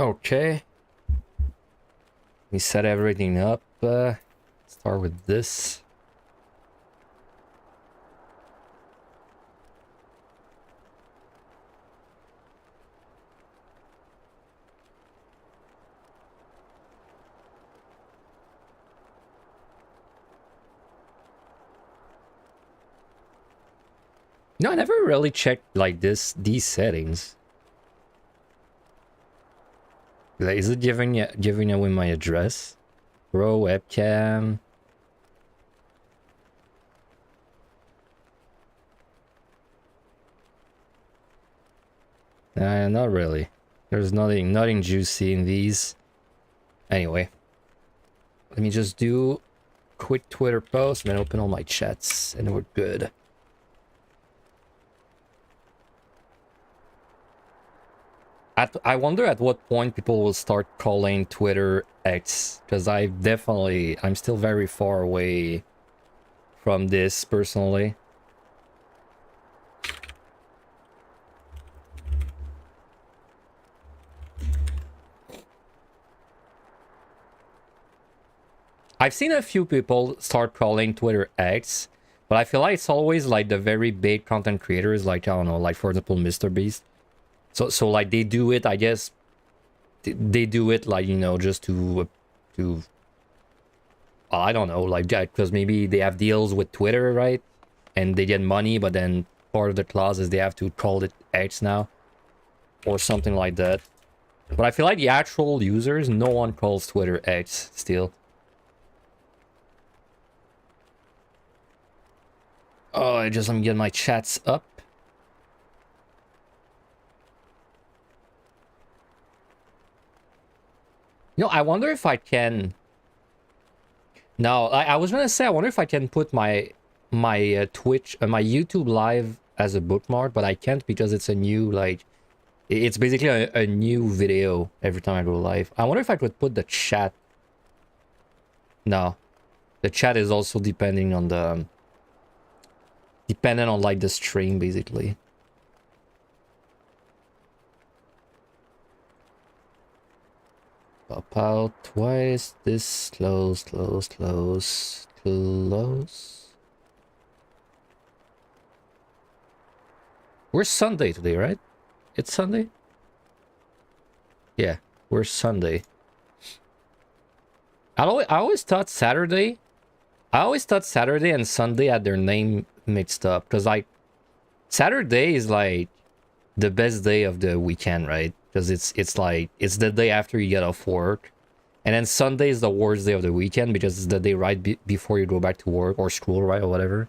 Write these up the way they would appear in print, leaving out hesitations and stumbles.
Okay. We set everything up. Start with this. No, I never really checked like these settings. Like, is it giving away my address? Pro webcam. Not really. There's nothing juicy in these. Anyway, let me just do a quick Twitter post and then open all my chats, and we're good. I wonder at what point people will start calling Twitter X, because I'm still very far away from this personally. I've seen a few people start calling Twitter X, but I feel like it's always like the very big content creators, like, I don't know, like for example, MrBeast. So like they do it, I guess, they do it like, you know, just to I don't know, like, because maybe they have deals with Twitter, right? And they get money, but then part of the clause is they have to call it X now, or something like that. But I feel like the actual users, no one calls Twitter X still. Oh, let me get my chats up. You know, I wonder if I can... No, I was gonna say, I wonder if I can put my Twitch, my YouTube live as a bookmark, but I can't because it's a new, like... It's basically a new video every time I go live. I wonder if I could put the chat... No. The chat is also depending on the... Dependent on, like, the stream, basically. Pop out twice. This close. We're Sunday today, right? It's Sunday? Yeah, we're Sunday. I always thought Saturday... I always thought Saturday and Sunday had their name mixed up, because like Saturday is like the best day of the weekend, right? Because it's like it's the day after you get off work, and then Sunday is the worst day of the weekend because it's the day right before you go back to work or school, right, or whatever.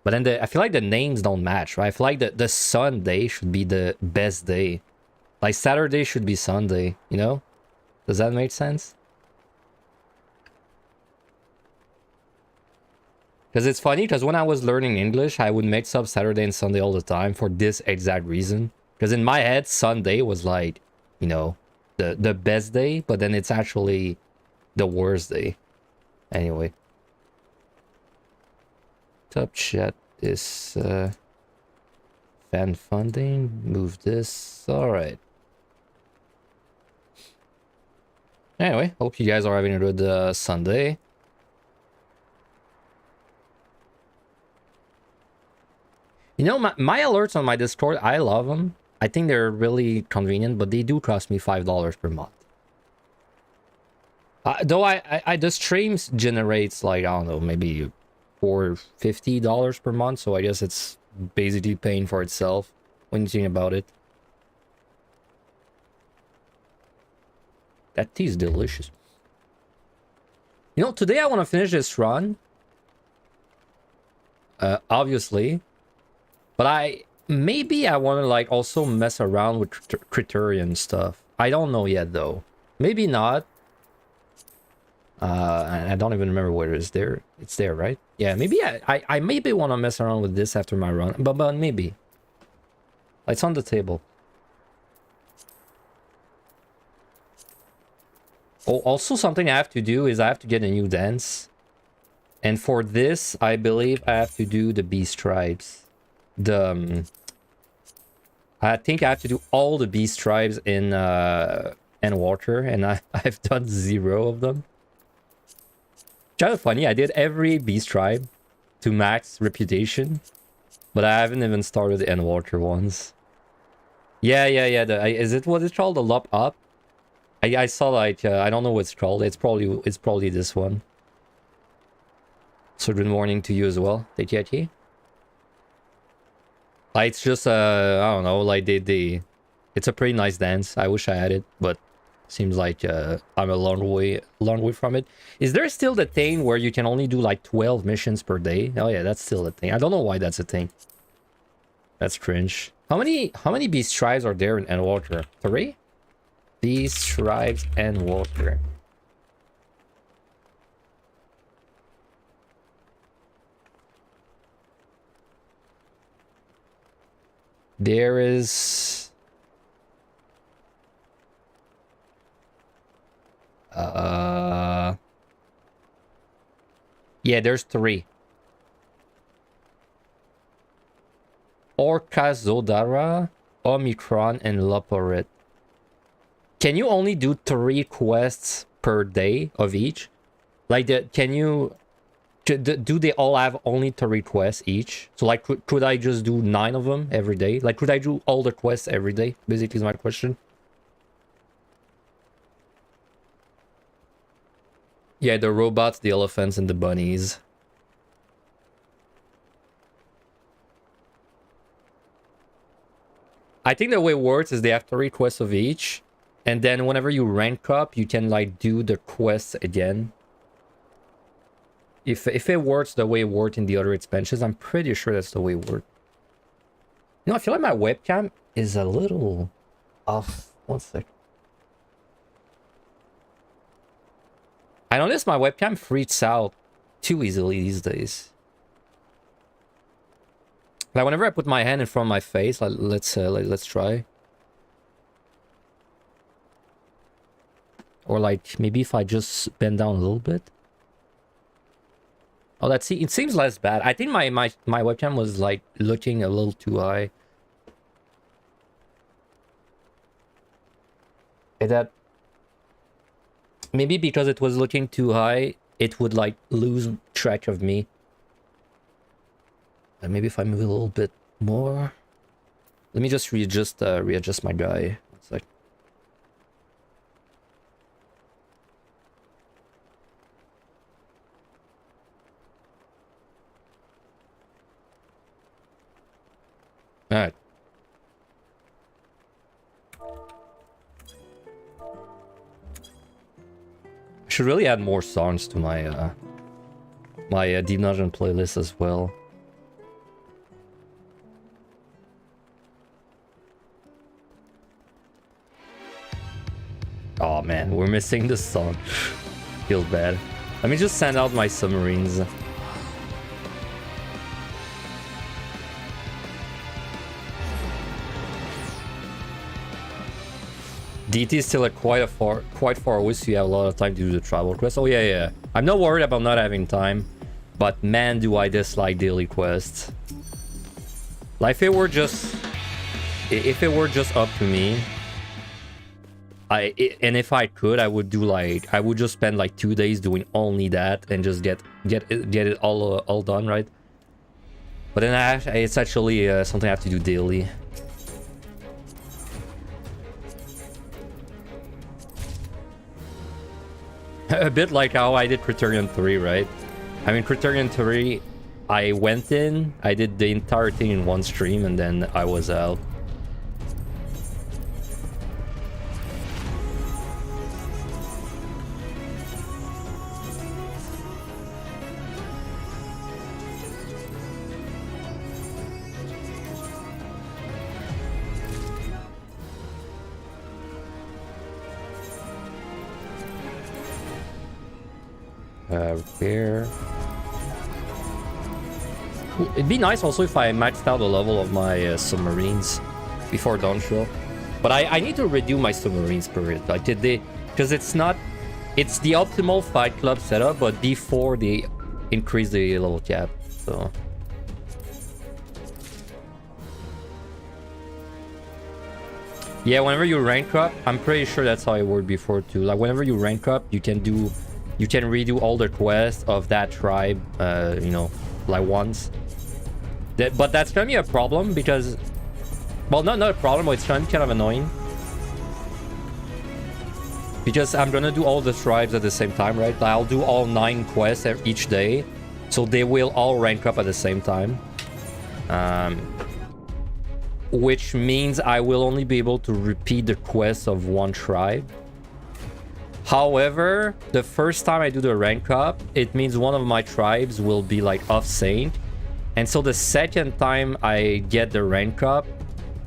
But then I feel like the names don't match, right? I feel like the Sunday should be the best day, like Saturday should be Sunday, you know? Does that make sense? Because it's funny, because when I was learning English, I would mix up Saturday and Sunday all the time for this exact reason. Because in my head, Sunday was like, you know, the best day, but then it's actually the worst day. Anyway. Top chat is fan funding. Move this. Alright. Anyway, hope you guys are having a good Sunday. You know, my alerts on my Discord, I love them. I think they're really convenient, but they do cost me $5 per month. Though the streams generates like, I don't know, maybe $50 per month. So I guess it's basically paying for itself when you think about it. That tea is delicious. You know, today I want to finish this run. Obviously. But maybe I want to like also mess around with Criterion stuff. I don't know yet though. Maybe not. I don't even remember where it is there. It's there, right? Yeah, maybe I maybe want to mess around with this after my run. But maybe. It's on the table. Oh, also something I have to do is I have to get a new dance. And for this, I believe I have to do the beast tribes. I think I have to do all the beast tribes in and water, and I've done 0 of them. Kind of funny. I did every beast tribe to max reputation, but I haven't even started the end water ones. Yeah. Is it what it's called? The Lop Up? I saw like I don't know what it's called. It's probably this one. So good morning to you as well. Take care, T. Like it's just I don't know. Like it's a pretty nice dance. I wish I had it, but seems like I'm a long way from it. Is there still the thing where you can only do like 12 missions per day? Oh yeah, that's still a thing. I don't know why that's a thing. That's cringe. How many beast tribes are there in Endwater? 3? Beast tribes and water. There is yeah, there's 3. Orca, Zodara, Omicron, and Loporit. Can you only do 3 quests per day of each? Like, can you... Do they all have only 3 quests each? So, like, could I just do 9 of them every day? Like, could I do all the quests every day? Basically is my question. Yeah, the robots, the elephants, and the bunnies. I think the way it works is they have 3 quests of each. And then whenever you rank up, you can, like, do the quests again. If it works the way it worked in the other expansions, I'm pretty sure that's the way it worked. You know, I feel like my webcam is a little off. 1 sec. I noticed my webcam freaks out too easily these days. Like whenever I put my hand in front of my face, like, let's try. Or like maybe if I just bend down a little bit. Oh, it seems less bad. I think my webcam was like looking a little too high. That maybe because it was looking too high, it would like lose track of me. And maybe if I move a little bit more. Let me just readjust my guy. 1 sec. All right. I should really add more songs to my my Deep Dungeon playlist as well. Oh man, we're missing this song. Feels bad. Let me just send out my submarines. DT is still quite far away, so you have a lot of time to do the travel quest. Oh yeah. I'm not worried about not having time, but man, do I dislike daily quests. Like if it were just up to me, and if I could, I would just spend like 2 days doing only that and just get it all done, right? But then it's actually something I have to do daily. A bit like how I did Criterion 3, right? I mean, Criterion 3, I went in, I did the entire thing in one stream, and then I was out. Repair. It'd be nice also if I maxed out the level of my submarines before dawn show. But I need to redo my submarine spirit. Like because it's the optimal Fight Club setup, but before they increase the level cap. So Yeah, whenever you rank up, I'm pretty sure that's how it worked before too. Like whenever you rank up, you can redo all the quests of that tribe, you know, like once. But that's gonna be a problem because, well, not a problem, but it's gonna be kind of annoying. Because I'm gonna do all the tribes at the same time, right? I'll do all 9 quests each day, so they will all rank up at the same time. Which means I will only be able to repeat the quests of one tribe. However, the first time I do the rank up, it means one of my tribes will be like off saint. And so the second time I get the rank up,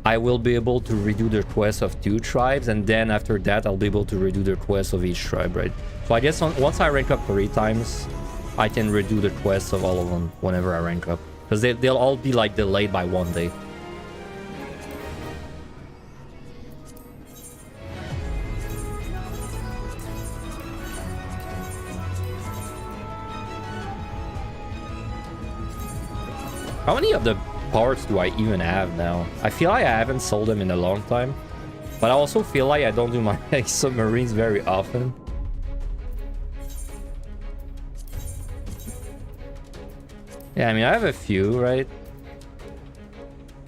I will be able to redo the quest of 2 tribes, and then after that I'll be able to redo the quest of each tribe, right? So I guess once I rank up 3 times, I can redo the quests of all of them whenever I rank up. Because they'll all be like delayed by 1 day. How many of the parts do I even have now? I feel like I haven't sold them in a long time. But I also feel like I don't do my submarines very often. Yeah, I mean, I have a few, right?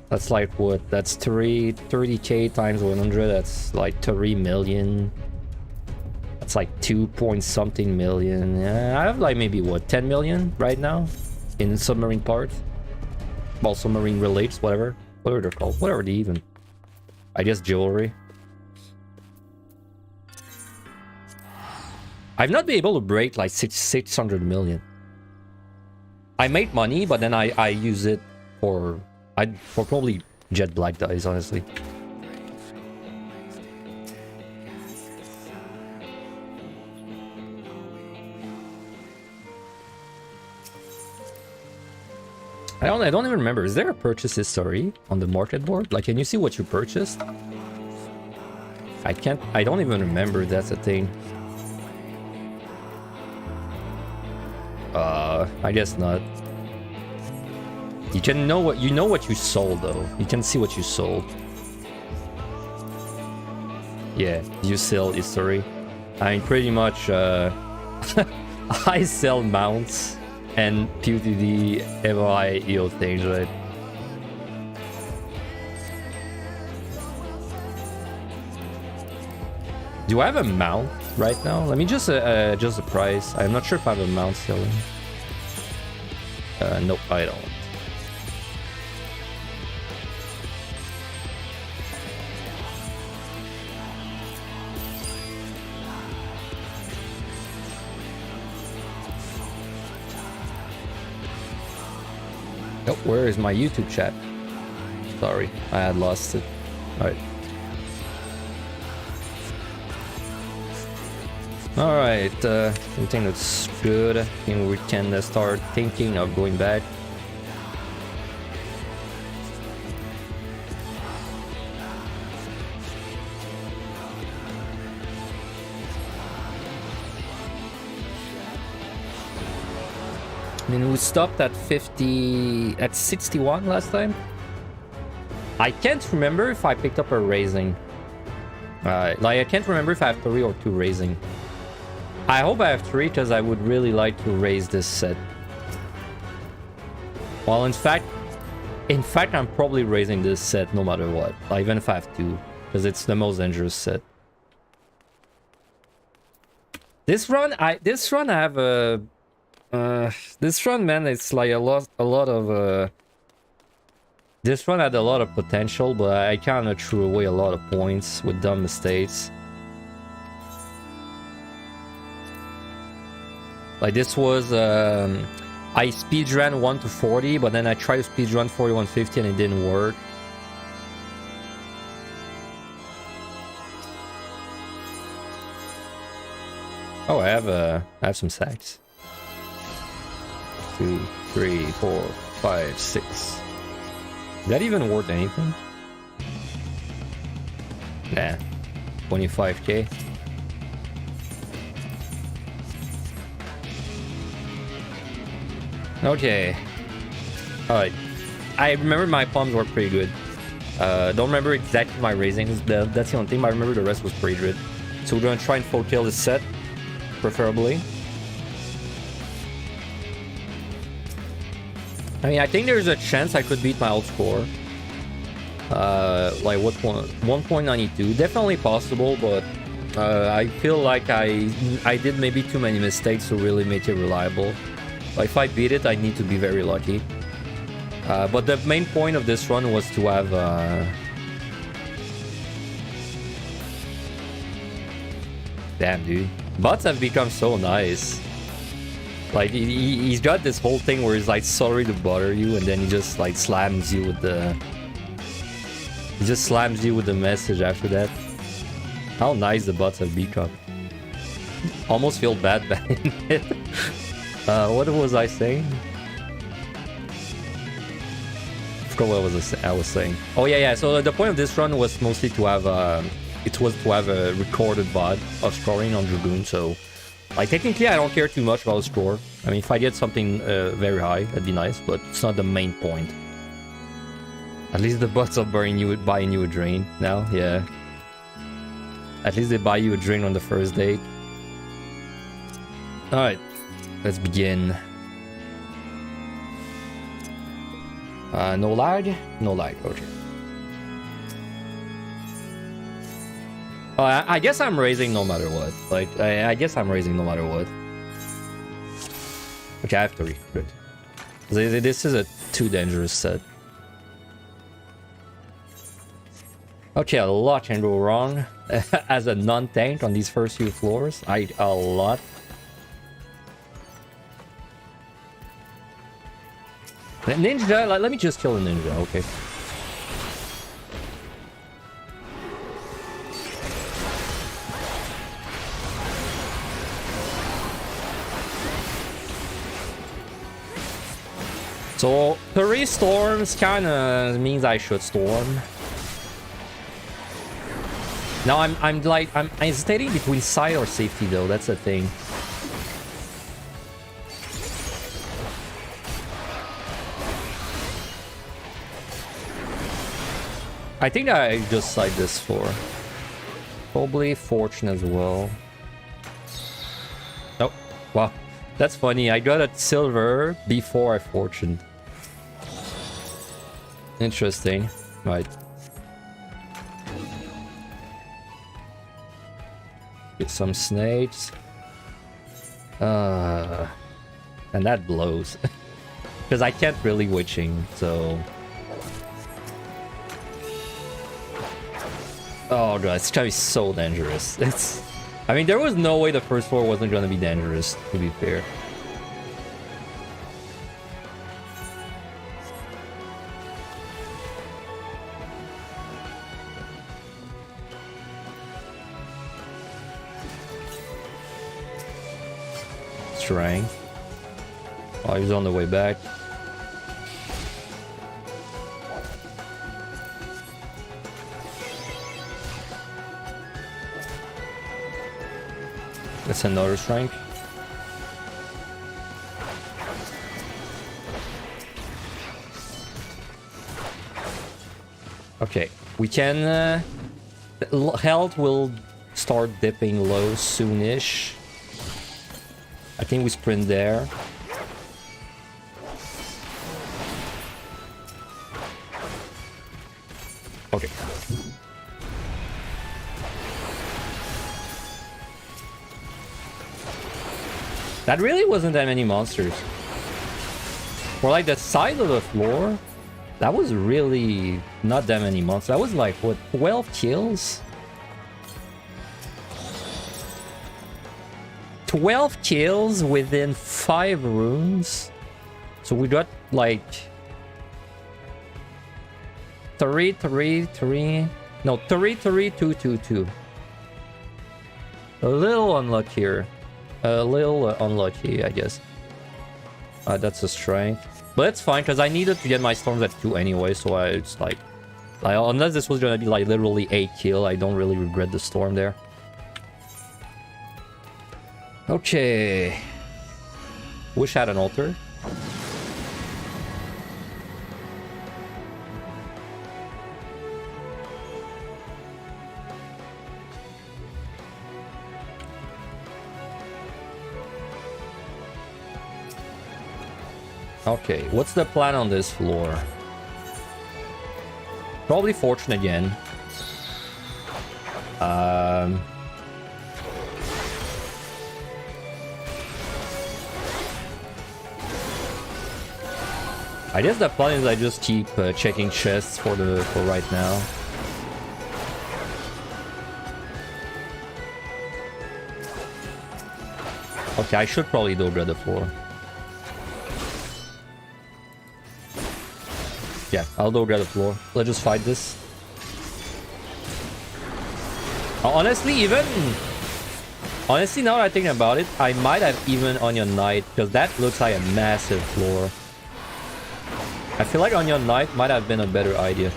That's like what? That's 30k times 100. That's like 3 million. That's like 2 point something million. Yeah, I have like maybe what, 10 million right now in submarine parts. Well, submarine relates, whatever they're called, whatever they even. I guess jewelry. I've not been able to break like 600 million. I make money, but then I use it for probably jet black dice, honestly. I don't even remember. Is there a purchase history on the market board? Like, can you see what you purchased? I don't even remember that's a thing. I guess not. You can know what you sold though. You can see what you sold. Yeah, you sell history. I mean, pretty much I sell mounts and PUTD MI EO things, right? Do I have a mount right now? Let me just adjust the price. I'm not sure if I have a mount selling. Nope, I don't. Oh, where is my YouTube chat? Sorry, I had lost it. Alright. Alright, I think that's good. I think we can start thinking of going back. I mean, we stopped at 61 last time. I can't remember if I picked up a raising. Like, I can't remember if I have 3 or 2 raising. I hope I have 3 because I would really like to raise this set. Well, in fact, I'm probably raising this set no matter what. Like, even if I have 2, because it's the most dangerous set. This run I have a. This run, man, it's like a lot of this run had a lot of potential, but I kind of threw away a lot of points with dumb mistakes. Like, this was I speedran 1 to 40, but then I tried to speedrun 4150 and it didn't work. Oh, I have some sacks. 2, 3, 4, 5, 6. Is that even worth anything? Nah. 25k. Okay. Alright. I remember my palms were pretty good. Don't remember exactly my raisings. That's the only thing, but I remember the rest was pretty good. So we're gonna try and full kill this set, preferably. I mean, I think there's a chance I could beat my old score. Like what point? 1.92. Definitely possible, but I feel like I did maybe too many mistakes to really make it reliable. But if I beat it, I need to be very lucky. But the main point of this run was to have damn, dude. Bots have become so nice. Like, he's got this whole thing where he's like, sorry to bother you, and then he just like slams you with the... He just slams you with the message after that. How nice the bots have become. Almost feel bad banning it. What was I saying? I forgot what I was saying. Oh yeah. So the point of this run was mostly to have a recorded VOD of scoring on Dragoon. So, like, technically, I don't care too much about the score. I mean, if I get something very high, that'd be nice, but it's not the main point. At least the bots are buying you a drain now. Yeah. At least they buy you a drain on the first date. All right, let's begin. No lag? No lag, okay. Oh, I guess I'm raising no matter what. Like, I guess I'm raising no matter what. Okay, I have 3. Good. This is a too dangerous set. Okay, a lot can go wrong. As a non-tank on these first few floors, a lot. The ninja, let me just kill the ninja, okay. So 3 storms kinda means I should storm. Now I'm hesitating between side or safety though, that's the thing. I think I just side this for probably fortune as well. Oh, wow. That's funny. I got a silver before I fortuned. Interesting. Right. Get some snakes. And that blows. Because I can't really witching, so... Oh god, it's gonna be so dangerous. I mean, there was no way the first floor wasn't gonna be dangerous, to be fair. Strength. Oh, he's on the way back. That's another strength. Okay, we can... health will start dipping low soonish. I think we sprint there. Okay. That really wasn't that many monsters. For like the side of the floor, that was really not that many monsters. That was like, what, 12 kills? 12 kills within 5 runes. So we got like 3, 3, 3. No, 3, 3, 2, 2, 2. A little unlucky here. A little unlucky, I guess. That's a strength. But it's fine, because I needed to get my storms at 2 anyway, so it's like... unless this was gonna be like literally 8 kill, I don't really regret the storm there. Okay. Wish I had an altar. Okay, what's the plan on this floor? Probably fortune again. I guess the plan is I just keep checking chests for right now. Okay, I should probably dogra the floor. Yeah, I'll dogra the floor. Let's just fight this. Honestly, now that I think about it, I might have even Onion Knight, because that looks like a massive floor. I feel like Onion Knight might have been a better idea.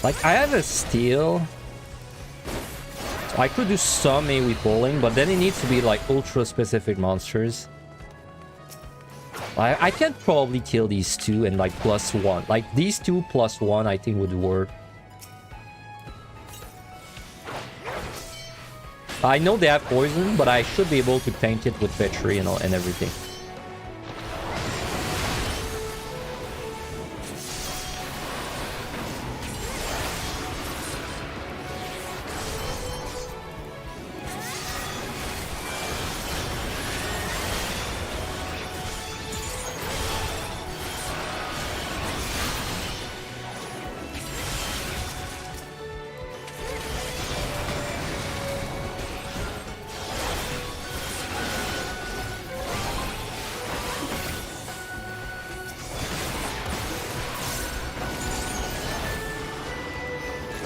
Like, I have a steal. So I could do some AoE pulling, but then it needs to be like ultra specific monsters. I can probably kill these two and like +1. Like these two +1 I think would work. I know they have poison, but I should be able to tank it with Petri and everything.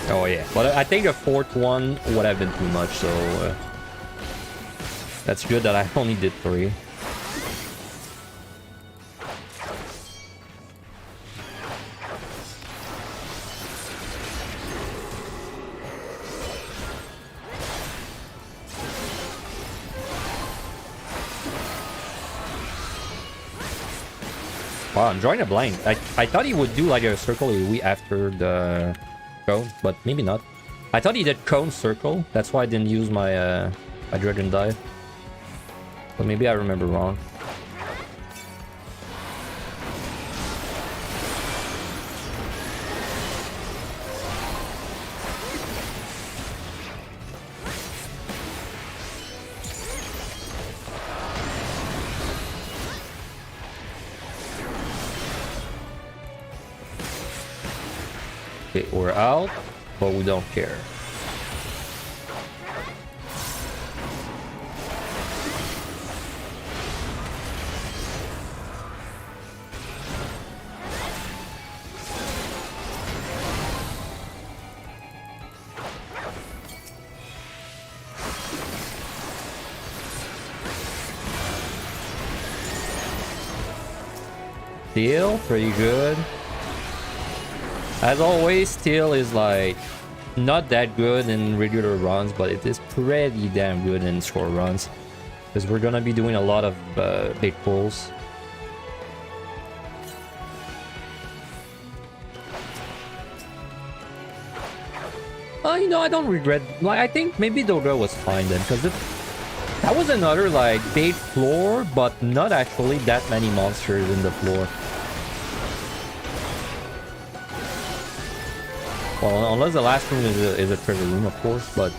Oh yeah, but I think a fourth one would have been too much, so that's good that I only did 3. Wow, I'm drawing a blank. I thought he would do like a circle AoE after the cone, but maybe not. I thought he did cone circle. That's why I didn't use my my dragon dive. But maybe I remember wrong. Okay, we're out, but we don't care. Steel, pretty good. As always, Steel is like not that good in regular runs, but it is pretty damn good in short runs. Because we're gonna be doing a lot of big pulls. You know, I don't regret. Like, I think maybe Doga was fine then, because that was another like big floor, but not actually that many monsters in the floor. Well, unless the last room is a treasure room, of course, but...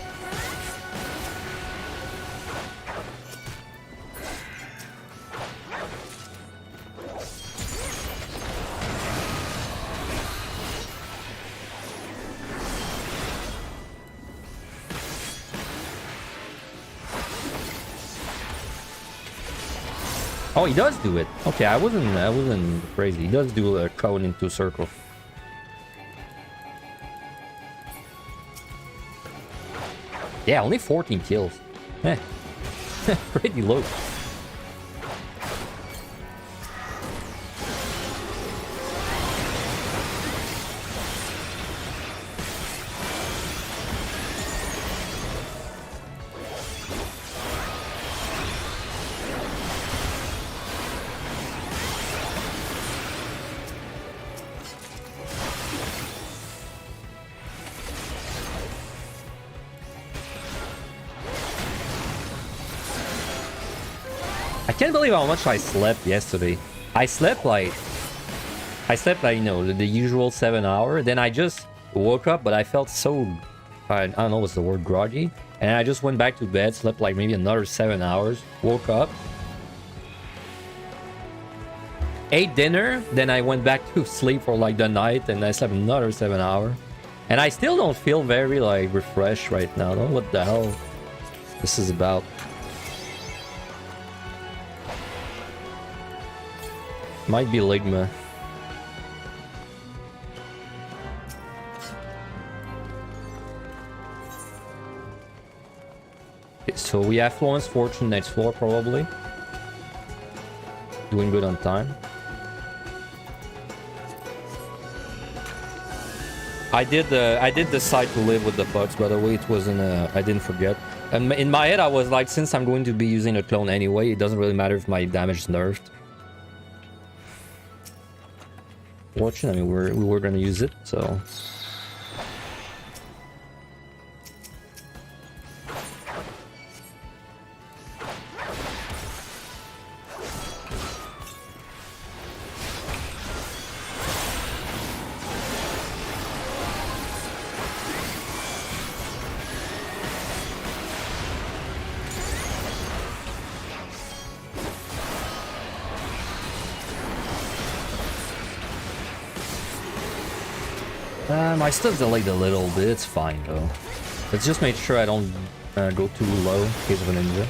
Oh, he does do it. Okay, I wasn't crazy. He does do a cone into circle. Yeah, only 14 kills. Eh. Pretty low. I can't believe how much I slept yesterday. I slept like, you know, the usual 7 hours. Then I just woke up, but I felt so, I don't know what's the word, groggy. And I just went back to bed, slept like maybe another 7 hours, woke up, ate dinner, then I went back to sleep for like the night, and I slept another 7 hours. And I still don't feel very like refreshed right now. I don't know what the hell this is about. Might be Ligma. Okay, so we have Florence Fortune next floor probably. Doing good on time. I did decide to live with the bugs, by the way. It wasn't I didn't forget. And in my head I was like, since I'm going to be using a clone anyway, it doesn't really matter if my damage is nerfed. Fortune, I mean, we were gonna use it, so. My stuff's delayed a little bit, it's fine though. Let's just make sure I don't go too low in case of a ninja.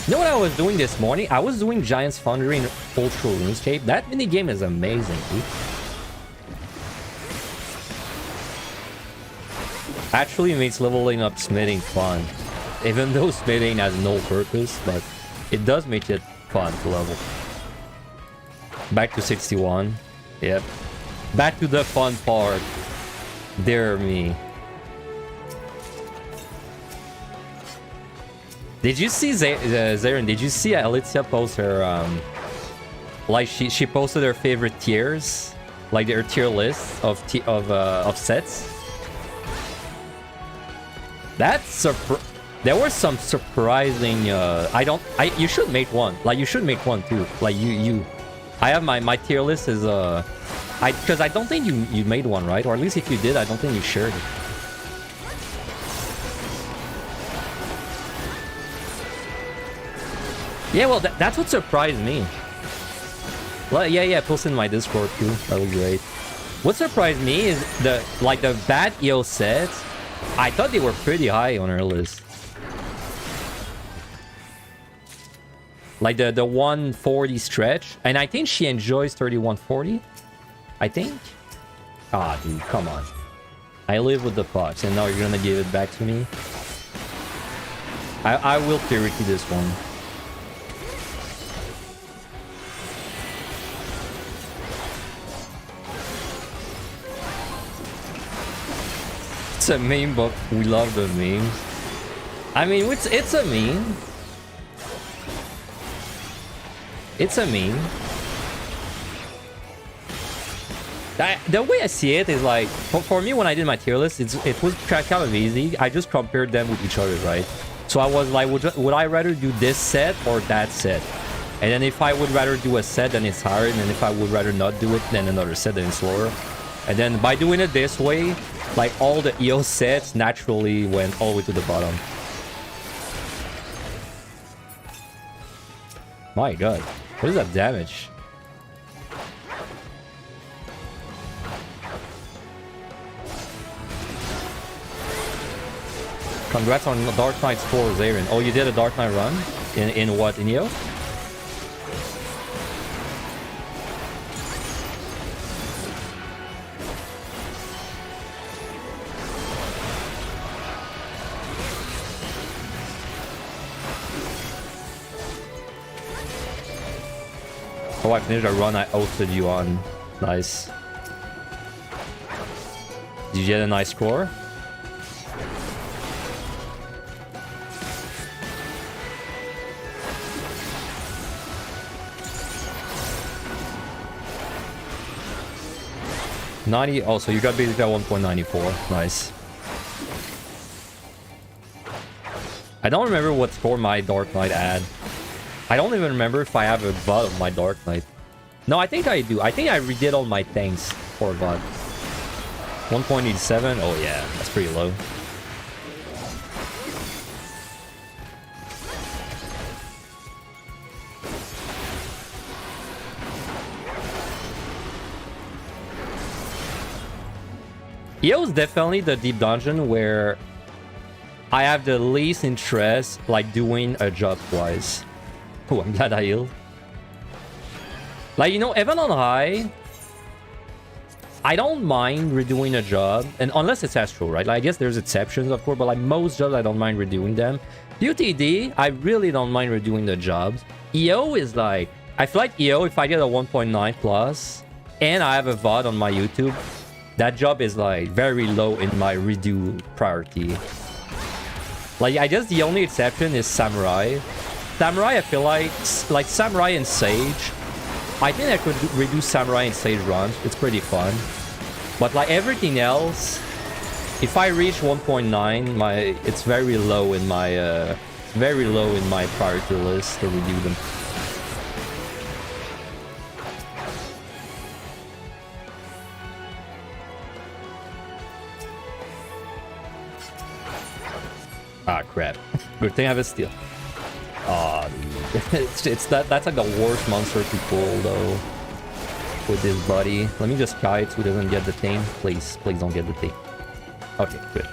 You know what I was doing this morning? I was doing Giant's Foundry in Ultra RuneScape. That minigame is amazing, dude. Actually makes leveling up smithing fun. Even though smithing has no purpose, but it does make it fun to level. Back to 61. Yep. Back to the fun part. Dear me. Did you see Zaren? Did you see Alicia post her like she posted her favorite tiers, like her tier list of sets? That's there were some surprising you should make one. Like you should make one too. Like I have my tier list is because I don't think you made one, right? Or at least if you did, I don't think you shared it. Yeah, well that's what surprised me. Well, yeah, post in my Discord too. That was great. What surprised me is the bad EO sets. I thought they were pretty high on her list. Like the 140 stretch. And I think she enjoys 3140. I think. Ah, dude, come on. I live with the fox and now you're gonna give it back to me. I will purity this one. It's a meme, but we love the memes. I mean, it's a meme. It's a meme. The way I see it is like, for me when I did my tier list, it was kind of easy. I just compared them with each other, right? So I was like, would I rather do this set or that set? And then if I would rather do a set, then it's hard. And if I would rather not do it, then another set, then it's slower. And then by doing it this way, like all the EO sets naturally went all the way to the bottom. My god. What is that damage? Congrats on Dark Knight's 4, Zaren. Oh, you did a Dark Knight run? In what? In EO? Oh, I finished a run I hosted you on. Nice. Did you get a nice score? Oh, so you got basically at 1.94. Nice. I don't remember what score my Dark Knight had. I don't even remember if I have a VOD of my Dark Knight. No, I think I do. I think I redid all my things for a VOD. 1.87? Oh yeah, that's pretty low. EO is definitely the deep dungeon where I have the least interest, like, doing a job twice. Oh, I'm glad I healed. Like, you know, Heaven on High, I don't mind redoing a job, and unless it's Astro, right? Like, I guess there's exceptions, of course, but like most jobs, I don't mind redoing them. UTD, I really don't mind redoing the jobs. EO is like, I feel like EO, if I get a 1.9 plus, and I have a VOD on my YouTube, that job is like very low in my redo priority. Like, I guess the only exception is Samurai. Samurai, I feel like Samurai and Sage. I think I could redo Samurai and Sage runs. It's pretty fun. But like everything else, if I reach 1.9, it's very low in my priority list to redo them. Ah, crap. Good thing I have a steal. Ah, that's like the worst monster to pull, though. With this buddy. Let me just kite so he doesn't get the thing. Please, please don't get the thing. Okay, good.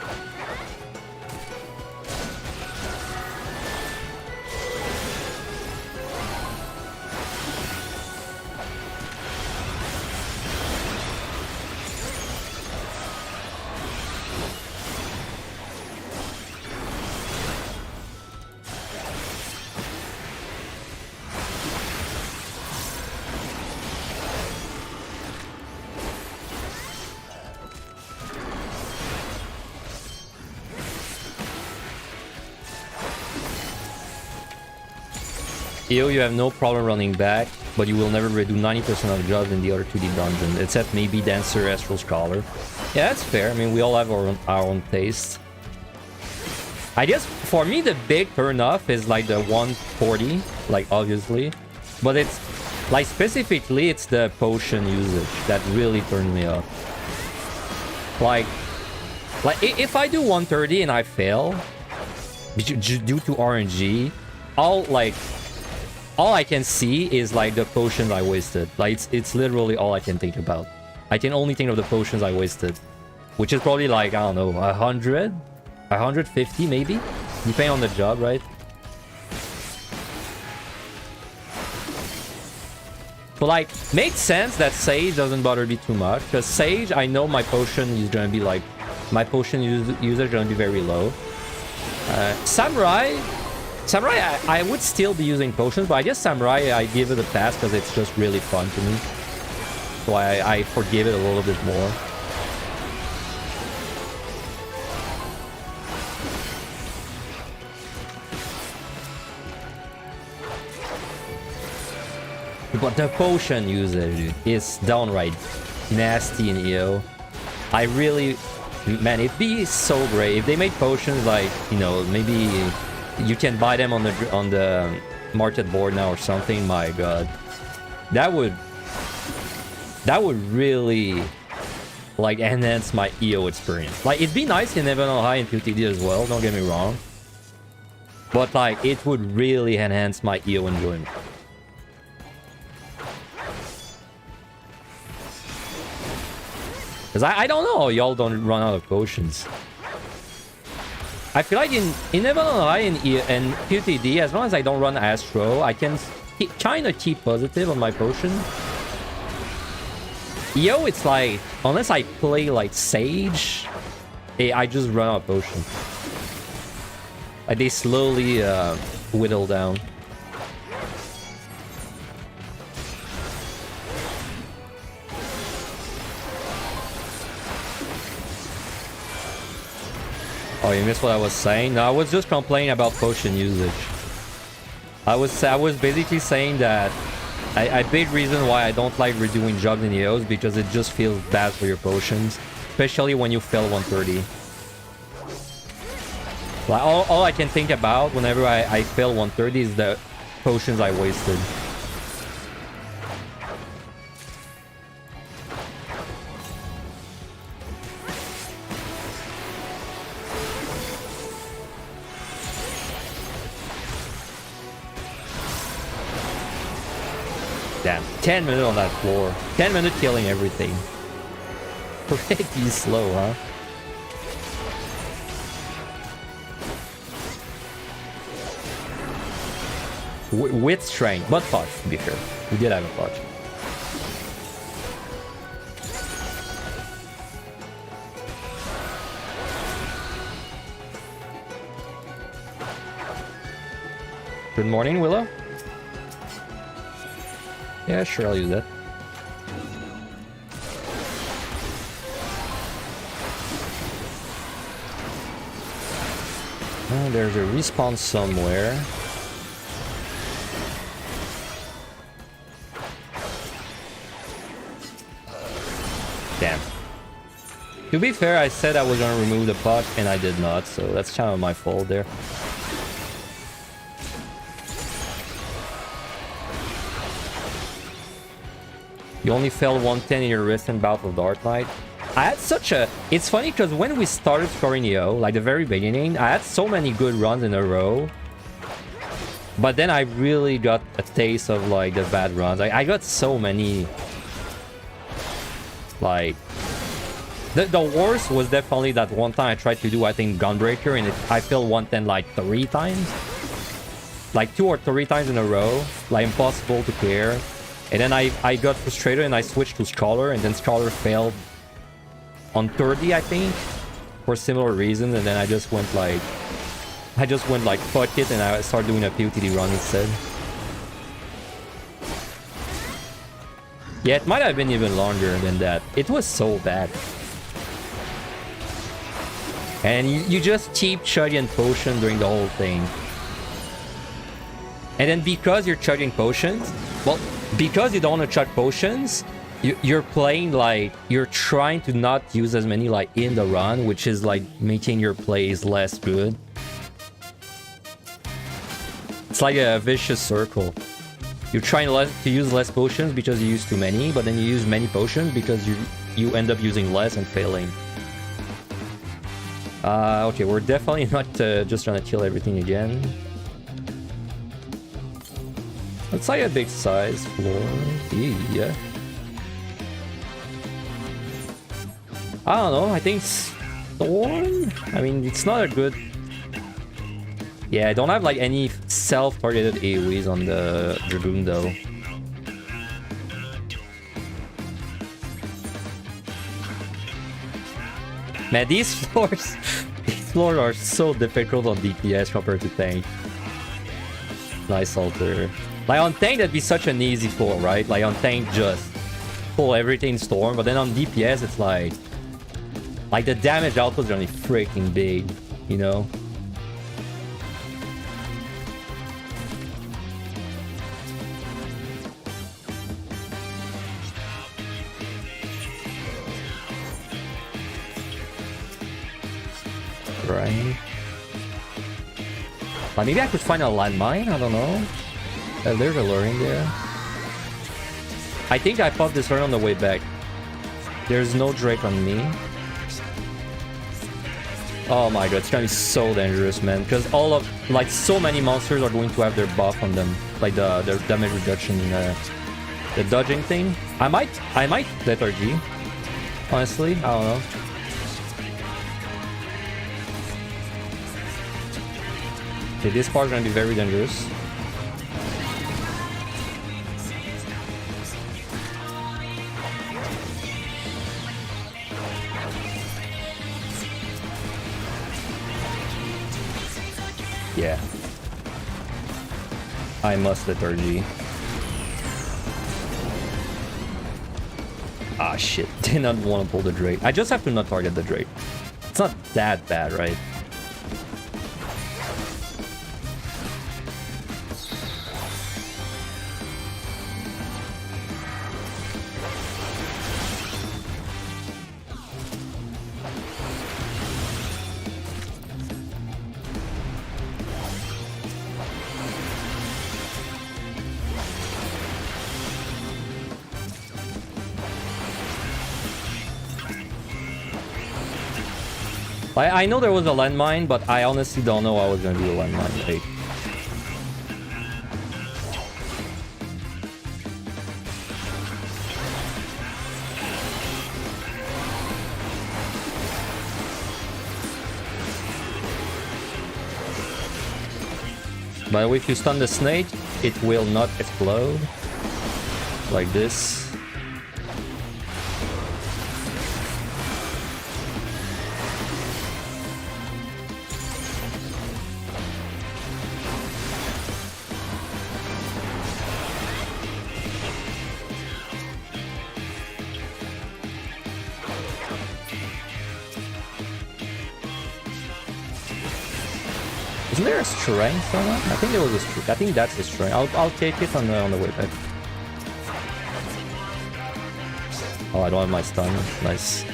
You have no problem running back, but you will never redo 90% of the jobs in the other 2D dungeon, except maybe Dancer, Astral Scholar. Yeah, that's fair. I mean, we all have our own taste. I guess for me, the big turn-off is like the 140, like obviously. But it's like specifically, it's the potion usage that really turned me off. Like if I do 130 and I fail, due to RNG, all I can see is like the potions I wasted. Like it's literally all I can think about. I can only think of the potions I wasted, which is probably like, I don't know, 100, 150 maybe, depending on the job, right? But like, makes sense that Sage doesn't bother me too much, because Sage, I know my potion is gonna be like, my potion usage is gonna be very low. Samurai, I would still be using potions, but I guess Samurai, I give it a pass because it's just really fun to me. So I forgive it a little bit more. But the potion usage is downright nasty in EO. I really... Man, it'd be so great if they made potions like, you know, maybe... You can buy them on the market board now or something. My god, that would really like enhance my EO experience. Like, it'd be nice in Heaven on High and QTD as well, don't get me wrong, but like it would really enhance my EO enjoyment. Because I don't know, y'all don't run out of potions. I feel like in Heaven on High and QTD, as long as I don't run Astro, I can kind of keep positive on my potion. EO, it's like, unless I play like Sage, I just run out of potion. Like, they slowly whittle down. Oh, you missed what I was saying? No, I was just complaining about potion usage. I was basically saying that a big reason why I don't like redoing jugs in EOs because it just feels bad for your potions, especially when you fail 130. Like all I can think about whenever I fail 130 is the potions I wasted. Damn, 10 minutes on that floor. 10 minutes killing everything. Pretty slow, huh? With strength, but touch, to be fair. We did have a touch. Good morning, Willow. Yeah, sure, I'll use that. Oh, there's a respawn somewhere. Damn. To be fair, I said I was gonna remove the pot, and I did not, so that's kind of my fault there. You only fell 110 in your recent bout of Dark Knight. I had such a... It's funny because when we started scoring EO, like the very beginning, I had so many good runs in a row. But then I really got a taste of like the bad runs. I got so many... Like... The worst was definitely that one time I tried to do, I think, Gunbreaker, and I failed 110 like 3 times. Like 2 or 3 times in a row. Like impossible to clear. And then I got frustrated and I switched to Scholar, and then Scholar failed on 30, I think, for similar reasons. And then I just went like fuck it, and I started doing a POTD run instead. Yeah, it might have been even longer than that. It was so bad. And you just keep chugging potion during the whole thing. And then because you're chugging potions, well, because you don't want to chug potions, you're playing like, you're trying to not use as many like in the run, which is like making your plays less good. It's like a vicious circle. You're trying to use less potions because you use too many, but then you use many potions because you end up using less and failing. Okay, we're definitely not just trying to kill everything again. It's like a big size floor. Yeah. I don't know. I think Storm? I mean, it's not a good... Yeah, I don't have like any self-targeted AoEs on the Dragoon though. Man, these floors are so difficult on DPS compared to tank. Nice altar. Like on tank, that'd be such an easy floor, right? Like on tank, just pull everything Storm, but then on DPS, it's like the damage output is only freaking big, you know? Right. Like maybe I could find a landmine, I don't know. There's a luring there. I think I popped this right on the way back. There's no Drake on me. Oh my god, it's gonna be so dangerous, man. Because all of, like, so many monsters are going to have their buff on them. Like the damage reduction, the dodging thing. I might DRG. Honestly, I don't know. Okay, this part is gonna be very dangerous. Yeah. I must DRG. Ah, shit. Did not want to pull the Drake. I just have to not target the Drake. It's not that bad, right? I know there was a landmine, but I honestly don't know I was gonna do a landmine. Like, but if you stun the snake, it will not explode. Like this. Isn't there a strength on that? I think there was a strength. I think that's the strength. I'll take it on the way back. Oh, I don't have my stun. Nice.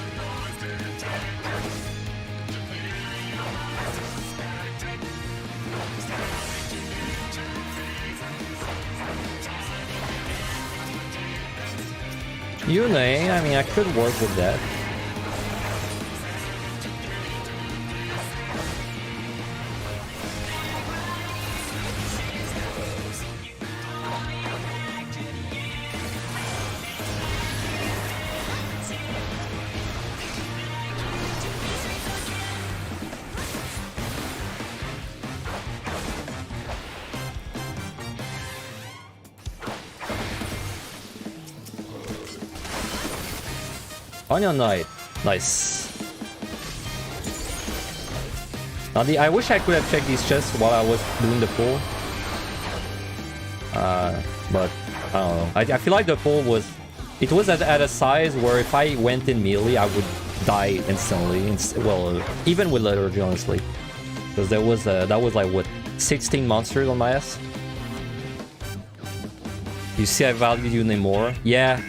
Yune, I mean, I could work with that. Onion Knight. Nice. Now I wish I could have checked these chests while I was doing the pull. But I don't know. I feel like the pull was... It was at a size where if I went in melee, I would die instantly. Well, even with Liturgy, honestly. Because there was that was like, what, 16 monsters on my ass? You see I value Yune more? Yeah.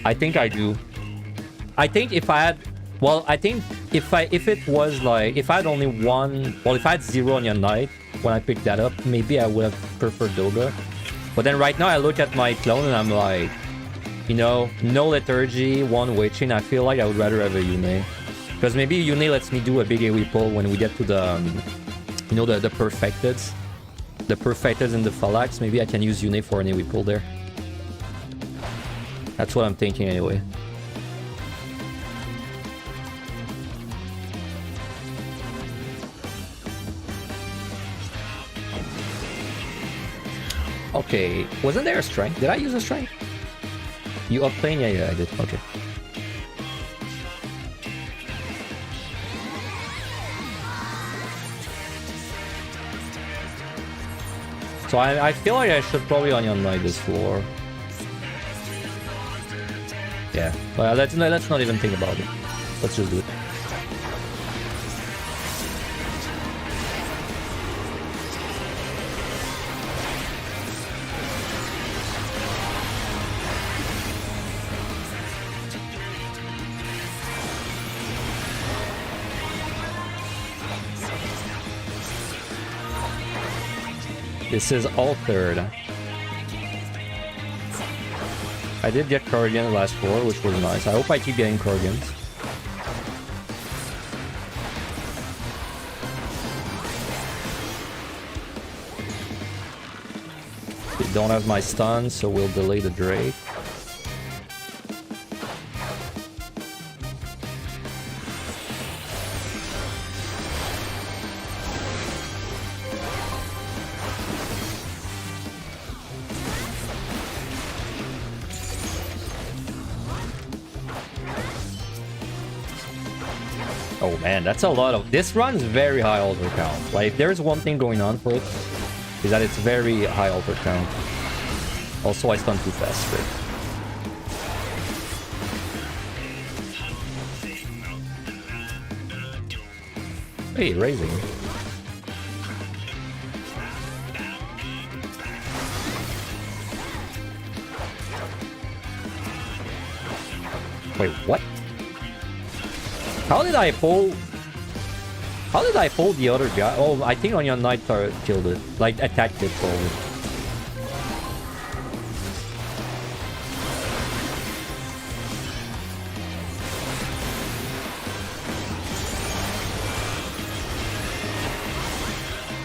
I think I do. I think if I had, well, I think if it was like, if I had only one, well, if I had 0 on your knight when I picked that up, maybe I would have preferred Doga. But then right now I look at my clone and I'm like, you know, no Liturgy, 1 Witching. I feel like I would rather have a Yune. Because maybe Yune lets me do a big AoE pull when we get to the, you know, the Perfecteds. The Perfecteds and the Phalanx. Maybe I can use Yune for an AoE pull there. That's what I'm thinking anyway. Okay, wasn't there a strength? Did I use a strength? You upplane? Yeah, I did. Okay. So I feel like I should probably Onion Knight this floor. Yeah, well, let's not even think about it. Let's just do it. This is altered. I did get Corrigan last floor, which was nice. I hope I keep getting Corrigans. They don't have my stun, so we'll delay the Drake. Oh man, that's a lot of... This run is very high altar count. Like, if there's one thing going on for it, is that it's very high altar count. Also, I stun too fast for it. Hey, raising. Wait, what? How did I pull... How did I pull the other guy? Oh, I think Onion Knight killed it. Like, attacked it probably.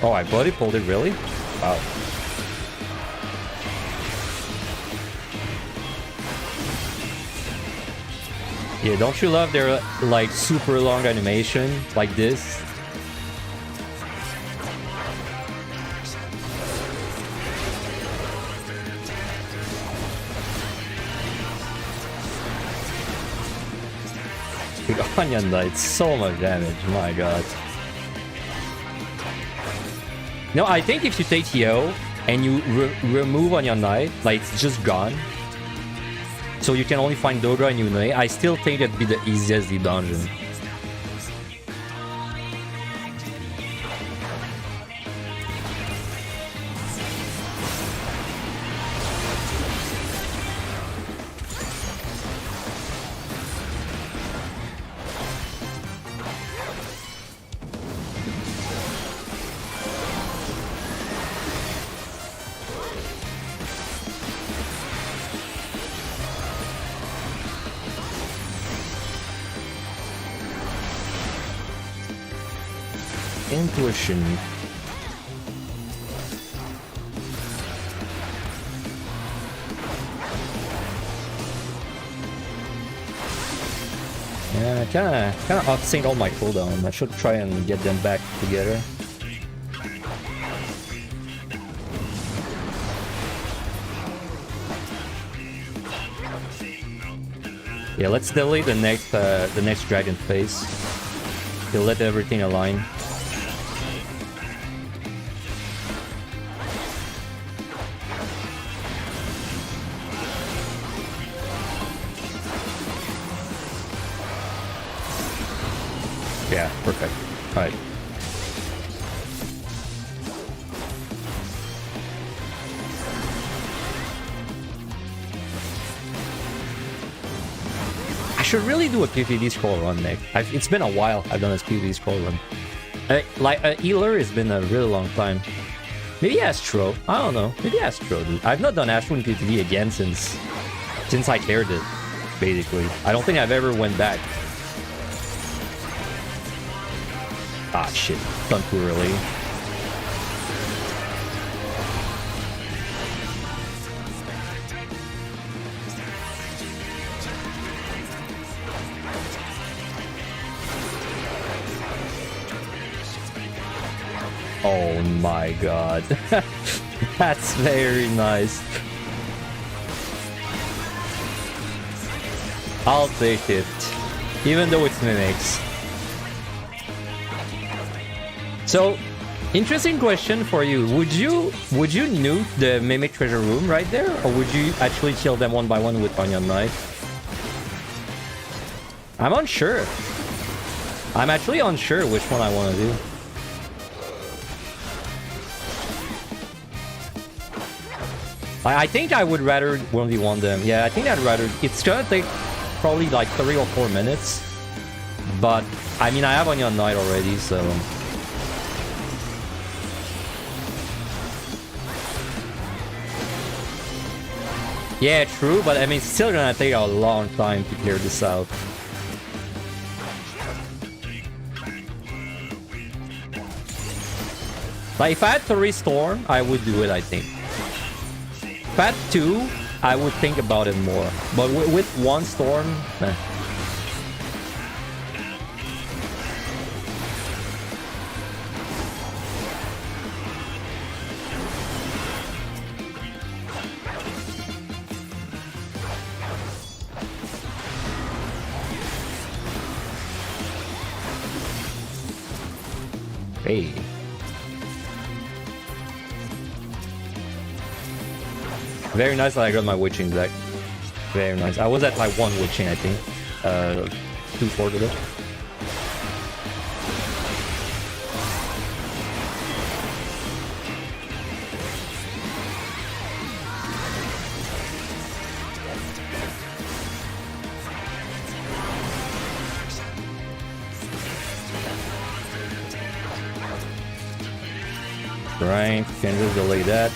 Oh, I body pulled it, really? Wow. Yeah, don't you love their, like, super long animation like this? Big Onion Knight, so much damage, my god. No, I think if you take TO and you remove Onion Knight, like, it's just gone. So you can only find Dogra and Yune. I still think it'd be the easiest deep dungeon. Intuition. Yeah, kinda outsynced all my cooldown. I should try and get them back together. Yeah, let's delete the next dragon phase. We'll let everything align. Yeah, perfect. All right. I should really do a PvP scroll run, Nick. It's been a while I've done this PvP scroll run. Healer has been a really long time. Maybe Astro. I don't know. Maybe Astro, dude. I've not done Astro in PvP again since I cleared it, basically. I don't think I've ever went back. Ah, shit. Done too early. Oh my god. That's very nice. I'll take it. Even though it's mimics. So, interesting question for you. Would you nuke the Mimic Treasure Room right there? Or would you actually kill them one by one with Onion Knight? I'm unsure. I'm actually unsure which one I want to do. I think I would rather 1v1 them. Yeah, I think I'd rather... It's gonna take probably like 3 or 4 minutes. But, I mean, I have Onion Knight already, so... Yeah, true, but I mean, it's still gonna take a long time to clear this out. Like, if I had 3 Storm, I would do it, I think. If I had 2, I would think about it more. But with 1 Storm, eh. Hey. Very nice that I got my witching back. Very nice. I was at like 1 witching, I think. 2-4 today. Right, can just delay that.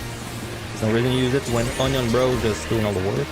No reason to use it when Onion Bro just doing all the work.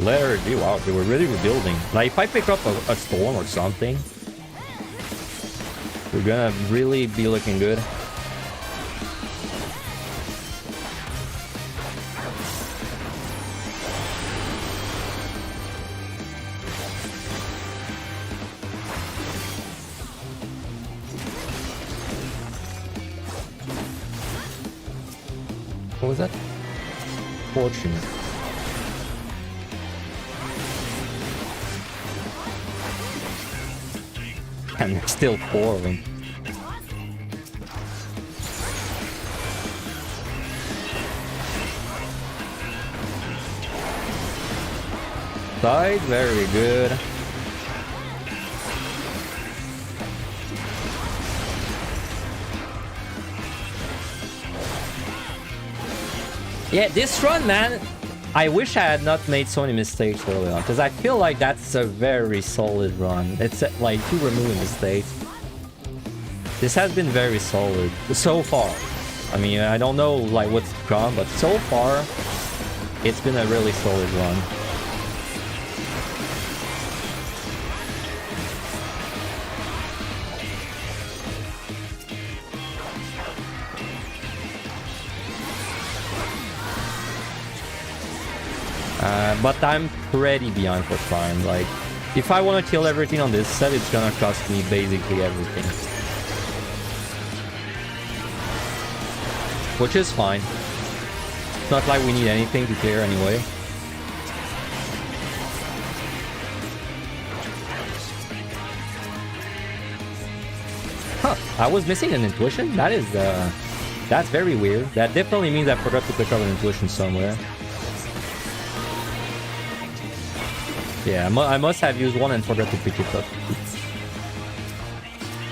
DRG, wow, they were really rebuilding. Like, if I pick up a storm or something, we're gonna really be looking good. What was that? Fortune. And there's still 4 of them. Side, very good. Yeah, this run, man, I wish I had not made so many mistakes early on, because I feel like that's a very solid run. It's like you removing mistakes. This has been very solid so far. I mean, I don't know like what's to come, but so far, it's been a really solid run. But I'm pretty behind for time. Like, if I want to kill everything on this set, it's gonna cost me basically everything. Which is fine. It's not like we need anything to clear anyway. Huh, I was missing an intuition? That is, that's very weird. That definitely means I forgot to pick up an intuition somewhere. Yeah, I must have used one and forgot to pick it up.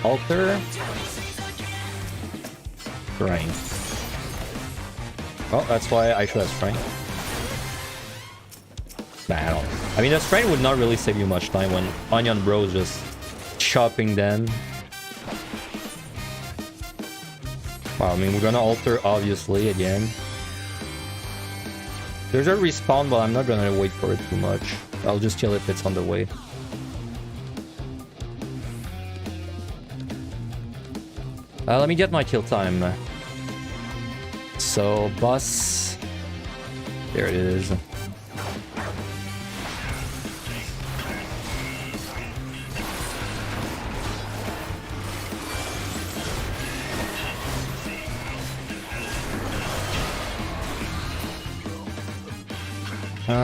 Alter. Strength. Oh, that's why I should have strength. Nah, I don't. I mean, the strength would not really save you much time when Onion Bro is just chopping them. Wow, I mean, we're gonna alter, obviously, again. There's a respawn, but I'm not gonna wait for it too much. I'll just kill it if it's on the way. Let me get my kill time. So, boss... There it is.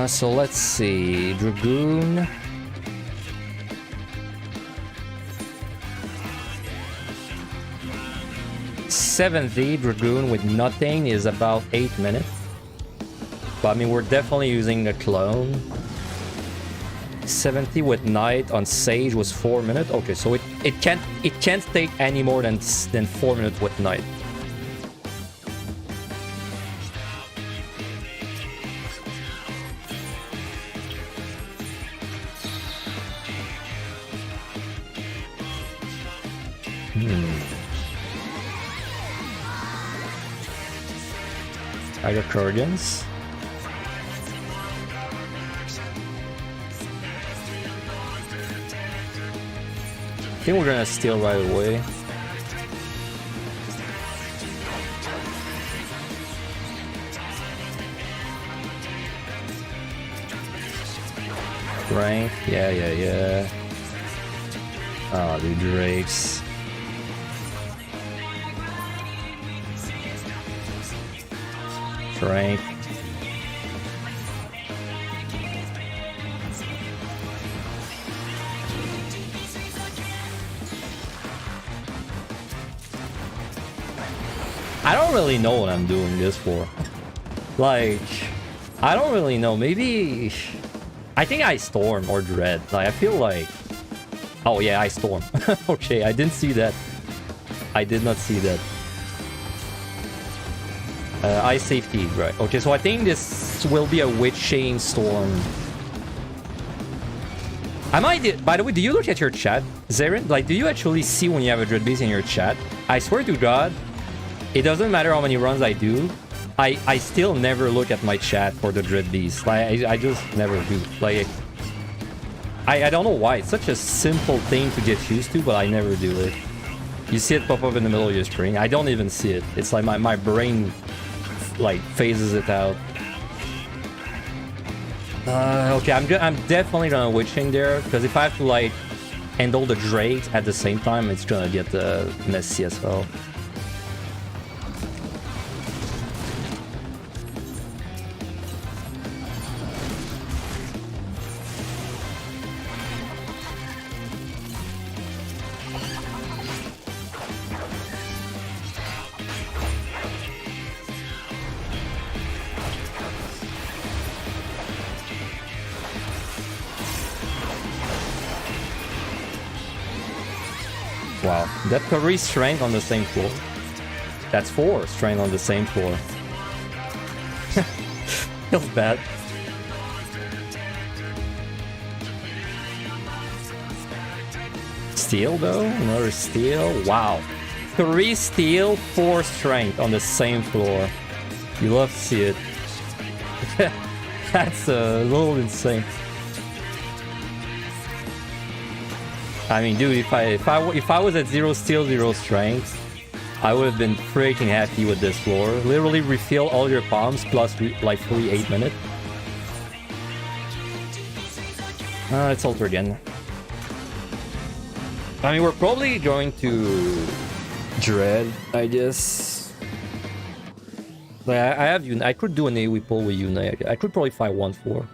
So let's see, Dragoon. $70 Dragoon with nothing is about 8 minutes. But I mean, we're definitely using the clone. 70 with Knight on Sage was 4 minutes. Okay, so it can't take any more than 4 minutes with Knight. I got Kurgans. I think we're gonna steal right away. Rank, yeah. Oh, the Drakes. Frank. I don't really know what I'm doing this for. Like, I don't really know. Maybe... I think I Storm or Dread. Like, I feel like... Oh, yeah, I Storm. Okay, I didn't see that. I did not see that. Eye safety, right. Okay, so I think this will be a Witching Storm. I might... By the way, do you look at your chat, Zarin? Like, do you actually see when you have a Dread base in your chat? I swear to God, it doesn't matter how many runs I do. I still never look at my chat for the Dread Beast. Like, I just never do. Like, I don't know why. It's such a simple thing to get used to, but I never do it. You see it pop up in the middle of your screen. I don't even see it. It's like my brain, like, phases it out. Okay, I'm definitely gonna witching there, because if I have to, like, handle the Drake at the same time, it's gonna get messy as hell. Wow, that's 3 strength on the same floor. That's 4 strength on the same floor. Feels bad. Steel though? Another steel? Wow. 3 steel, 4 strength on the same floor. You love to see it. That's a little insane. I mean, dude, if I was at 0 steel, 0 strength, I would have been freaking happy with this floor. Literally refill all your bombs plus like 8 minutes. Let's alter again. I mean, we're probably going to Dread, I guess. Like, I have Yuna. I could do an AoE pull with Yuna. I could probably fight 1-4.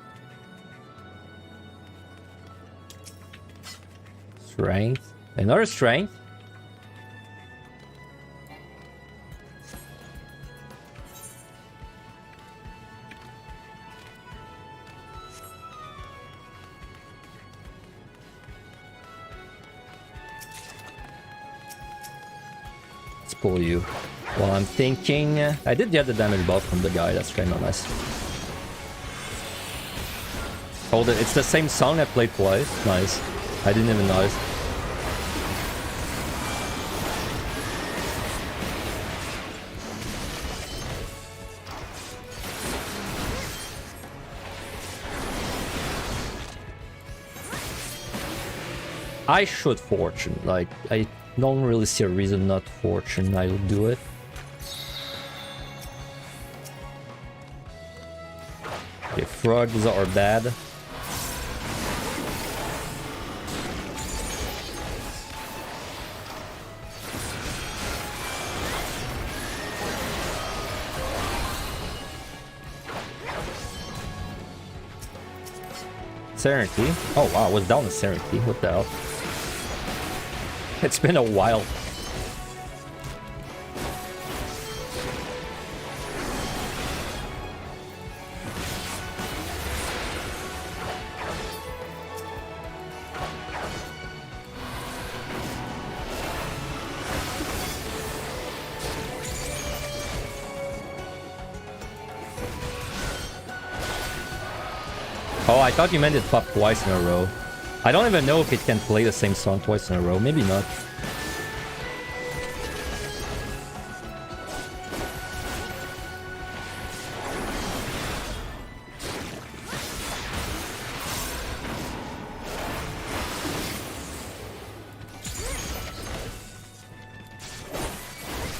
Strength. Another strength. Let's pull you. While I'm thinking, I did get the damage buff from the guy. That's kind of nice. Oh, it's the same song I played twice. Nice. I didn't even notice. I should fortune. Like, I don't really see a reason not to fortune. I'll do it. Okay, frogs are bad. Serenity. Oh wow, I was down to Serenity. What the hell? It's been a while. Oh, I thought you meant it popped twice in a row. I don't even know if it can play the same song twice in a row. Maybe not.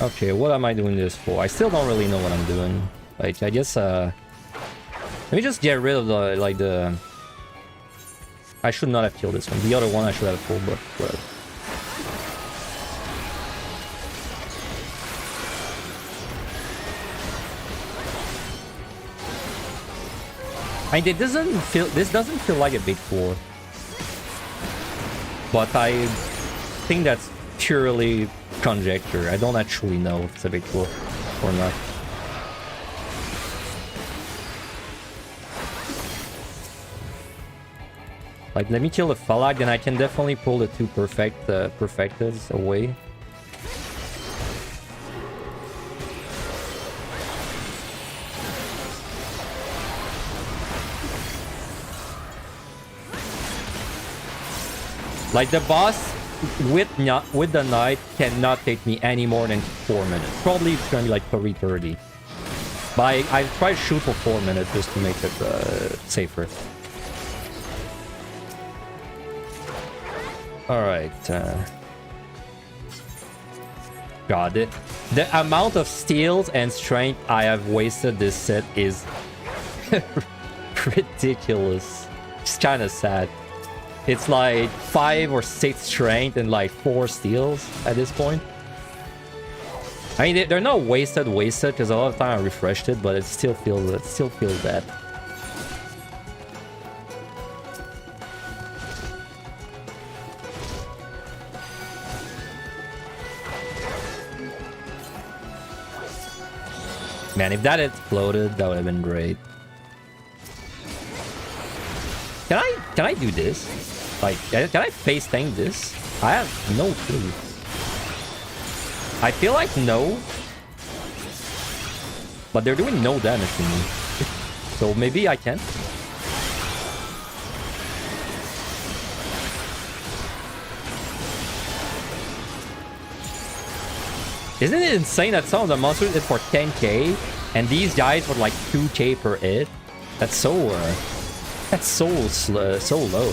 Okay, what am I doing this for? I still don't really know what I'm doing. Like, I guess, let me just get rid of the, like, the... I should not have killed this one. The other one I should have pulled, but whatever. I mean, this doesn't feel like a big floor. But I think that's purely conjecture. I don't actually know if it's a big floor or not. Like, let me kill the Falag, and I can definitely pull the 2 perfecteds away. Like, the boss with the knight cannot take me any more than 4 minutes. Probably it's gonna be like 3:30. But I try to shoot for 4 minutes just to make it safer. Alright. God, the amount of steals and strength I have wasted this set is ridiculous. It's kind of sad. It's like 5 or 6 strength and like 4 steals at this point. I mean, they're not wasted because a lot of time I refreshed it, but it still feels bad. Man, if that had exploded, that would have been great. Can I do this? Like, can I face tank this? I have no clue. I feel like no. But they're doing no damage to me. So maybe I can. Isn't it insane that some of the monsters hit for 10k and these guys were like 2k per hit? That's so low.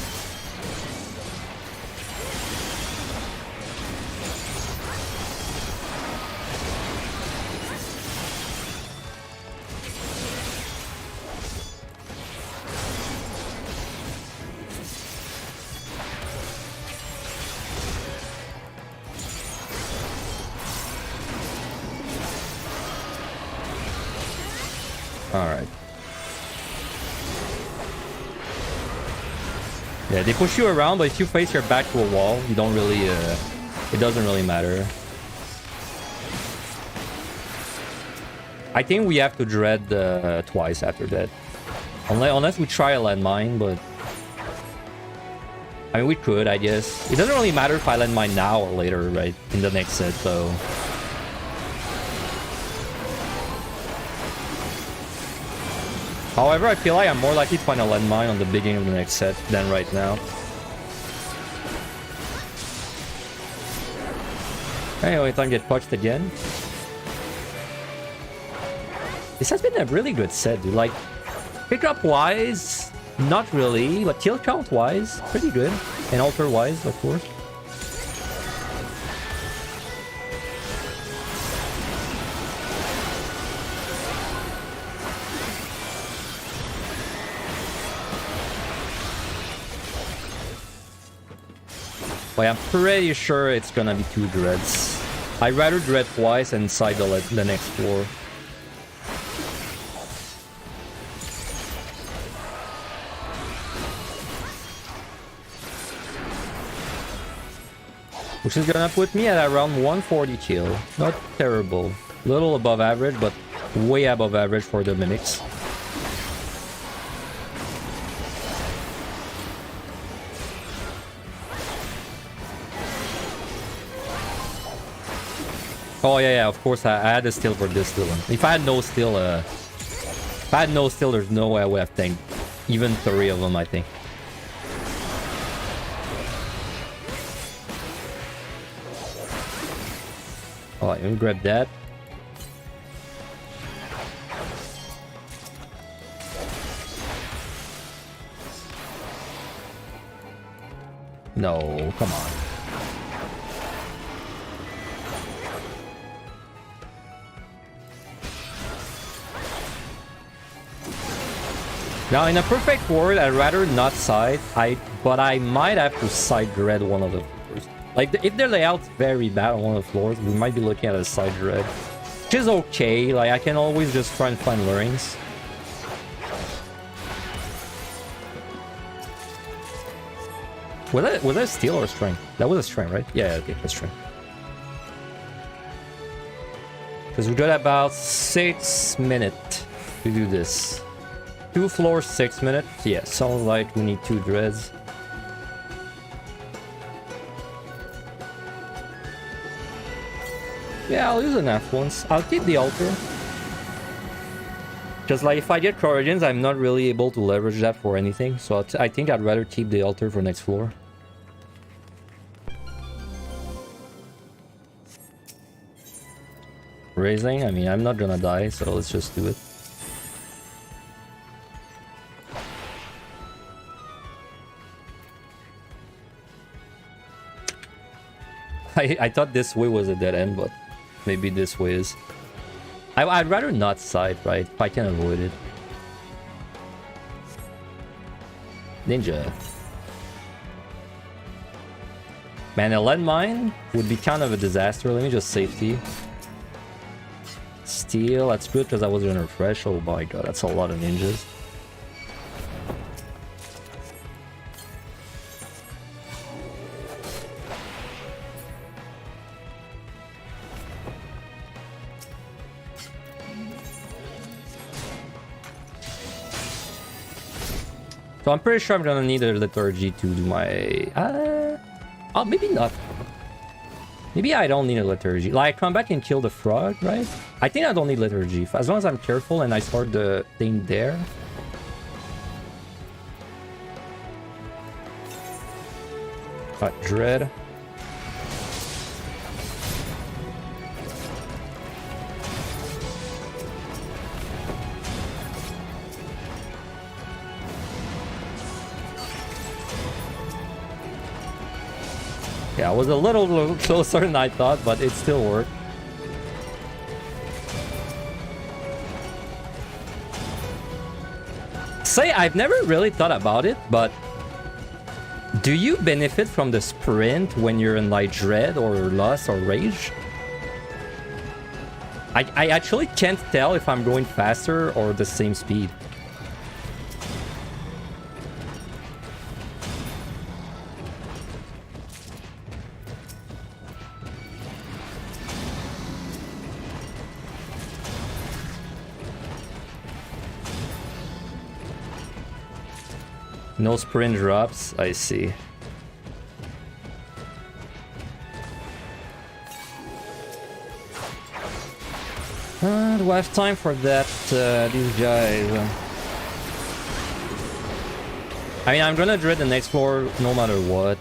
Alright. Yeah, they push you around, but if you face your back to a wall, you don't really, it doesn't really matter. I think we have to dread twice after that. Unless we try a landmine, but... I mean, we could, I guess. It doesn't really matter if I landmine now or later, right? In the next set, so... However, I feel like I'm more likely to find a landmine on the beginning of the next set than right now. Anyway, time to get punched again. This has been a really good set, dude. Like, pickup-wise, not really. But kill count-wise, pretty good. And altar-wise, of course. But I'm pretty sure it's gonna be 2 dreads. I'd rather dread twice inside the next floor. Which is gonna put me at around 140 kill. Not terrible. Little above average, but way above average for the mimics. Oh yeah, of course I had a steal for this steal. If I had no steal, there's no way I would have tanked even 3 of them, I think. Alright, let me grab that. No, come on. Now, in a perfect world, I'd rather not side, but I might have to side dread one of the floors. Like, if their layout's very bad on one of the floors, we might be looking at a side dread. Which is okay, like, I can always just try and find lurings. Was that steal or strength? That was a strength, right? Yeah, okay, that's strength. Because we got about 6 minutes to do this. 2 floors, 6 minutes. Yeah, sounds like we need 2 dreads. Yeah, I'll use enough once. I'll keep the altar. Because, like, if I get Corrigens, I'm not really able to leverage that for anything. So I think I'd rather keep the altar for next floor. Raising, I mean, I'm not gonna die, so let's just do it. I thought this way was a dead end, but maybe this way is. I'd rather not side, right? If I can avoid it. Ninja. Man, a landmine would be kind of a disaster. Let me just safety. Steal, that's good because I was gonna refresh. Oh my god, that's a lot of ninjas. So I'm pretty sure I'm gonna need a liturgy to do my... oh, maybe not. Maybe I don't need a liturgy. Like, come back and kill the frog, right? I think I don't need liturgy. As long as I'm careful and I start the thing there. Dread. Yeah, I was a little closer than I thought, but it still worked. Say, I've never really thought about it, but do you benefit from the sprint when you're in like Dread or Lust or Rage? I actually can't tell if I'm going faster or the same speed. No sprint drops, I see. Do I have time for that, these guys? I mean, I'm gonna dread the next floor no matter what.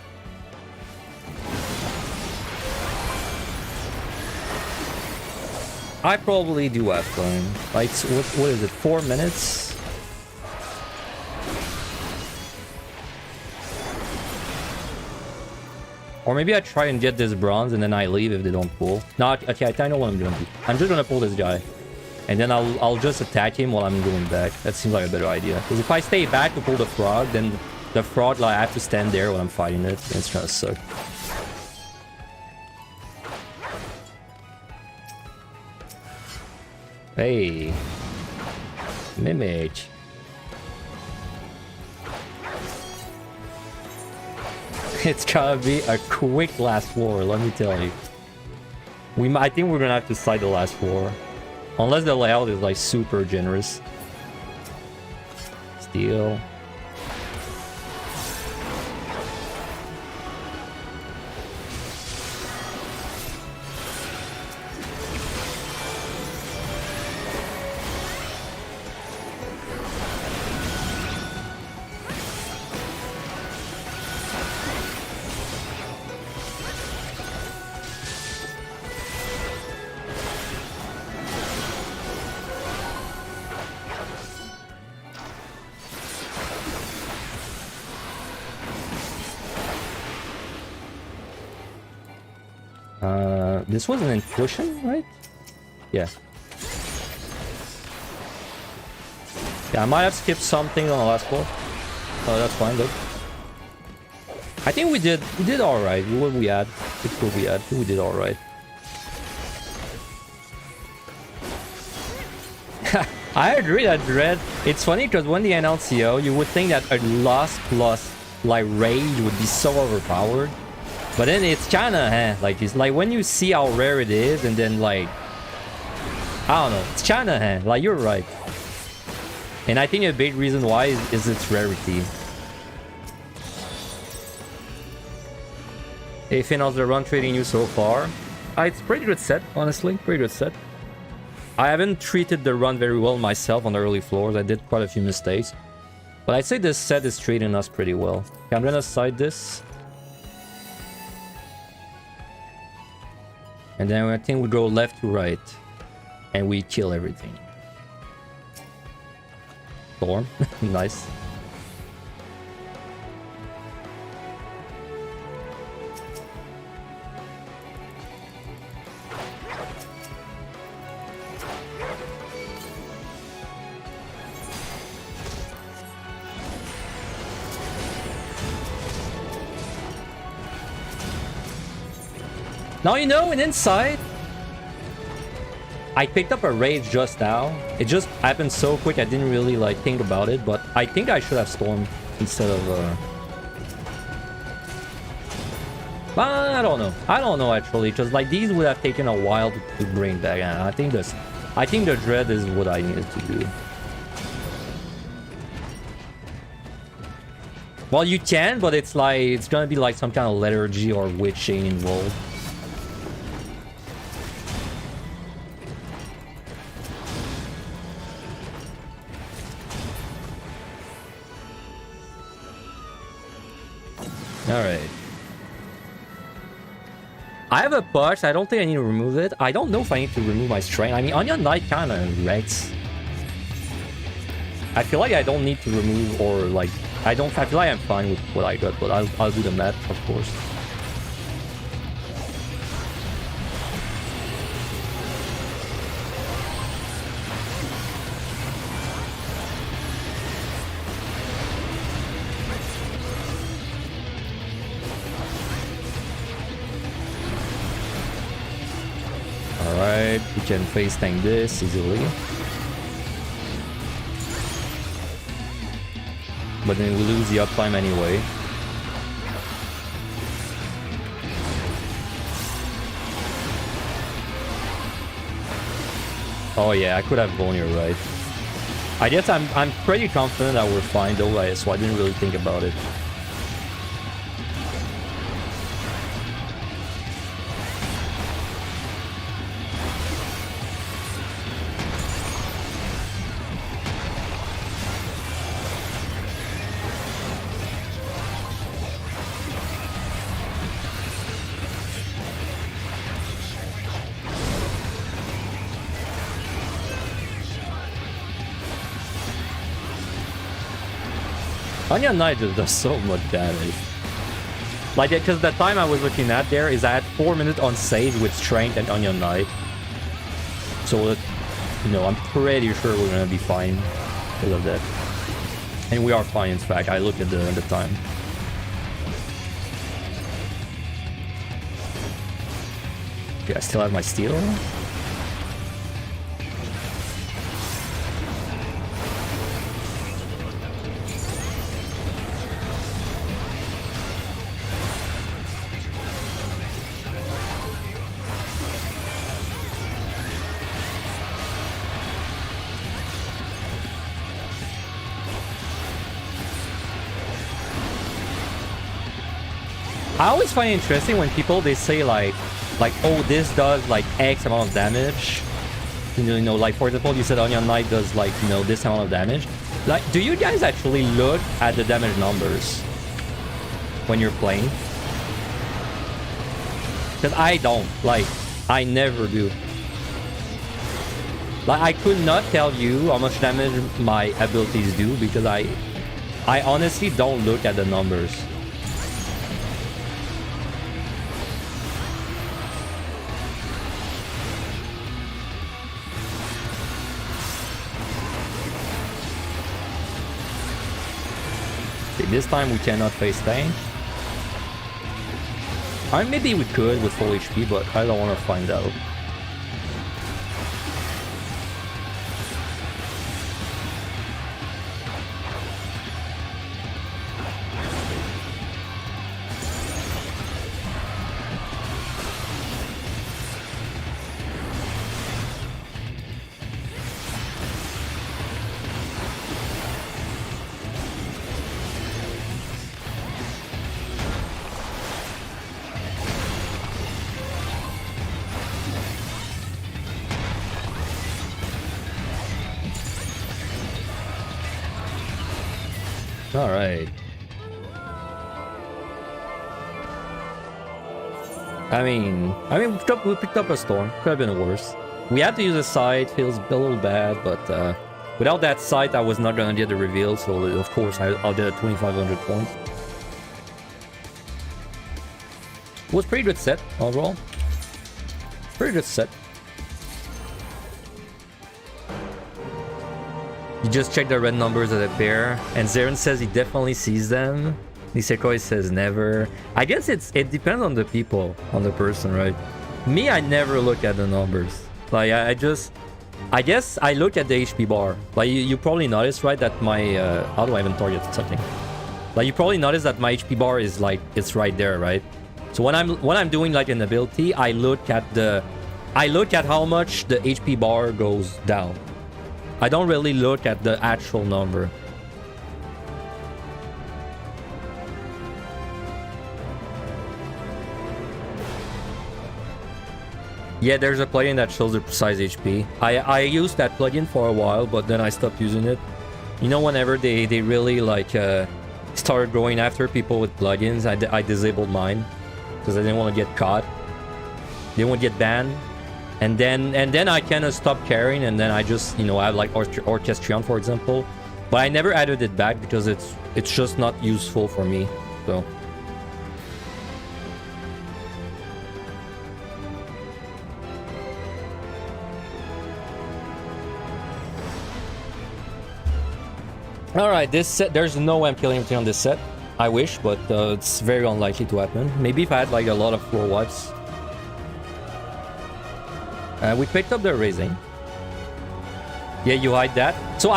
I probably do have time. Like, what is it, 4 minutes? Or maybe I try and get this bronze and then I leave if they don't pull. No, okay, I know what I'm gonna do. I'm just gonna pull this guy. And then I'll just attack him while I'm going back. That seems like a better idea. Because if I stay back to pull the frog, then the frog, like, I have to stand there while I'm fighting it. And it's gonna suck. Hey. Mimic. It's gonna be a quick last floor, let me tell you. I think we're gonna have to side the last floor. Unless the layout is like super generous. Steal. This was an intuition, right? Yeah. Yeah, I might have skipped something on the last floor. Oh, that's fine though. I think we did alright. What we had? What we had? We did alright. I agree that Dread. It's funny because when they announced CO, you would think that a Lost plus like Rage would be so overpowered. But then it's kind of, like, it's like when you see how rare it is, and then, like, I don't know, it's kind of, like, you're right. And I think a big reason why is its rarity. Hey, Finn, how's the run trading you so far? It's pretty good set, honestly, pretty good set. I haven't treated the run very well myself on the early floors. I did quite a few mistakes. But I'd say this set is treating us pretty well. Okay, I'm gonna side this. And then I think we go left to right. And we kill everything. Storm. Nice. Now, you know, and inside, I picked up a rage just now. It just happened so quick, I didn't really, like, think about it. But I think I should have Storm instead of... I don't know. I don't know, actually. Because, like, these would have taken a while to bring back. And I think the Dread is what I needed to do. Well, you can, but it's like... It's gonna be, like, some kind of lethargy or witching involved. Alright. I have a push. I don't think I need to remove it. I don't know if I need to remove my strength. I mean, Onion Knight kind of wrecks. I feel like I don't need to remove or like... I feel like I'm fine with what I got, but I'll do the math, of course. Alright, we can face tank this easily. But then we lose the uptime anyway. Oh yeah, I could have gone, you're right. I guess I'm pretty confident that we're fine though, so I didn't really think about it. Onion Knight just does so much damage. Like, because the time I was looking at there is I had 4 minutes on Sage with Strength and Onion Knight. So, you know, I'm pretty sure we're gonna be fine because of that. And we are fine, in fact. I looked at the time. Okay, I still have my steel. I always find it interesting when people, they say like, oh, this does like X amount of damage. You know, like for example, you said Onion Knight does like, you know, this amount of damage. Like, do you guys actually look at the damage numbers when you're playing? Because I don't. Like, I never do. Like, I could not tell you how much damage my abilities do because I honestly don't look at the numbers. This time we cannot face tank. I mean, maybe we could with full HP, but I don't want to find out. All right. I mean, we picked up a storm. Could have been worse. We had to use a sight. Feels a little bad, but without that sight, I was not gonna get the reveal. So of course, I'll get a 2,500 points. It was pretty good set overall. Pretty good set. You just check the red numbers of the pair, and Zaren says he definitely sees them. Nisekoi says never. I guess it depends on the people, on the person, right? Me, I never look at the numbers. Like, I guess I look at the HP bar. Like, you probably noticed, right, that my... how do I even target something? Like, you probably noticed that my HP bar is, like, it's right there, right? So when I'm doing, like, an ability, I look at how much the HP bar goes down. I don't really look at the actual number. Yeah, there's a plugin that shows the precise HP. I used that plugin for a while, but then I stopped using it. You know, whenever they really like started going after people with plugins, I disabled mine because I didn't want to get caught. They won't get banned, and then I kind of stopped caring, and then I just, you know, I have like Orchestrion, for example, but I never added it back because it's just not useful for me. So. Alright, this set, there's no way I'm killing anything on this set. I wish, but it's very unlikely to happen. Maybe if I had like a lot of floor wipes. We picked up the raising. Yeah, you hide that. So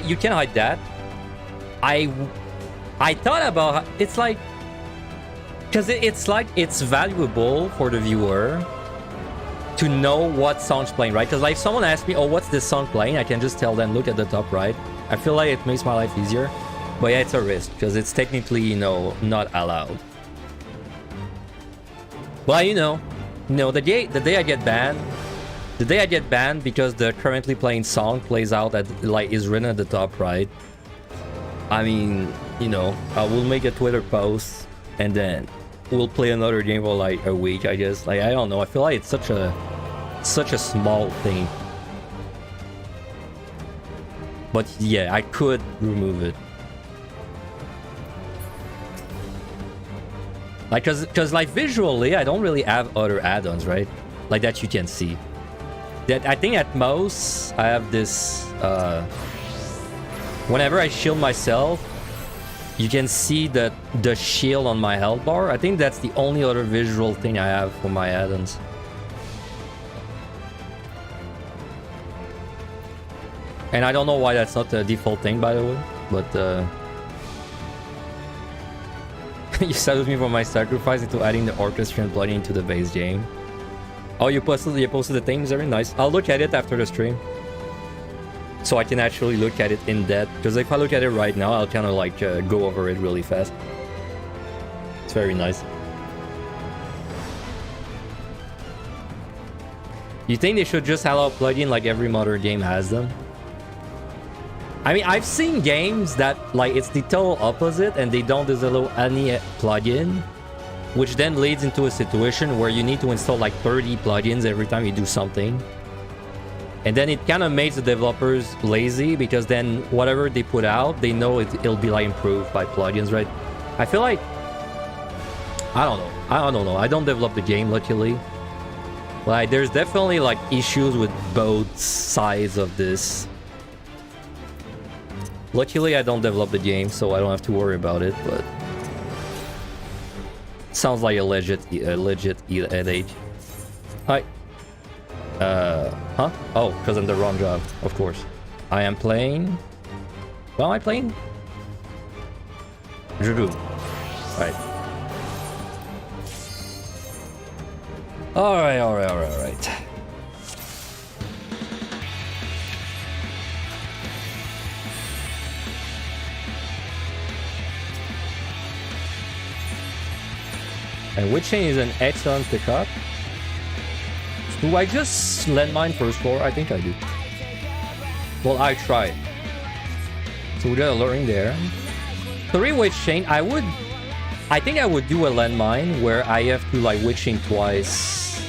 you can hide that. I thought about, it's like, because it's like, it's valuable for the viewer to know what song's playing, right? Because like if someone asks me, oh, what's this song playing? I can just tell them, look at the top right. I feel like it makes my life easier. But yeah, it's a risk, because it's technically, you know, not allowed. Well, you know, the day I get banned because the currently playing song plays out at, like, is written at the top right. I mean, you know, I will make a Twitter post, and then we'll play another game for like a week, I guess. Like, I don't know, I feel like it's such a small thing. But yeah, I could remove it. Like, cause like visually, I don't really have other add-ons, right? Like that you can see. That I think at most I have this. Whenever I shield myself, you can see the shield on my health bar. I think that's the only other visual thing I have for my add-ons. And I don't know why that's not the default thing, by the way, but you saved me for my sacrifice into adding the orchestra and plugin into the base game. Oh, you posted the thing? Very nice. I'll look at it after the stream, so I can actually look at it in depth. Because if I look at it right now, I'll kind of like go over it really fast. It's very nice. You think they should just allow plugin like every modern game has them? I mean, I've seen games that, like, it's the total opposite and they don't disallow any plugin, which then leads into a situation where you need to install like 30 plugins every time you do something. And then it kind of makes the developers lazy, because then whatever they put out, they know it'll be like improved by plugins, right? I feel like, I don't know. I don't develop the game, luckily. Like, there's definitely like issues with both sides of this. Luckily, I don't develop the game, so I don't have to worry about it, but sounds like a legit headache. Hi. Huh? Oh, because I'm the wrong job, of course. I am playing... What am I playing? Juju. Alright. Alright. And Witch Chain is an excellent pickup. Do I just landmine first floor? I think I do. Well, I try. So we got a luring there. 3 Witch Chain. I think I would do a landmine where I have to like Witch Chain twice.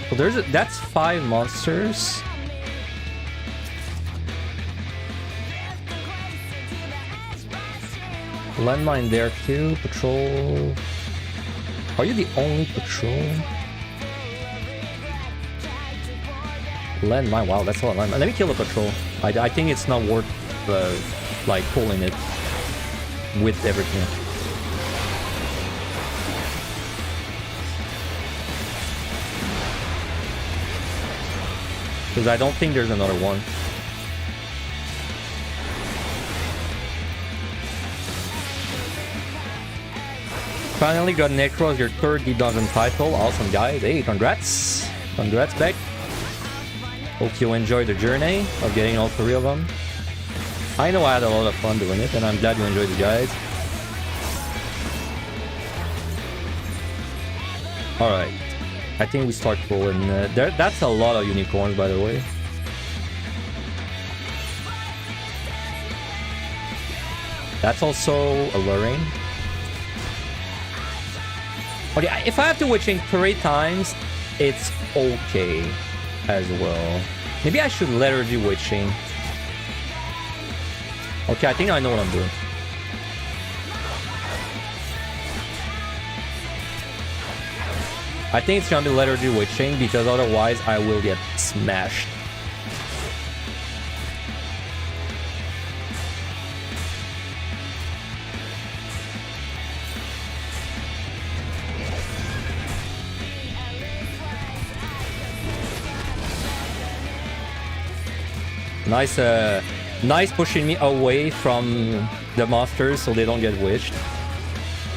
So that's 5 monsters. Landmine there too. Patrol. Are you the only patrol? Landmine, wow, that's a lot of landmine. Let me kill the patrol. I think it's not worth like pulling it with everything. Because I don't think there's another one. Finally got Necro as your third Deep Dungeon title. Awesome, guys. Hey, congrats. Congrats, Beck. Hope you enjoyed the journey of getting all 3 of them. I know I had a lot of fun doing it, and I'm glad you enjoyed it, guys. Alright. I think we start pulling. That's a lot of unicorns, by the way. That's also alluring. Okay, if I have to witching 3 times, it's okay as well. Maybe I should lethargy witching. Okay, I think I know what I'm doing. I think it's gonna be lethargy witching because otherwise I will get smashed. Nice, nice pushing me away from the monsters so they don't get witched.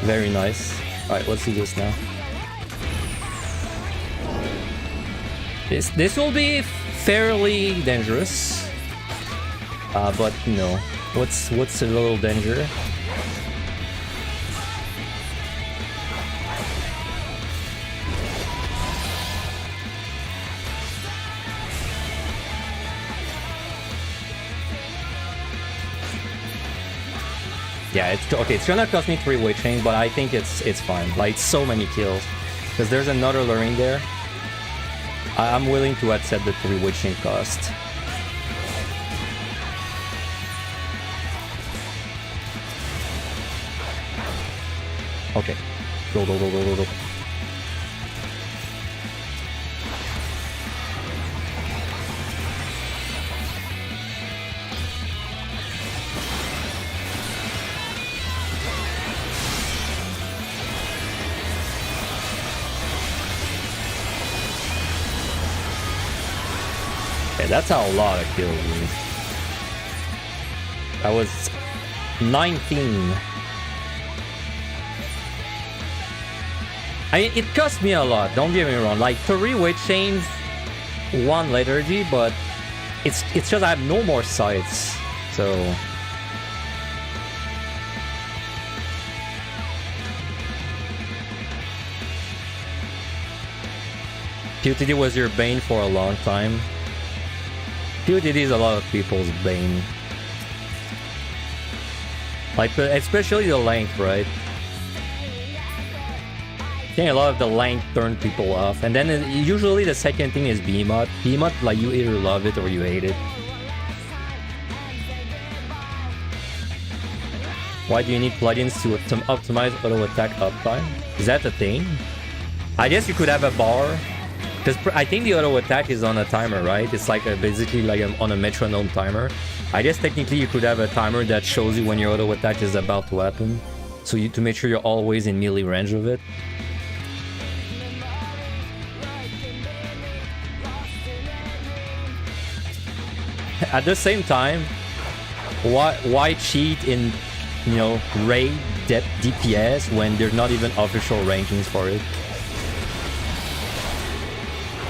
Very nice. Alright, let's do this now. This will be fairly dangerous. But, you know, what's a little danger? Yeah, it's okay. It's gonna cost me 3 witching, but I think it's fine. Like, so many kills, because there's another luring there. I'm willing to accept the 3 witching cost. Okay, go. That's a lot of kills, dude. That was 19. I mean, it cost me a lot, don't get me wrong. Like, 3 witchings, 1 lethargy, but it's just I have no more sights, so... POTD was your bane for a long time. POTD is a lot of people's bane. Like, especially the length, right? I think a lot of the length turned people off. And then usually the second thing is Behemoth. Behemoth, like, you either love it or you hate it. Why do you need plugins to optimize auto attack uptime? Is that the thing? I guess you could have a bar. Because I think the auto attack is on a timer, right? It's like basically like on a metronome timer. I guess technically you could have a timer that shows you when your auto attack is about to happen. So to make sure you're always in melee range of it. At the same time, why cheat in, you know, raid DPS when there's not even official rankings for it?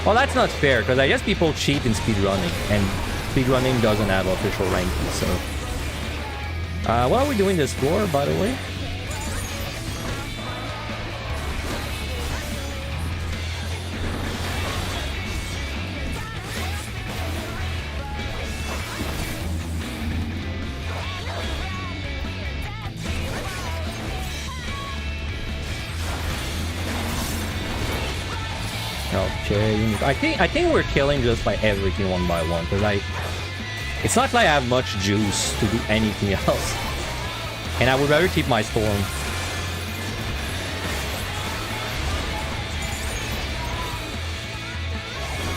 Well, that's not fair, because I guess people cheat in speedrunning, and speedrunning doesn't have official rankings, so... what are we doing this for, by the way? Okay, I think we're killing just by everything one by one, because it's not like I have much juice to do anything else. And I would rather keep my storm.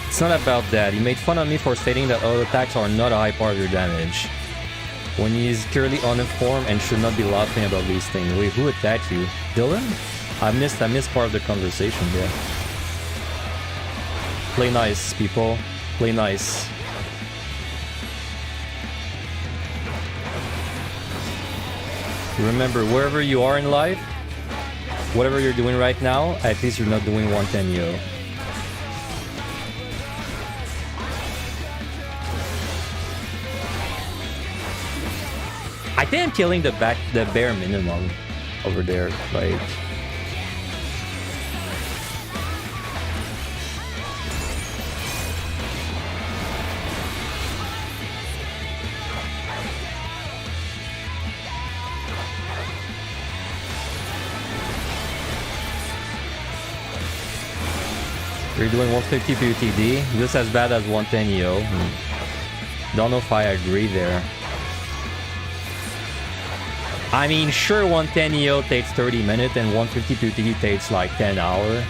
It's not about that. He made fun of me for stating that auto attacks are not a high part of your damage, when he is clearly uninformed and should not be laughing about these things. Wait, who attacked you? Dylan? I missed part of the conversation there. Play nice, people. Play nice. Remember, wherever you are in life, whatever you're doing right now, at least you're not doing 110 yo. I think I'm killing the bare minimum over there, like. You're doing 150 PUTD, just as bad as 110 yo. Don't know if I agree there. I mean, sure, 110 EO takes 30 minutes and 150 PUTD takes like 10 hours.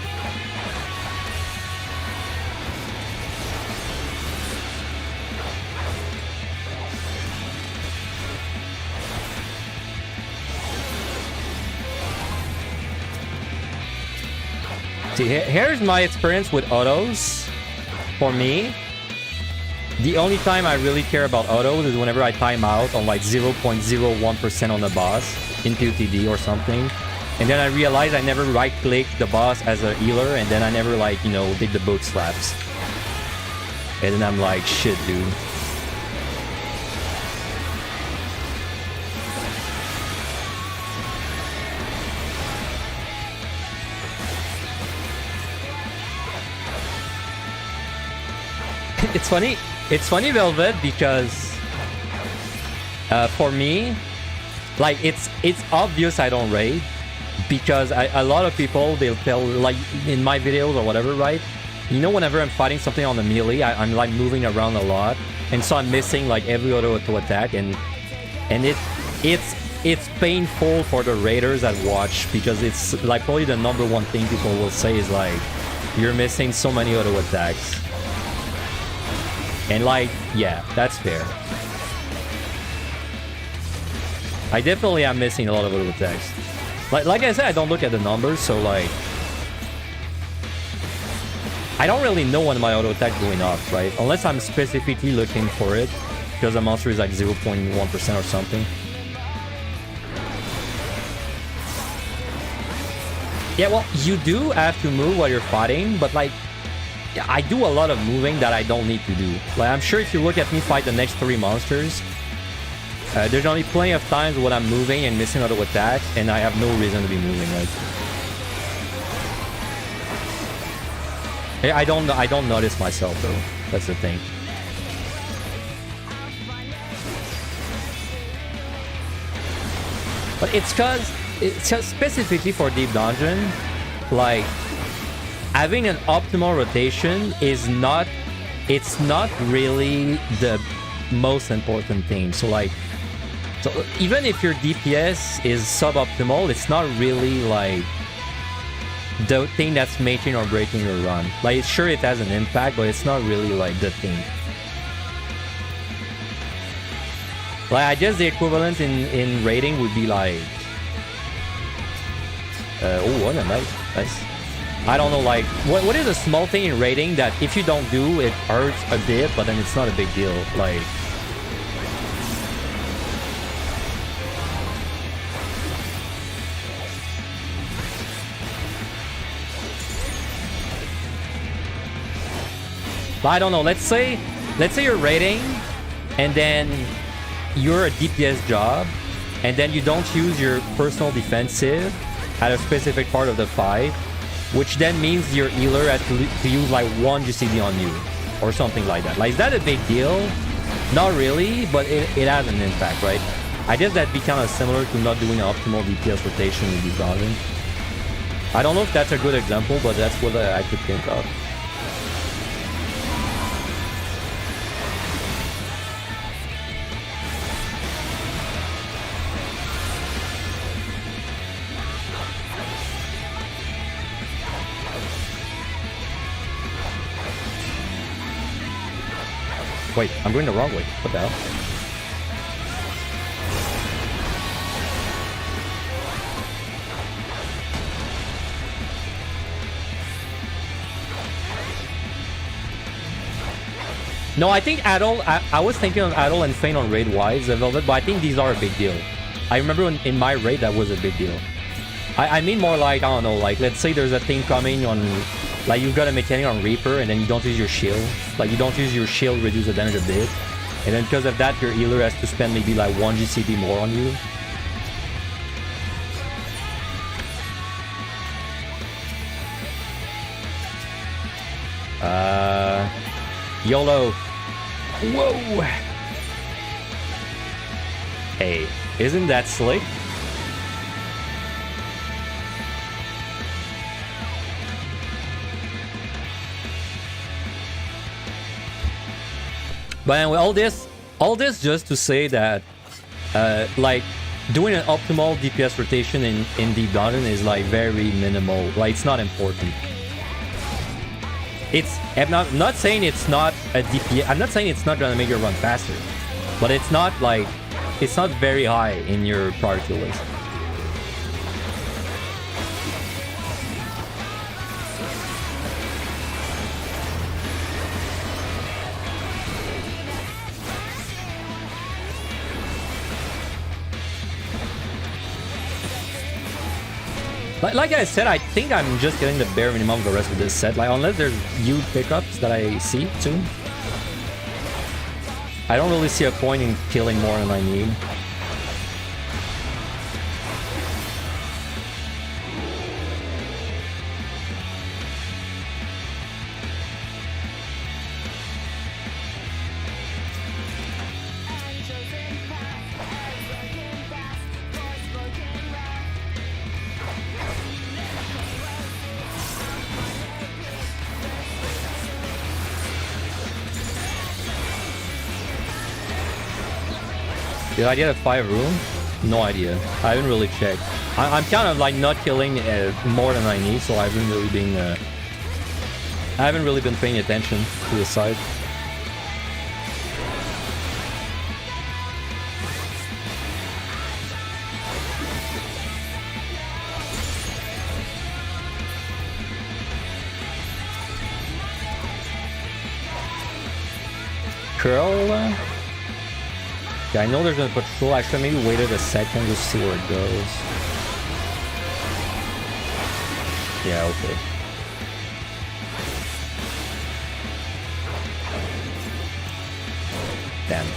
See, here's my experience with autos. For me, the only time I really care about autos is whenever I time out on like 0.01% on the boss in PUTD or something. And then I realize I never right-click the boss as a healer, and then I never, like, you know, did the book slaps. And then I'm like, shit, dude. It's funny, Velvet, because for me, like, it's obvious I don't raid, because a lot of people, they'll tell, like, in my videos or whatever, right? You know, whenever I'm fighting something on the melee, I'm like moving around a lot, and so I'm missing like every auto attack, and it's painful for the raiders that watch, because it's like probably the number one thing people will say is like, you're missing so many auto attacks. And like, yeah, that's fair. I definitely am missing a lot of auto attacks. Like I said, I don't look at the numbers, so like, I don't really know when my auto attack going off, right? Unless I'm specifically looking for it, because the monster is like 0.1% or something. Yeah, well, you do have to move while you're fighting, but like, I do a lot of moving that I don't need to do. Like, I'm sure if you look at me fight the next 3 monsters, there's only plenty of times when I'm moving and missing auto attacks, and I have no reason to be moving. Like, I don't notice myself though. That's the thing. But it's just specifically for Deep Dungeon, like, having an optimal rotation is not, it's not really the most important thing. So like, so even if your DPS is suboptimal, it's not really like the thing that's making or breaking your run. Like, sure, it has an impact, but it's not really like the thing. Like, I guess the equivalent in rating would be like, oh, what a nice. I don't know, like, what is a small thing in rating that if you don't do, it hurts a bit, but then it's not a big deal, like... I don't know, let's say you're raiding, and then you're a DPS job, and then you don't use your personal defensive at a specific part of the fight, which then means your healer has to use like 1 GCD on you, or something like that. Like, is that a big deal? Not really, but it has an impact, right? I guess that'd be kind of similar to not doing an optimal DPS rotation in Deep Dungeon. I don't know if that's a good example, but that's what I could think of. Wait, I'm going the wrong way. What the hell? No, I think Adol, I was thinking of Adol and Feint on raid-wise, Velvet, but I think these are a big deal. I remember in my raid, that was a big deal. I mean more like, I don't know, like, let's say there's a thing coming on, like, you've got a mechanic on Reaper, and then you don't use your shield. Like, you don't use your shield, reduce the damage a bit. And then because of that, your healer has to spend maybe, like, 1 GCD more on you. YOLO. Whoa! Hey, isn't that slick? But anyway, all this just to say that, like, doing an optimal DPS rotation in Deep Dungeon is, like, very minimal. Like, it's not important. I'm not saying it's not a DPS. I'm not saying it's not gonna make you run faster, but it's not like, it's not very high in your priority list. Like I said, I think I'm just getting the bare minimum of the rest of this set. Like, unless there's huge pickups that I see soon, I don't really see a point in killing more than I need. Did I get a 5 room? No idea. I haven't really checked. I'm kind of like not killing more than I need, so I haven't really been paying attention to the side. Curl. Yeah, I know there's a patrol. Actually, maybe waited a second to see where it goes. Yeah, okay. Damn.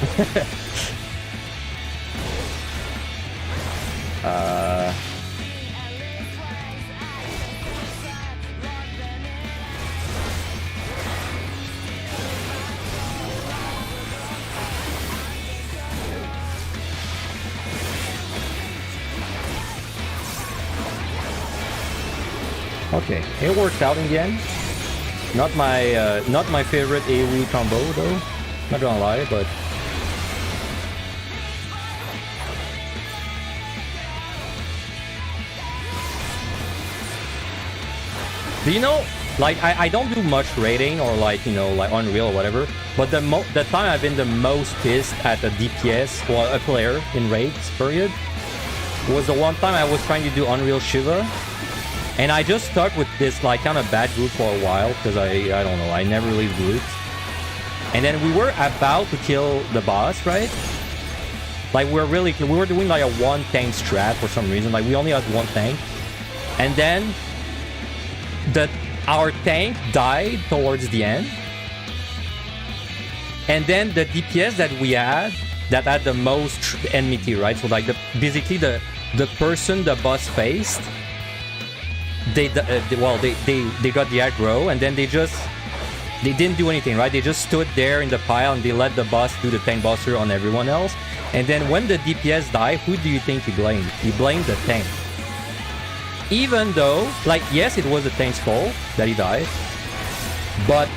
Okay, it worked out in the end. Not my favorite AoE combo though. Not gonna lie, but do you know, like, I don't do much raiding or, like, you know, like Unreal or whatever, but the time I've been the most pissed at a DPS or a player in raids period was the one time I was trying to do Unreal Shiva. And I just stuck with this, like, kind of bad group for a while, because I don't know, I never really groups. And then we were about to kill the boss, right? Like, we were doing, like, a one tank strat for some reason. Like, we only had one tank. And then our tank died towards the end. And then the DPS that we had, that had the most enmity, right? So, like, basically the person the boss faced, they got the aggro, and then they didn't do anything, right? They just stood there in the pile and they let the boss do the tank buster on everyone else. And then when the DPS died, who do you think he blamed? He blamed the tank. Even though, like, yes, it was the tank's fault that he died, but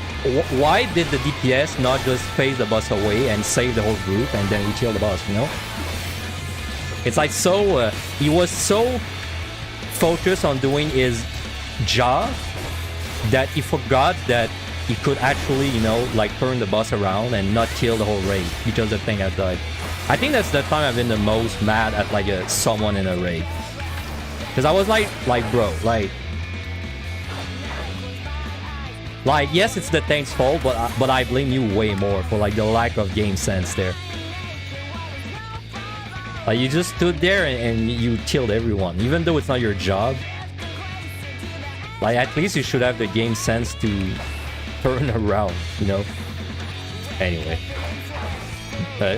why did the DPS not just phase the boss away and save the whole group and then we kill the boss, you know? It's like so, he was so focused on doing his job that he forgot that he could actually, you know, like, turn the boss around and not kill the whole raid because the thing had died. I think that's the time I've been the most mad at, like, someone in a raid. Because I was like, bro, like, Like, yes, it's the tank's fault, but I blame you way more for like the lack of game sense there. Like, you just stood there and you killed everyone, even though it's not your job. Like, at least you should have the game sense to turn around, you know? Anyway.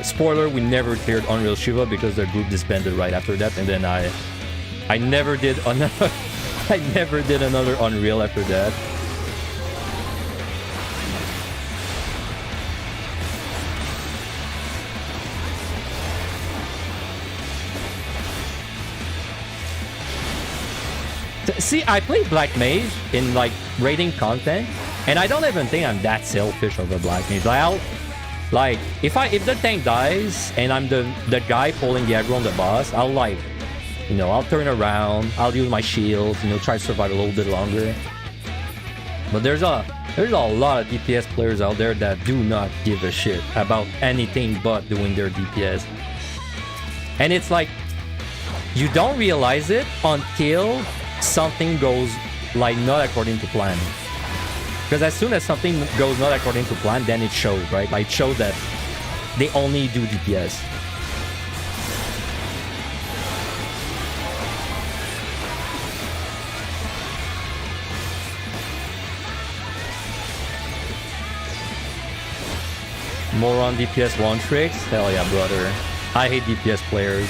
Spoiler, we never cleared Unreal Shiva because the group disbanded right after that, and then I never did another I never did another Unreal after that. See, I play Black Mage in like raiding content, and I don't even think I'm that selfish of a Black Mage. Like, if the tank dies and I'm the guy pulling the aggro on the boss, I'll like, you know, I'll turn around, I'll use my shields, you know, try to survive a little bit longer. But there's a lot of DPS players out there that do not give a shit about anything but doing their DPS. And it's like, you don't realize it until something goes like not according to plan. Because as soon as something goes not according to plan, then it shows, right? Like, it shows that they only do DPS. More on DPS one tricks? Hell yeah, brother. I hate DPS players,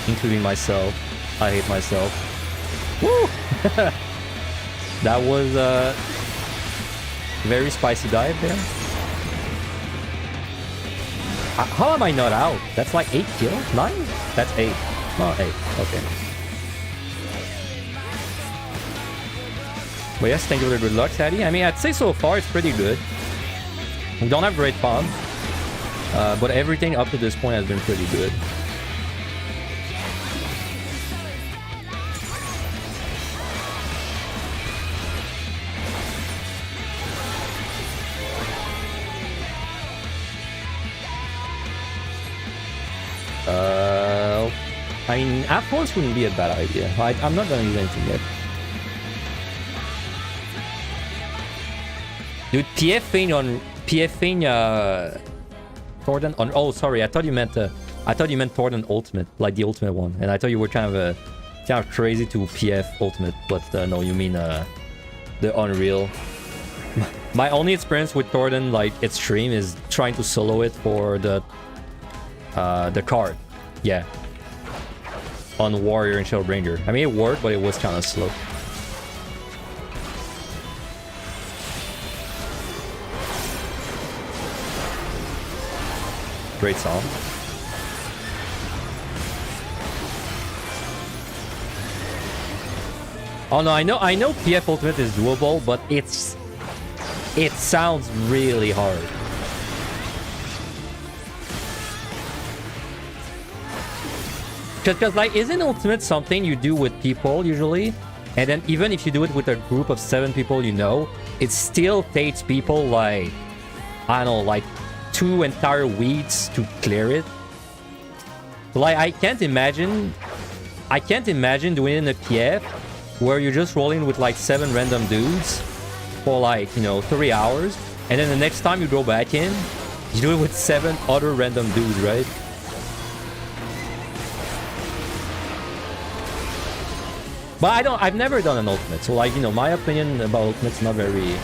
including myself. I hate myself. Woo! That was a very spicy dive there. How am I not out? That's like 8 kills? 9? That's 8. Oh, 8. Okay. Well, yes, thank you for the good luck, Sadie. I mean, I'd say so far it's pretty good. We don't have great farm, but everything up to this point has been pretty good. I mean, Apples wouldn't be a bad idea. I'm not gonna use anything yet. Dude, PFing Thornton on. Oh, sorry. I thought you meant Thornton Ultimate, like the Ultimate one, and I thought you were kind of crazy to PF Ultimate, but no, you mean the Unreal. My only experience with Thornton, like Extreme, is trying to solo it for the card. Yeah. On Warrior and Shadow Ranger. I mean, it worked, but it was kind of slow. Great song. Oh no, I know PF Ultimate is doable, but it sounds really hard. Because like, isn't Ultimate something you do with people usually? And then even if you do it with a group of 7 people you know, it still takes people like, I don't know, like 2 entire weeks to clear it. Like, I can't imagine doing it in a PF where you're just rolling with like 7 random dudes for like, you know, 3 hours. And then the next time you go back in, you do it with 7 other random dudes, right? But I've never done an Ultimate, so like, you know, my opinion about Ultimate's not very...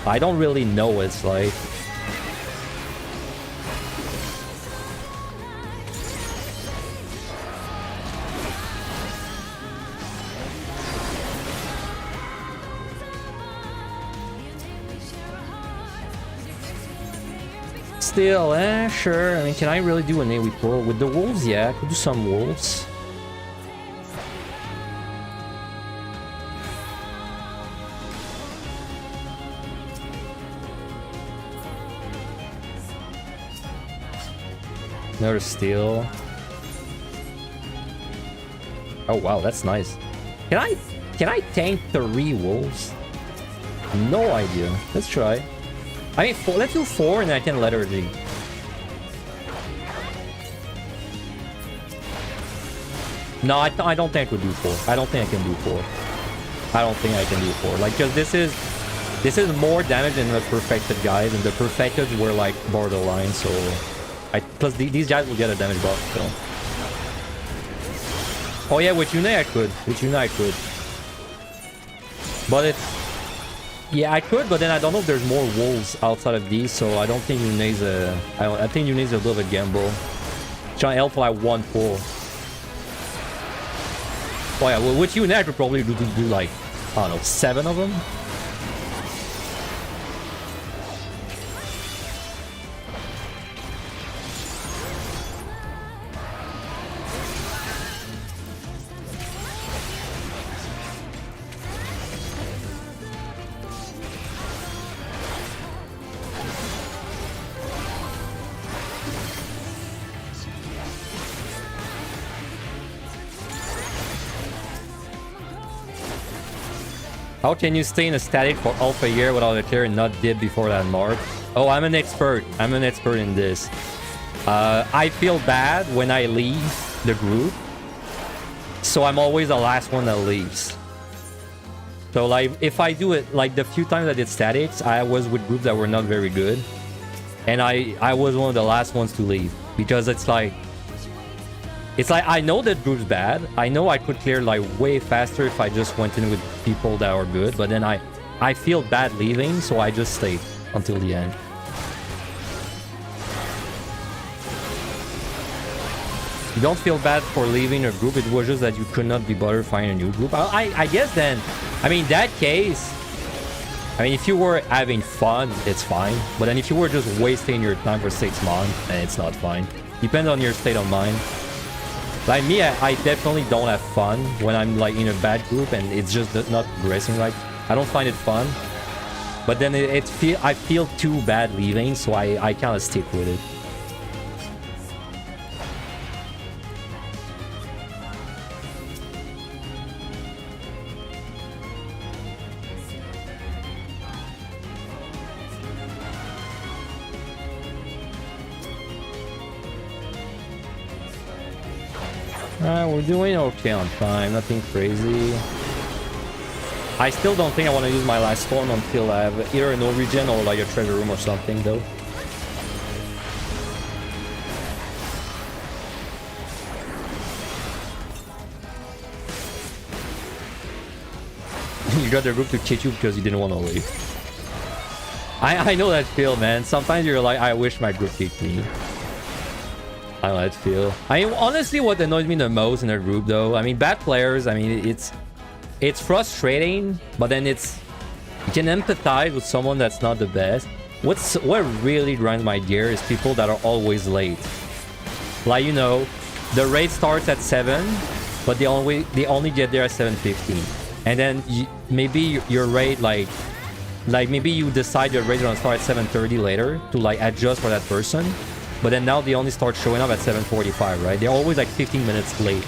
I don't really know, it's like... Still, sure, I mean, can I really do an AoE pull? With the wolves, yeah, I could do some wolves. Another steal. Oh wow, that's nice. Can I tank 3 wolves? No idea. Let's try. I mean, let's do 4 and I can let her do. No, I don't think I could do 4. I don't think I can do 4. I don't think I can do 4. Like, because this is This is more damage than the perfected guys, and the perfected were like borderline, so... Plus these guys will get a damage buff, so... Oh yeah, with Yune I could. With Yune I could. But it's... Yeah, I could, but then I don't know if there's more wolves outside of these, so I don't think Yune's a... I think Yune's a little bit gamble. Trying to help for like one pull. Oh yeah, well with Yune I could probably do like, I don't know, 7 of them? How can you stay in a static for half a year without a clear and not dip before that mark? Oh, I'm an expert. I'm an expert in this. I feel bad when I leave the group. So I'm always the last one that leaves. So like, if I do it, like the few times I did statics, I was with groups that were not very good. And I was one of the last ones to leave. Because it's like I know that group's bad. I know I could clear like way faster if I just went in with people that are good. But then I feel bad leaving, so I just stayed until the end. You don't feel bad for leaving a group. It was just that you could not be bothered finding a new group. I guess then, I mean, that case, I mean, if you were having fun, it's fine. But then if you were just wasting your time for 6 months, then it's not fine. Depends on your state of mind. Like me, I definitely don't have fun when I'm like in a bad group and it's just not progressing right. I don't find it fun. But then I feel too bad leaving, so I kind of stick with it. We're doing okay on time, nothing crazy. I still don't think I want to use my last storm until I have either an origin or like a treasure room or something though. You got the group to kick you because you didn't want to leave. I know that feel, man. Sometimes you're like, I wish my group kicked me. I know that feel. I mean, honestly, what annoys me the most in a group, though, I mean, bad players, I mean, it's frustrating, but then you can empathize with someone that's not the best. What really grinds my gear is people that are always late. Like, you know, the raid starts at 7, but they only get there at 7:15, and then maybe your raid like maybe you decide your raid is gonna start at 7:30 later to like adjust for that person. But then now they only start showing up at 7:45, right? They're always like 15 minutes late.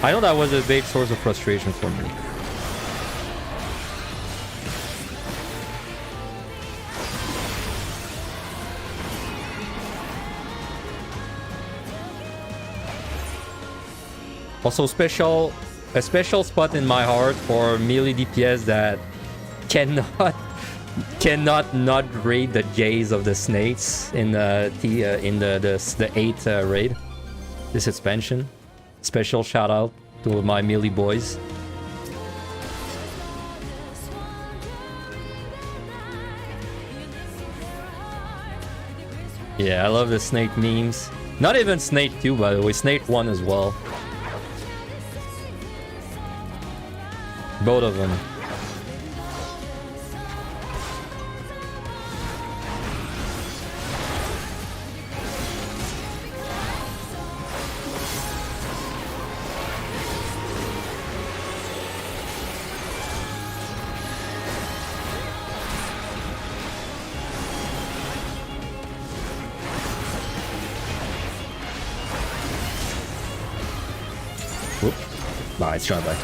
I know that was a big source of frustration for me. Also a special spot in my heart for melee DPS that cannot not raid the gaze of the snakes in the 8th raid, this expansion. Special shout out to my melee boys. Yeah, I love the snake memes. Not even Snake 2, by the way, Snake 1 as well. Both of them. Nah, it's trying to die.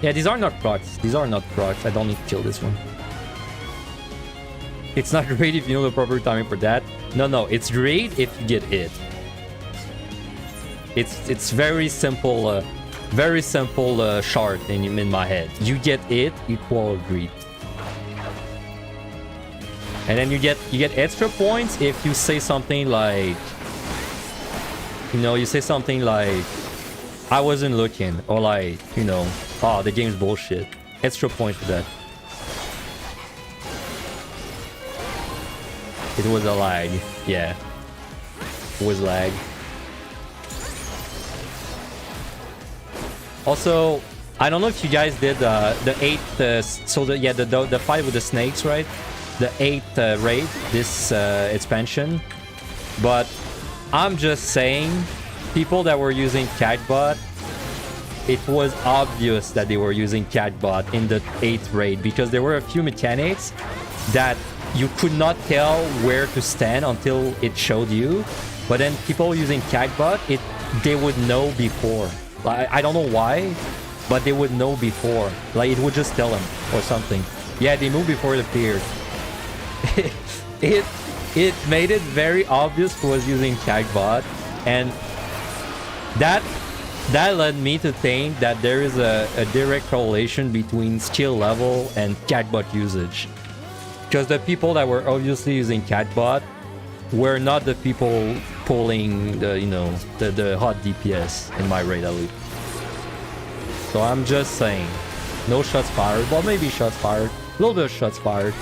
Yeah, these are not procs. These are not procs. I don't need to kill this one. It's not great if you know the proper timing for that. No, it's great if you get hit. It's very simple. Very simple chart in my head. You get it equal greed. And then you get extra points if you say something like, you know, you say something like, I wasn't looking, or like, you know, oh, the game's bullshit. Extra points for that. It was a lag. Yeah. It was lag. Also, I don't know if you guys did the 8th, so the fight with the snakes, right? The 8th raid, this expansion. But I'm just saying, people that were using Catbot, it was obvious that they were using Catbot in the 8th raid, because there were a few mechanics that you could not tell where to stand until it showed you. But then people using Catbot, they would know before. Like, I don't know why, but they would know before. Like, it would just tell them or something. Yeah, they moved before it appeared. it made it very obvious who was using Catbot, and that led me to think that there is a direct correlation between skill level and Catbot usage. Because the people that were obviously using Catbot were not the people pulling the, you know, the hot DPS in my raid at least. So I'm just saying, no shots fired. Well, maybe shots fired. A little bit of shots fired.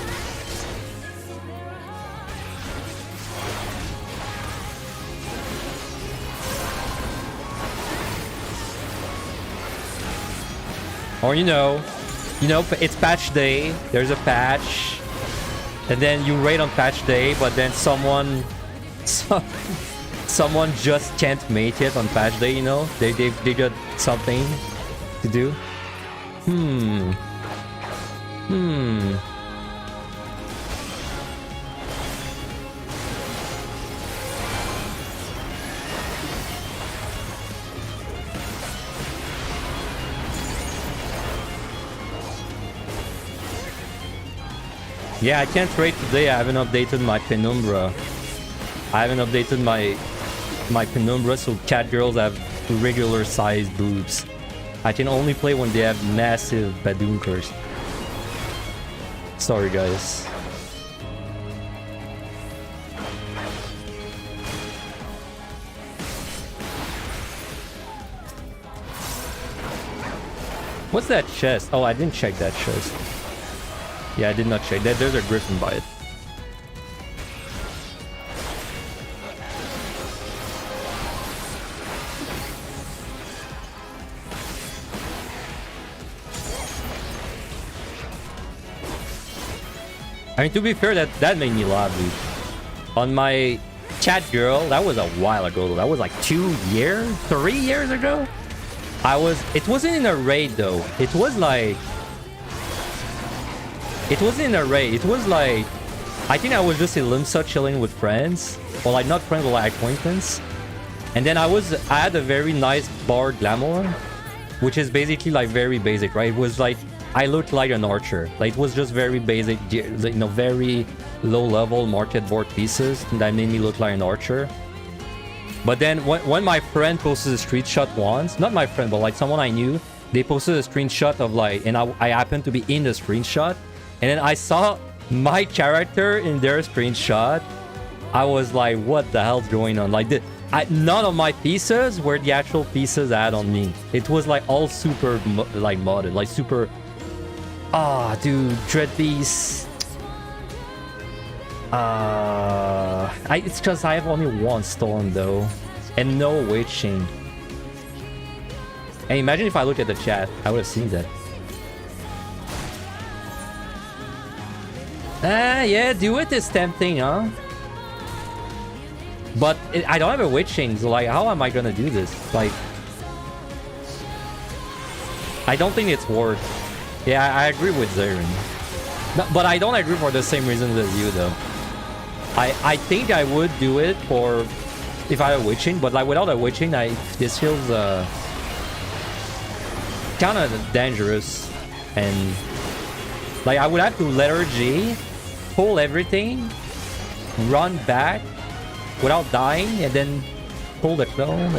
Or you know, it's patch day. There's a patch. And then you raid on patch day, but then someone just can't make it on patch day, you know? They got something to do. Yeah, I can't trade today. I haven't updated my Penumbra. I haven't updated my Penumbra, so cat girls have regular sized boobs. I can only play when they have massive badoonkers. Sorry, guys. What's that chest? Oh, I didn't check that chest. Yeah, I did not check that. There's a griffin by it. I mean, to be fair, that made me laugh, dude. On my chat girl, that was a while ago. That was like 3 years ago. It wasn't in a raid though. It was like, it wasn't in a raid. It was like, I think I was just in Limsa chilling with friends, or like not friends, but like acquaintance. And then I had a very nice bard glamour, which is basically like very basic, right? It was like, I looked like an archer. Like, it was just very basic, you know, very low level market board pieces that made me look like an archer. But then when my friend posted a screenshot once, not my friend, but like someone I knew, they posted a screenshot of like, and I happened to be in the screenshot, and then I saw my character in their screenshot. I was like, what the hell's going on? Like, none of my pieces were the actual pieces I had on me. It was like all super like modded, like super. Ah, oh, dude, Dread Beast. It's because I have only one storm though, and no witching. And imagine if I look at the chat, I would have seen that. Yeah, do it is tempting, huh? But I don't have a witching, so like, how am I gonna do this? Like, I don't think it's worth. Yeah, I agree with Zarin. No, but I don't agree for the same reasons as you, though. I think I would do it for if I had a witching, but like without a witching, this feels kind of dangerous, and like I would have to letter G, pull everything, run back without dying, and then pull the clone.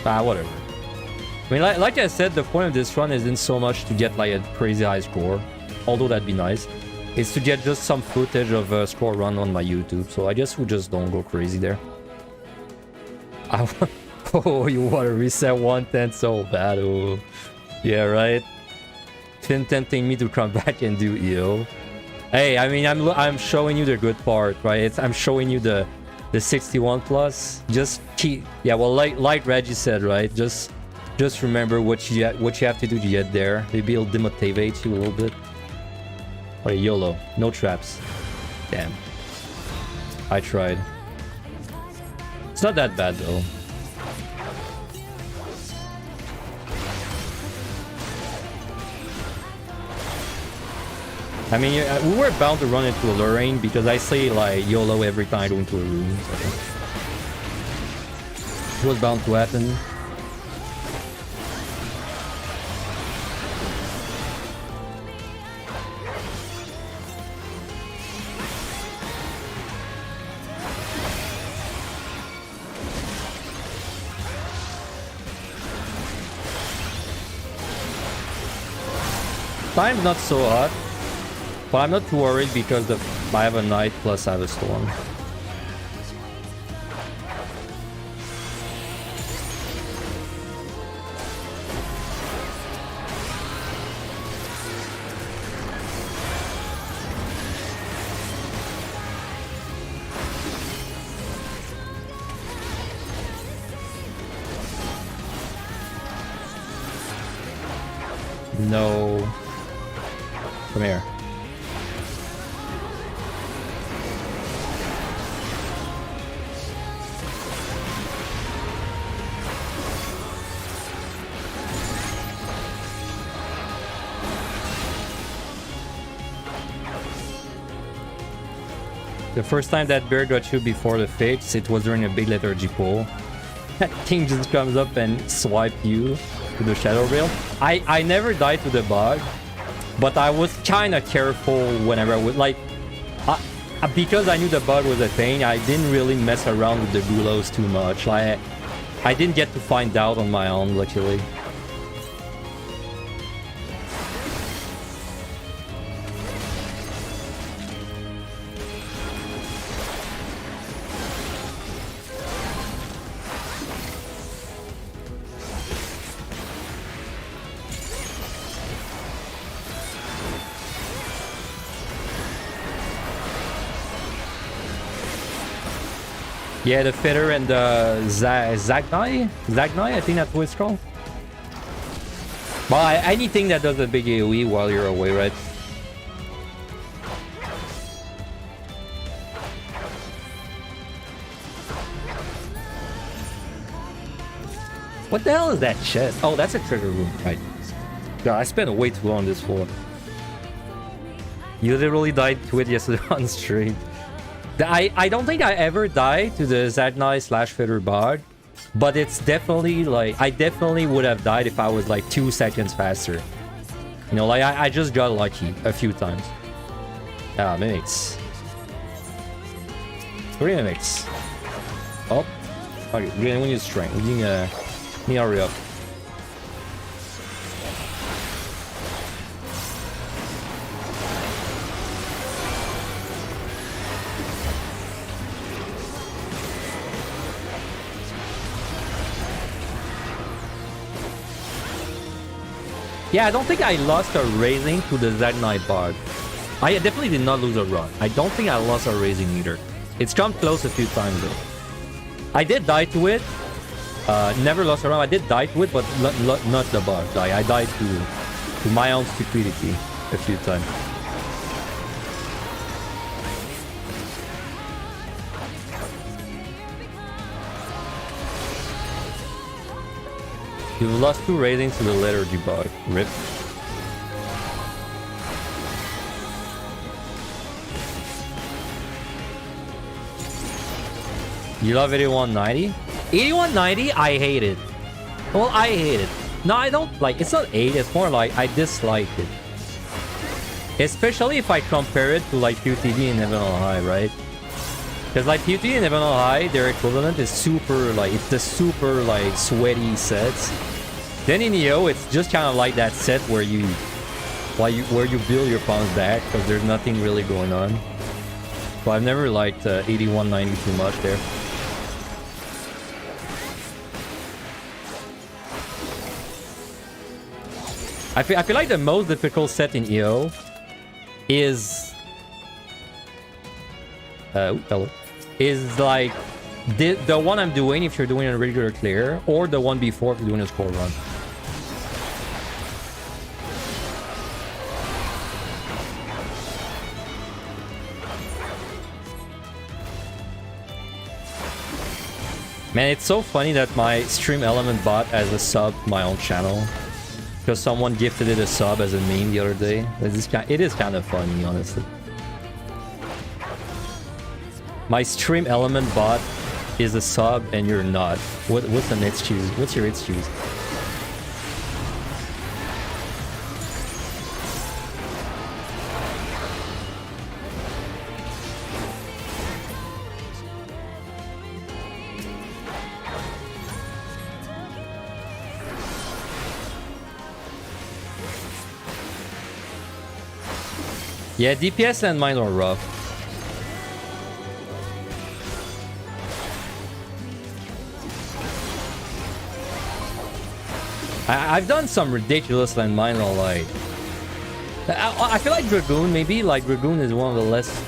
Whatever. I mean, like I said, the point of this run isn't so much to get like a crazy high score, although that'd be nice. It's to get just some footage of a score run on my YouTube, so I guess we just don't go crazy there. Oh, you want to reset 110 so bad. Oh, yeah, right. Been tempting me to come back and do EO. Hey, I mean, I'm showing you the good part, right? I'm showing you the 61 plus. Just keep, yeah. Well, like Reggie said, right? Just remember what you have to do to get there. Maybe it'll demotivate you a little bit. Or YOLO, no traps. Damn. I tried. It's not that bad though. I mean, we were bound to run into a Lorraine because I say like YOLO every time I go into a room. So. It was bound to happen. Time's not so hot, but I'm not too worried because I have a night plus I have a storm. No. Come here. The first time that bear got you before the fix, it was during a big lethargy pull. That thing just comes up and swipe you to the Shadow Rail. I never died to the bug, but I was kind of careful whenever I would, like, because I knew the bug was a thing, I didn't really mess around with the Gulos too much. I didn't get to find out on my own, luckily. Yeah, the Fitter and the Zagnai, I think that's what it's called. Well, anything that does a big AoE while you're away, right? What the hell is that shit? Oh, that's a trigger room, right? God, I spent way too long on this floor. You literally died to it yesterday on stream. I don't think I ever died to the Zagnai / Fitter bug, but it's definitely like, I definitely would have died if I was like 2 seconds faster. You know, like I just got lucky a few times. Ah, mimics. 3 mimics. Oh, okay, we need strength. We need hurry up. Yeah, I don't think I lost a raising to the Zagnai bug. I definitely did not lose a run. I don't think I lost a raising either. It's come close a few times though. I did die to it. Never lost a run. I did die to it, but not the bug. Like, I died to my own stupidity a few times. You've lost 2 ratings to the lethargy bug. RIP. You love 8190? 8190? I hate it. Well, I hate it. No, I don't like, it's not hate, it's more like I dislike it. Especially if I compare it to like QTD and Heaven on High, right? Because like PUT and Evanol High, their equivalent is super like, it's the super like sweaty sets. Then in EO, it's just kind of like that set where you build your pawns back because there's nothing really going on. But I've never liked 8190 too much there. I feel like the most difficult set in EO is is like the one I'm doing if you're doing a regular clear, or the one before if you're doing a score run. Man, it's so funny that my stream element bot has a sub to my own channel. Because someone gifted it a sub as a meme the other day. It is kind of funny, honestly. My stream element bot is a sub and you're not. What's the next choose? What's your its choose? Yeah, DPS landmines are rough. I've done some ridiculous landmine on like... I feel like Dragoon, maybe. Like Dragoon is one of the less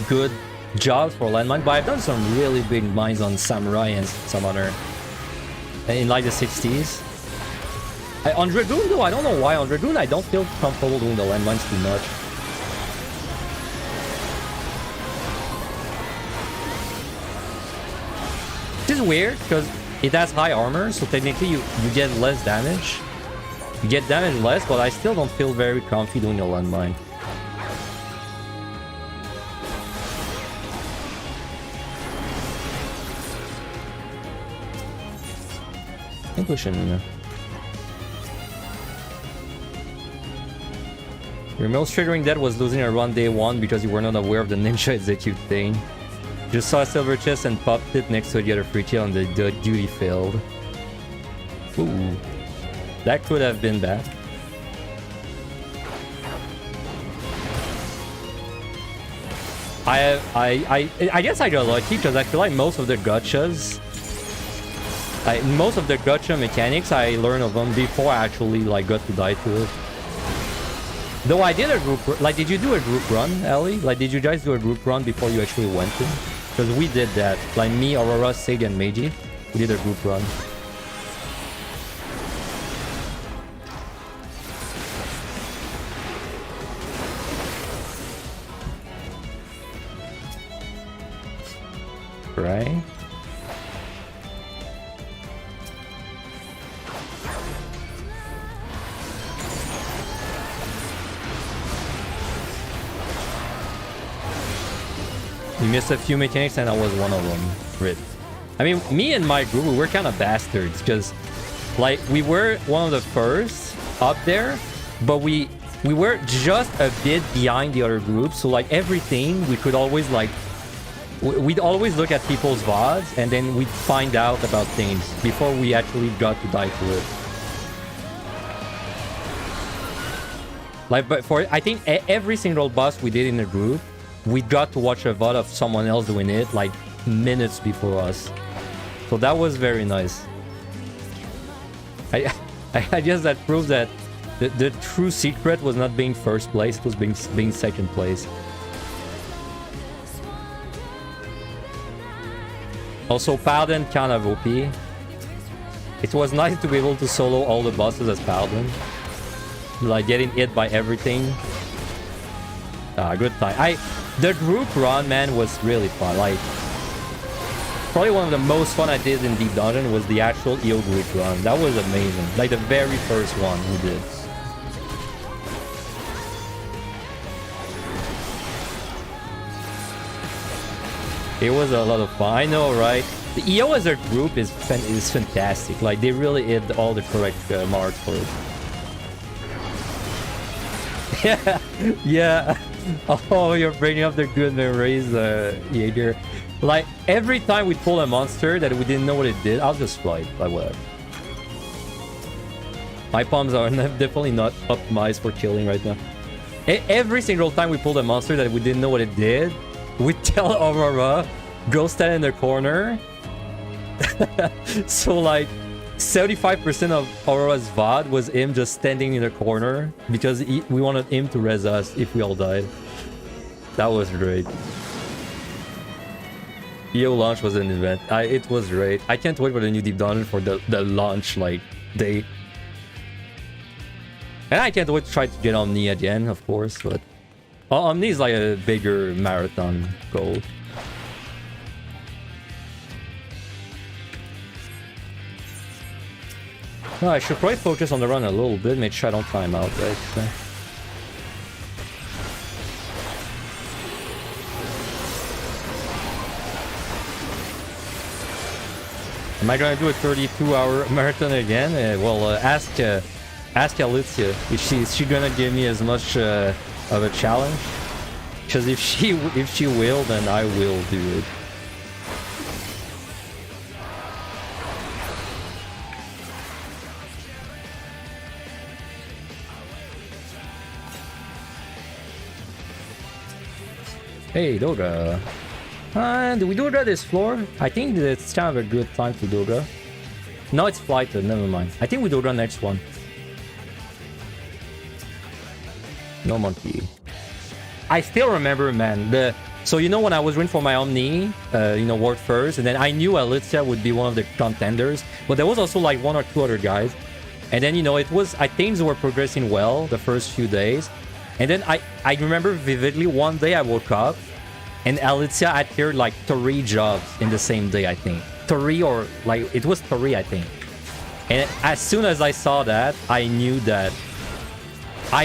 good jobs for landmine, but I've done some really big mines on Samurai and some other... in like the 60s. On Dragoon though, I don't know why. On Dragoon, I don't feel comfortable doing the landmines too much. Which is weird, because it has high armor, so technically you get less damage. You get damage less, but I still don't feel very comfy doing a landmine. I think we should... Your most triggering death was losing a run day 1 because you were not aware of the ninja execute thing. Just saw a silver chest and popped it next to the other free kill and the duty failed. Ooh. That could have been bad. I guess I got lucky because I feel like most of the gotchas... most of the gotcha mechanics I learned of them before I actually like got to die to it. Though I did a group... Like, did you do a group run, Ellie? Like, did you guys do a group run before you actually went to? Because we did that. Like, me, Aurora, Sig, and Meiji. We did a group run. Right? You missed a few mechanics and I was one of them. Rip. I mean, me and my group, we were kind of bastards because, like, we were one of the first up there, but we were just a bit behind the other group. So, like, everything, we could always, like, we'd always look at people's VODs and then we'd find out about things before we actually got to die to it. Like, but for, I think every single boss we did in the group, we got to watch a VOD of someone else doing it, like, minutes before us. So that was very nice. I guess that proves that the true secret was not being first place, it was being second place. Also, Paladin kind of OP. It was nice to be able to solo all the bosses as Paladin. Like, getting hit by everything. Good time. The group run, man, was really fun. Like, probably one of the most fun I did in Deep Dungeon was the actual EO group run. That was amazing. Like, the very first one we did. It was a lot of fun. I know, right? The EO as a group is fantastic. Like, they really hit all the correct marks for it. Yeah, yeah. Oh, you're bringing up the good memories, Jaeger. Like, every time we pull a monster that we didn't know what it did, I'll just fly it, like whatever. My palms are definitely not optimized for killing right now. Every single time we pulled a monster that we didn't know what it did, we tell Aurora, go stand in the corner. So like, 75% of Aurora's VOD was him just standing in the corner because we wanted him to res us if we all died. That was great. EO launch was an event. It was great. I can't wait for the new Deep Dungeon for the launch like day. And I can't wait to try to get Omni at the end, of course, but Omni is like a bigger marathon goal. No, I should probably focus on the run a little bit, make sure I don't time out, right? So. Am I gonna do a 32-hour marathon again? Ask Alicia if she gonna give me as much of a challenge. Because if she will, then I will do it. Hey, Doga. Do we Doga this floor? I think it's kind of a good time to Doga. No, it's flighted, never mind. I think we Doga next one. No monkey. I still remember, man, so you know when I was waiting for my Omni, world first, and then I knew Alicia would be one of the contenders, but there was also like one or two other guys. And then, things were progressing well the first few days. And then I remember vividly one day I woke up and Alicia had cleared like 3 jobs in the same day, I think. 3 or like, it was 3, I think. And as soon as I saw that, I knew that I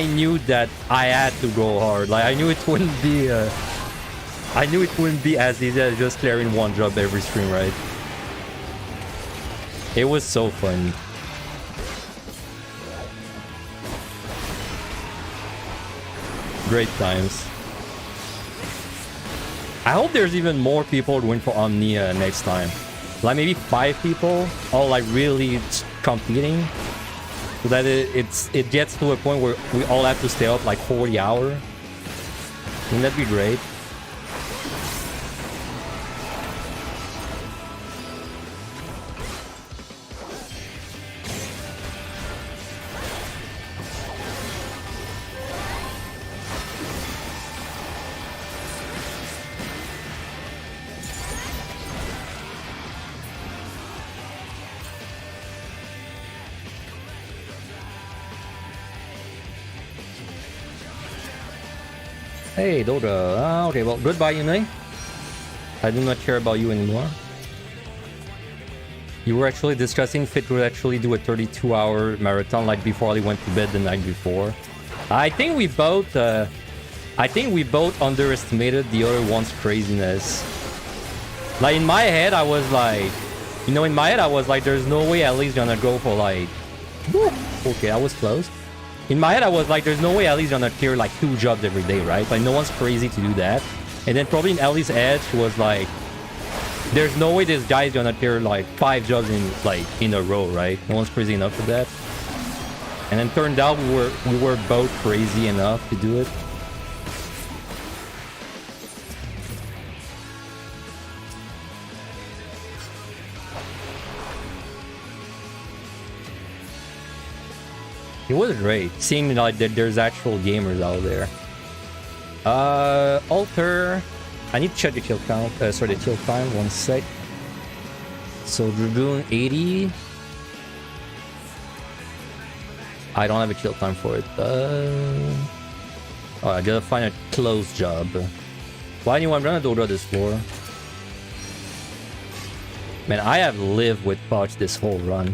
had to go hard. Like I knew it wouldn't be as easy as just clearing 1 job every stream, right? It was so fun. Great times. I hope there's even more people going for Omni next time. Like maybe 5 people, all like really competing. So that it gets to a point where we all have to stay up like 40 hours. Wouldn't that be great? Hey, Doda. Okay, well, goodbye, Yune. I do not care about you anymore. You were actually discussing if it would actually do a 32-hour marathon like before I went to bed the night before. I think we both underestimated the other one's craziness. Like, in my head, I was like... there's no way Ellie's gonna go for like... Woo! Okay, I was close. In my head, I was like, there's no way Ellie's gonna clear like 2 jobs every day, right? Like, no one's crazy to do that. And then probably in Ellie's head, she was like, there's no way this guy's gonna clear like 5 jobs in a row, right? No one's crazy enough for that. And then turned out we were both crazy enough to do it. It was great seeing like that there's actual gamers out there. Alter. I need to check the kill count. The kill time. 1 sec. So Dragoon 80. I don't have a kill time for it. Oh, I gotta find a close job. Well, anyway, I'm gonna do this floor. Man, I have lived with Fox this whole run.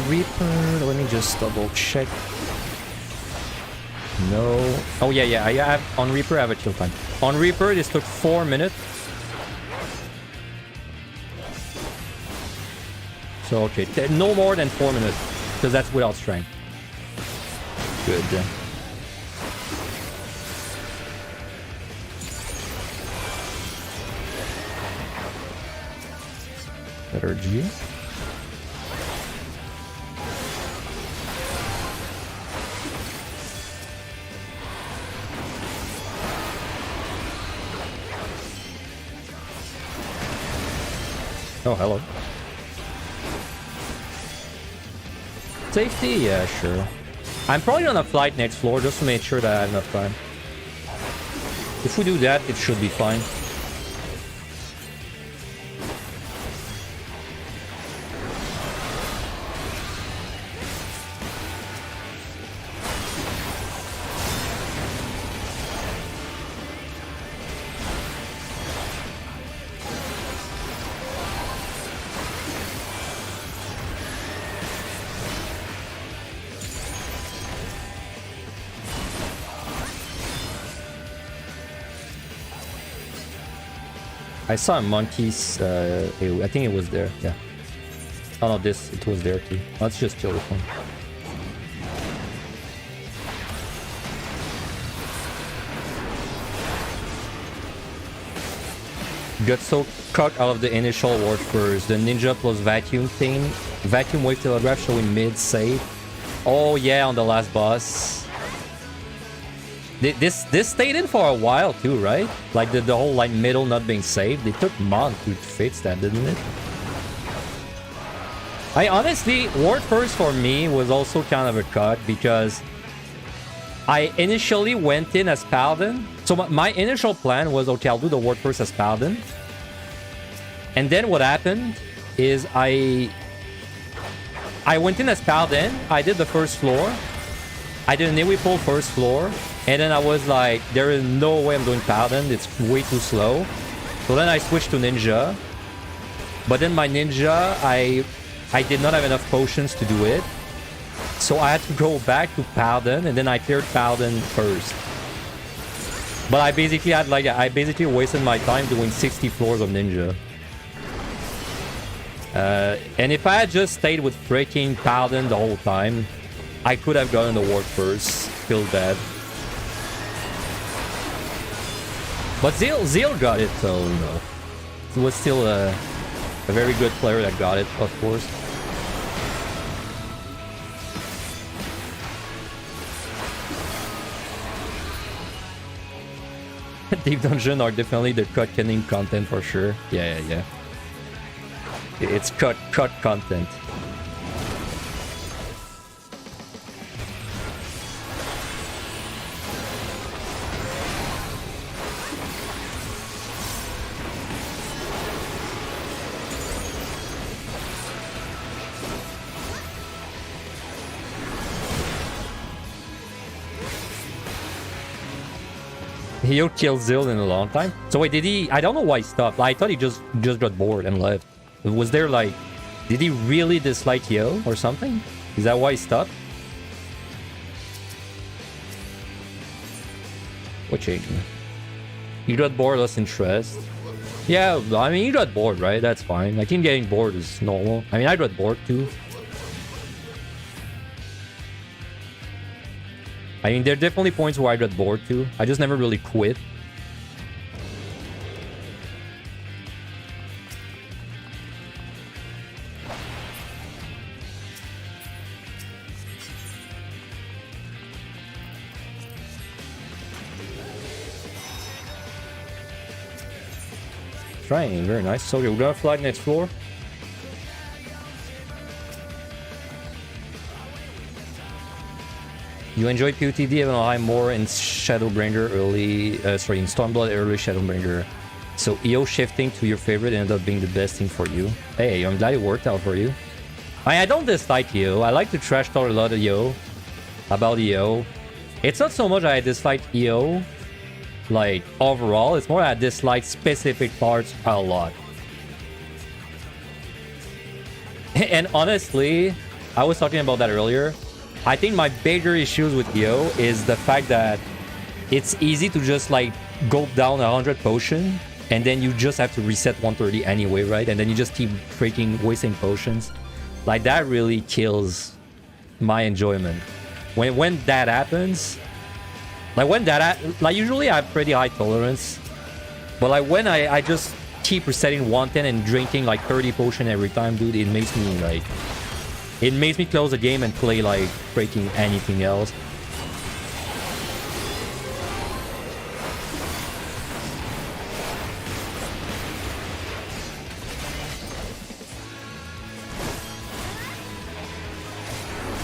Reaper, let me just double check. No. Oh, yeah, I have, on Reaper, I have a kill time. On Reaper, this took 4 minutes. So, okay, no more than 4 minutes, because that's without strength. good. DRG. Oh, hello. Safety? Yeah, sure. I'm probably gonna flight next floor just to make sure that I have enough time. If we do that, it should be fine. I saw a monkey's I think it was there, yeah. Oh no, it was there too. Let's just kill this one. Got so cut out of the initial ward first. The ninja plus vacuum thing. Vacuum wave telegraph showing mid save. Oh yeah, on the last boss. This stayed in for a while too, right? Like the whole like middle not being saved. It took months to fix that, didn't it? I honestly, ward first for me was also kind of a cut because I initially went in as Paladin. So my initial plan was, okay, I'll do the ward first as Paladin. And then what happened is I went in as Paladin. I did the first floor. I did an AoE pull first floor. And then I was like, there is no way I'm doing Paladin. It's way too slow. So then I switched to Ninja. But then my Ninja, I did not have enough potions to do it. So I had to go back to Paladin. And then I cleared Paladin first. But I basically wasted my time doing 60 floors of Ninja. And if I had just stayed with freaking Paladin the whole time, I could have gotten the ward first. Feel bad. But Zeal got it, so, you know. He was still a very good player that got it, of course. Deep Dungeon are definitely the cut canning content for sure. Yeah. It's cut content. He'll kill Zil in a long time. So wait, did he? I don't know why he stopped. I thought he just got bored and left. Was there like, did he really dislike Yo or something? Is that why he stopped? What changed? You got bored, lost interest. Yeah, I mean, you got bored, right? That's fine. I think getting bored is normal. I mean, I got bored too. I mean, there are definitely points where I got bored too. I just never really quit. Trying, very nice. So, okay, we're gonna flag next floor. You enjoy POTD even though I'm more in Shadowbringer early, in Stormblood early Shadowbringer. So EO shifting to your favorite ended up being the best thing for you. Hey, I'm glad it worked out for you. I don't dislike EO. I like to trash talk a lot of EO. About EO. It's not so much I dislike EO, like overall. It's more I dislike specific parts a lot. And honestly, I was talking about that earlier. I think my bigger issues with EO is the fact that it's easy to just like gulp down 100 potion and then you just have to reset 130 anyway, right? And then you just keep freaking wasting potions. Like that really kills my enjoyment. When that happens, like like usually I have pretty high tolerance, but like when I just keep resetting 110 and drinking like 30 potion every time, dude, it makes me close the game and play like freaking anything else.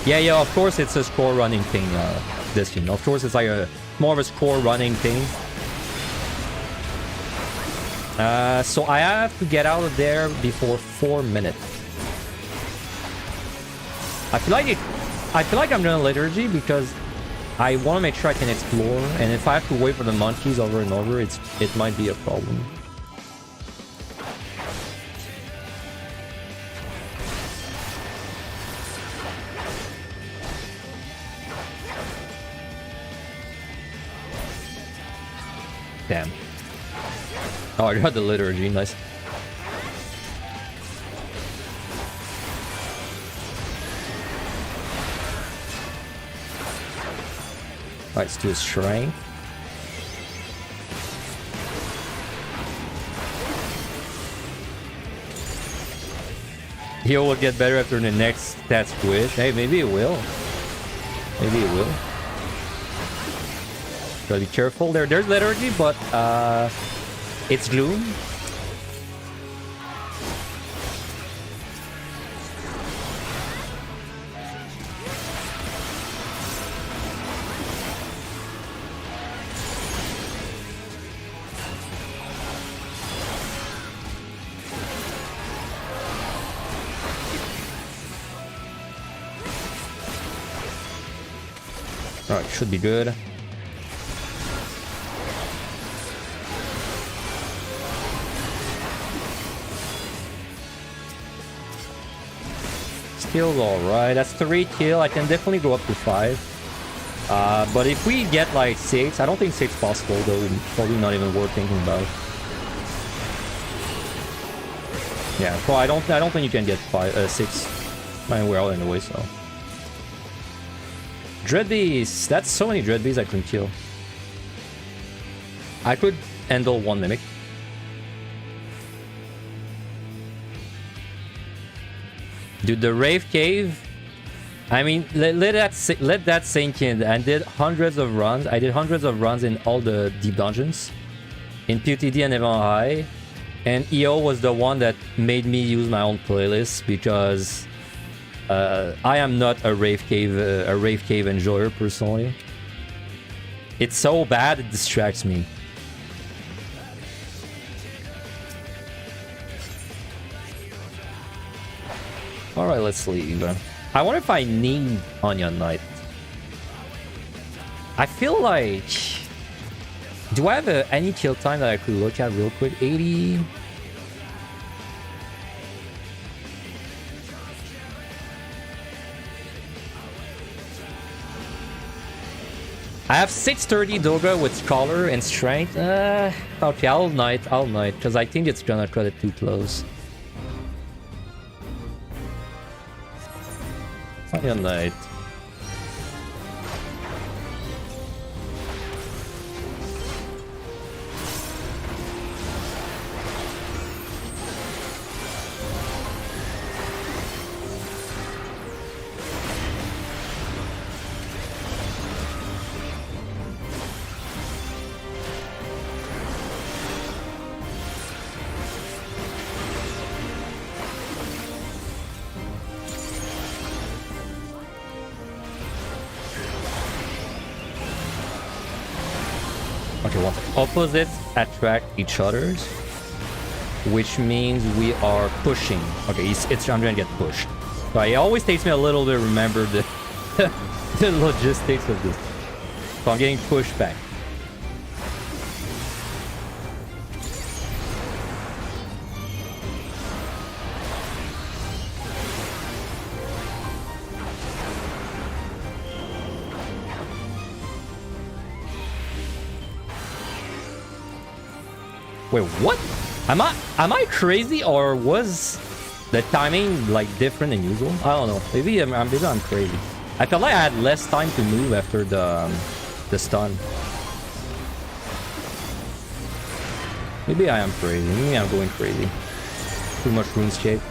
Yeah, of course it's a score running thing, this thing. Of course it's like more of a score running thing. So I have to get out of there before 4 minutes. I feel like I'm doing liturgy because I want to make sure I can explore, and if I have to wait for the monkeys over and over, it might be a problem. Damn. Oh, I got the liturgy, nice. Alright, let's do a shrine. Heal will get better after the next stat squish. Hey, maybe it will. Maybe it will. Gotta be careful there. There's liturgy, but it's gloom. Alright, should be good. Skills alright. That's 3 kill. I can definitely go up to 5. But if we get like 6, I don't think 6 possible though. Probably not even worth thinking about. Yeah, well, I don't think you can get 6. I mean, we're all in the way, so. Dreadbeast! That's so many Dreadbeasts I can kill. I could handle 1 Mimic. Dude, the Rave Cave... I mean, let that sink in. I did hundreds of runs. I did hundreds of runs in all the deep dungeons. In PTD and Event High. And EO was the one that made me use my own playlist because... I am not a Rave Cave enjoyer personally. It's so bad it distracts me. Alright, let's leave. I wonder if I need Onion Knight. I feel like... Do I have any kill time that I could look at real quick? 80... I have 630 Doga with Scholar and Strength. Okay, I'll Knight, because I think it's gonna cut it too close. Onion Knight. Okay, well, opposites attract each other's, which means we are pushing. Okay, I'm gonna get pushed. So it always takes me a little bit to remember the, the logistics of this. So I'm getting pushed back. Wait, what? Am I crazy, or was the timing like different than usual? I don't know. Maybe I'm crazy. I felt like I had less time to move after the stun. Maybe I am crazy. Maybe I'm going crazy. Too much RuneScape.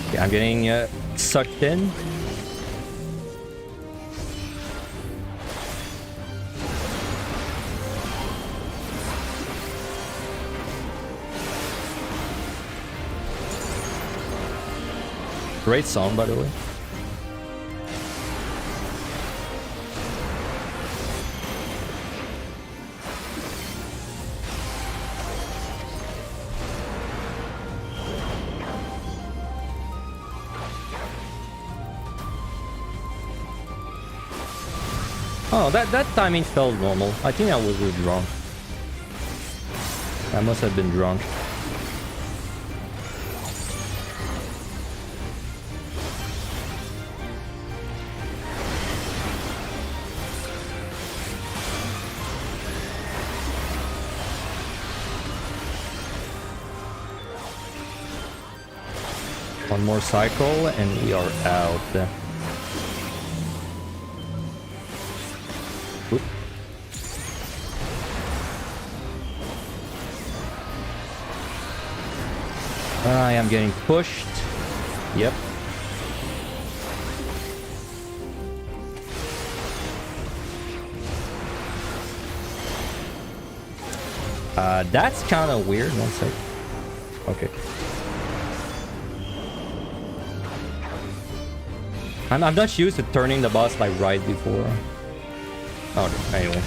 Okay, I'm getting sucked in. Great song, by the way. Oh, that timing felt normal. I think I was really drunk. I must have been drunk. One more cycle and we are out. Oop. I am getting pushed. Yep. That's kind of weird. One sec. Okay. I'm not used to turning the boss like right before. Okay, anyway.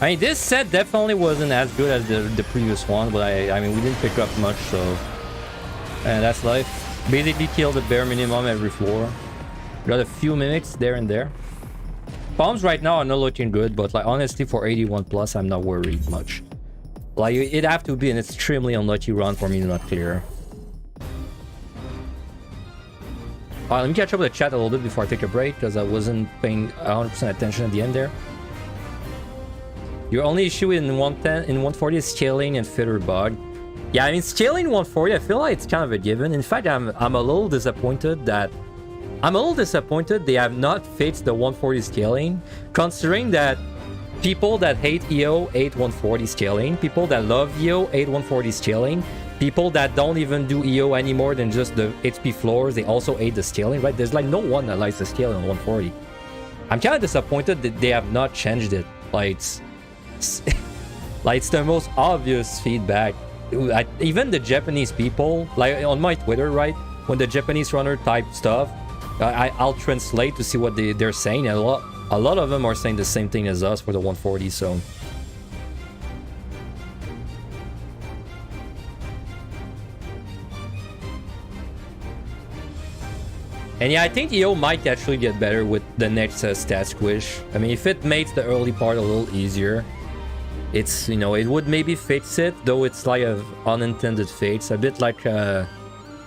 I mean, this set definitely wasn't as good as the previous one, but I mean, we didn't pick up much, so... And that's life. Basically killed the bare minimum every floor. Got a few mimics there and there. Bombs right now are not looking good, but like honestly for 81 plus, I'm not worried much. Like it'd have to be an extremely unlucky run for me to not clear. Let me catch up with the chat a little bit before I take a break, because I wasn't paying 100% attention at the end there. Your only issue in 110 in 140 is scaling and fitter bug. Yeah, I mean scaling 140, I feel like it's kind of a given. In fact, I'm a little disappointed that they have not fixed the 140 scaling, considering that people that hate EO hate 140 scaling, people that love EO hate 140 scaling, people that don't even do EO any more than just the HP floors, they also hate the scaling, right? There's like no one that likes the scaling on 140. I'm kind of disappointed that they have not changed it. Like it's the most obvious feedback. Even the Japanese people, like on my Twitter, right? When the Japanese runner type stuff, I'll translate to see what they're saying. A lot of them are saying the same thing as us for the 140, so... And yeah, I think EO might actually get better with the next stat squish. I mean, if it makes the early part a little easier, it's, you know, it would maybe fix it, though it's like an unintended fate. It's a bit like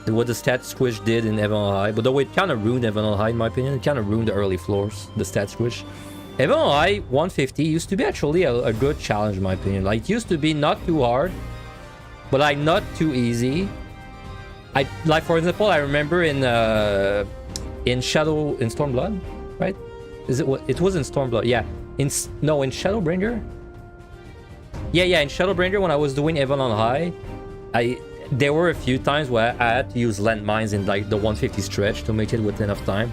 what the stat squish did in Heaven on High, but though it kind of ruined Heaven on High in my opinion. It kind of ruined the early floors, the stat squish. Heaven on High 150 used to be actually a good challenge in my opinion. Like, it used to be not too hard, but like not too easy. Like for example, I remember in Stormblood, right? Is it what it was in Stormblood? Yeah. In Shadowbringer? Yeah, in Shadowbringer when I was doing Heaven on High, there were a few times where I had to use landmines in like the 150 stretch to make it with enough time.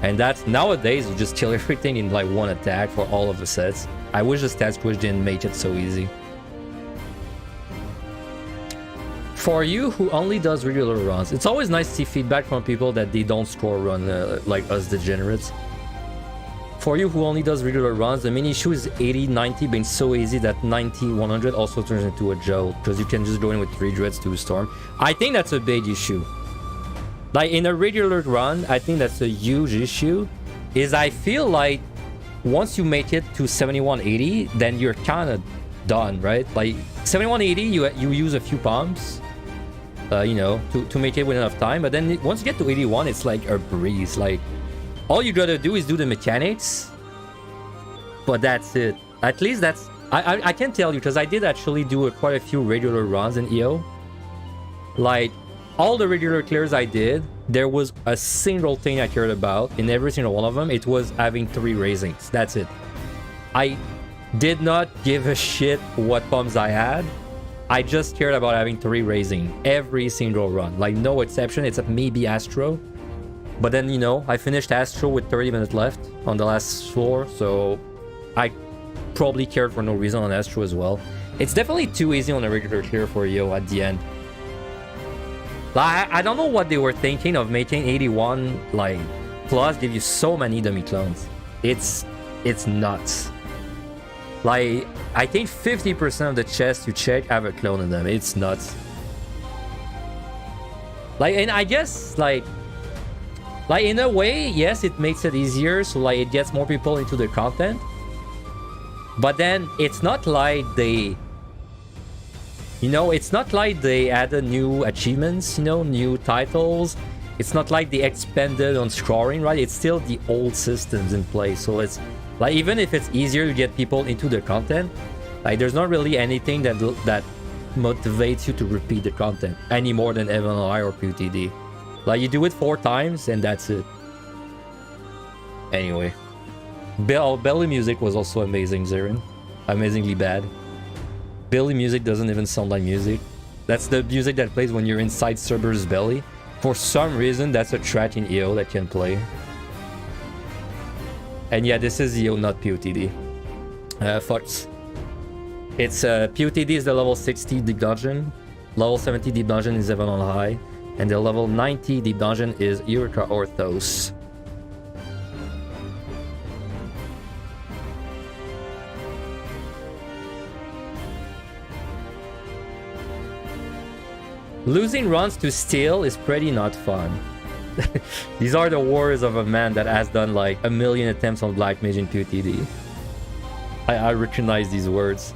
And that's nowadays you just kill everything in like one attack for all of the sets. I wish the stat squish didn't make it so easy. For you who only does regular runs, it's always nice to see feedback from people that they don't score run like us degenerates. For you who only does regular runs, the main issue is 80-90 being so easy that 90-100 also turns into a joke, because you can just go in with 3 dreads to a storm. I think that's a big issue. Like in a regular run, I think that's a huge issue. Is I feel like once you make it to 71-80, then you're kind of done, right? Like 71-80, you use a few pumps, you know, to make it with enough time. But then once you get to 81, it's like a breeze. Like all you gotta do is do the mechanics, but that's it. At least that's... I can tell you, because I did actually do quite a few regular runs in EO. Like, all the regular clears I did, there was a single thing I cared about in every single one of them. It was having 3 raisings. That's it. I did not give a shit what pumps I had. I just cared about having 3 raising every single run. Like, no exception, except maybe Astro. But then, you know, I finished Astro with 30 minutes left on the last floor, so I probably cared for no reason on Astro as well. It's definitely too easy on a regular clear for Yo at the end. Like, I don't know what they were thinking of making 81 like plus give you so many dummy clones. It's nuts. Like, I think 50% of the chests you check have a clone in them. It's nuts. Like, and I guess like in a way, yes, it makes it easier, so like it gets more people into the content. But then it's not like they, you know, it's not like they added new achievements, you know, new titles. It's not like they expanded on scoring, right? It's still the old systems in place. So it's like, even if it's easier to get people into the content, like there's not really anything that motivates you to repeat the content any more than Heaven on High or PUTD. Like, you do it 4 times and that's it. Anyway. Belly music was also amazing, Zarin. Amazingly bad. Belly music doesn't even sound like music. That's the music that plays when you're inside Cerberus' belly. For some reason, that's a track in EO that can play. And yeah, this is EO, not PUTD. Fucks. It's PUTD is the level 60 deep dungeon. Level 70 deep dungeon is Heaven on High. And the level 90 deep dungeon is Eureka Orthos. Losing runs to steal is pretty not fun. These are the words of a man that has done like 1 million attempts on Black Mage in PUTD. I recognize these words.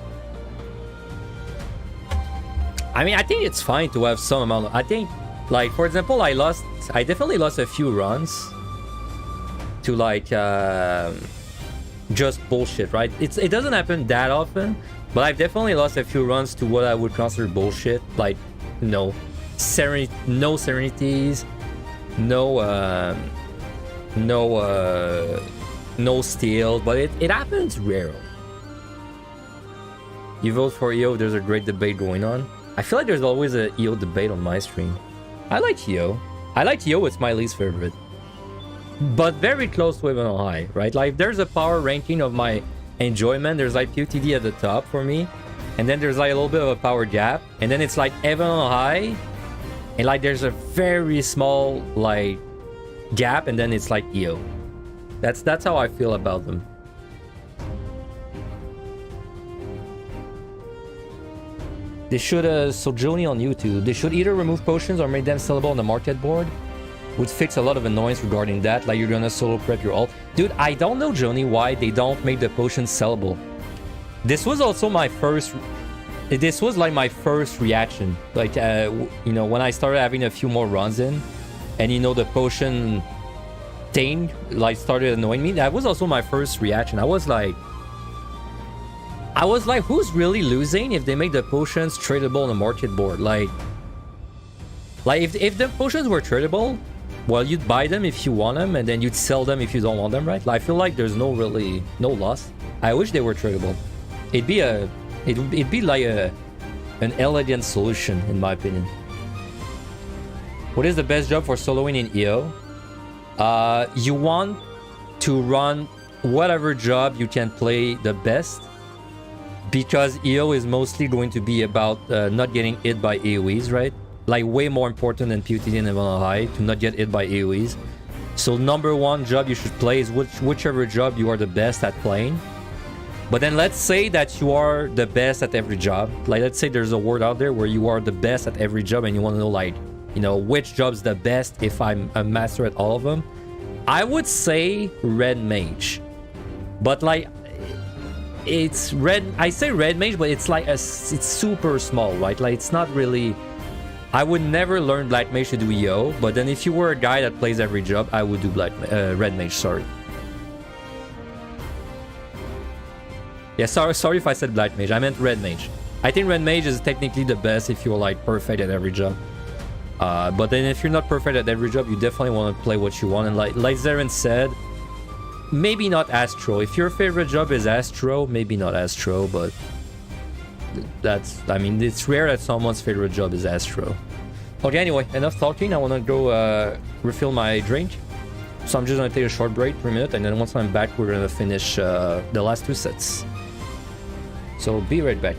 I mean, I think it's fine to have some amount of... I think, like, for example, I definitely lost a few runs to like just bullshit, right? It doesn't happen that often, but I've definitely lost a few runs to what I would consider bullshit, like, no serenities, no steal, but it happens rarely. You vote for EO, there's a great debate going on. I feel like there's always a EO debate on my stream. I like EO. It's my least favorite. But very close to Heaven on High, right? Like, there's a power ranking of my enjoyment. There's like PUTD at the top for me. And then there's like a little bit of a power gap. And then it's like Heaven on High. And like there's a very small like gap. And then it's like EO. That's how I feel about them. They should, so Joni on YouTube, they should either remove potions or make them sellable on the market board. Would fix a lot of annoyance regarding that, like you're gonna solo prep your ult. Dude, I don't know, Joni, why they don't make the potions sellable. This was also my first... This was like my first reaction. Like, you know, when I started having a few more runs in, and you know, the potion thing, like, started annoying me. That was also my first reaction. I was like, who's really losing if they make the potions tradable on the market board? Like if the potions were tradable, well, you'd buy them if you want them, and then you'd sell them if you don't want them, right? Like, I feel like there's no loss. I wish they were tradable. It'd be like an elegant solution, in my opinion. What is the best job for soloing in EO? You want to run whatever job you can play the best, because EO is mostly going to be about not getting hit by AoEs, right? Like, way more important than PUTD and Heaven on High to not get hit by AoEs. So number one job you should play is whichever job you are the best at playing. But then let's say that you are the best at every job. Like, let's say there's a word out there where you are the best at every job and you want to know, like, you know, which job's the best if I'm a master at all of them. I would say Red Mage. But like, it's red, I say Red Mage, but it's like it's super small, right? Like, it's not really I would never learn Black Mage to do EO, but then if you were a guy that plays every job, I would do Red Mage, sorry. Yeah, sorry if I said Black Mage, I meant Red Mage. I think Red Mage is technically the best if you're like perfect at every job. But then if you're not perfect at every job, you definitely want to play what you want. And like Zeren said, maybe not Astro. If your favorite job is Astro, maybe not Astro, but that's, I mean, it's rare that someone's favorite job is Astro. Okay, anyway, enough talking. I want to go refill my drink. So I'm just going to take a short break, 3 minutes, and then once I'm back, we're going to finish the last 2 sets. So be right back.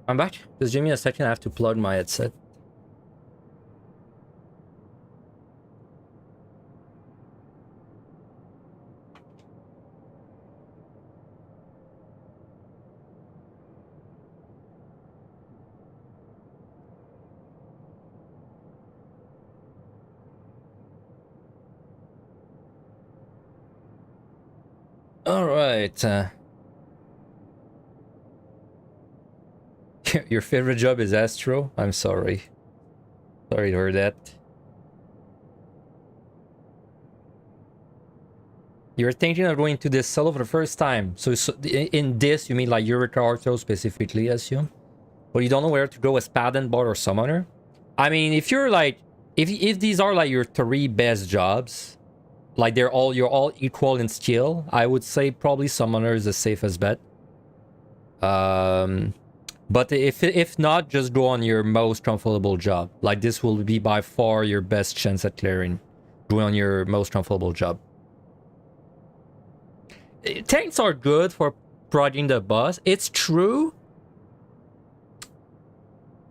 I'm back. Just give me a second, I have to plug my headset. All right. Your favorite job is Astro? I'm sorry. Sorry to hear that. You're thinking of going to this solo for the first time. So in this, you mean like Eureka Arthro specifically, I assume? But you don't know where to go as Paladin, Bard, or Summoner? I mean, if you're like... If these are like your 3 best jobs, like you're all equal in skill, I would say probably Summoner is the safest bet. But if not, just go on your most comfortable job. Like this will be by far your best chance at clearing. Go on your most comfortable job. Tanks are good for prodding the boss. It's true.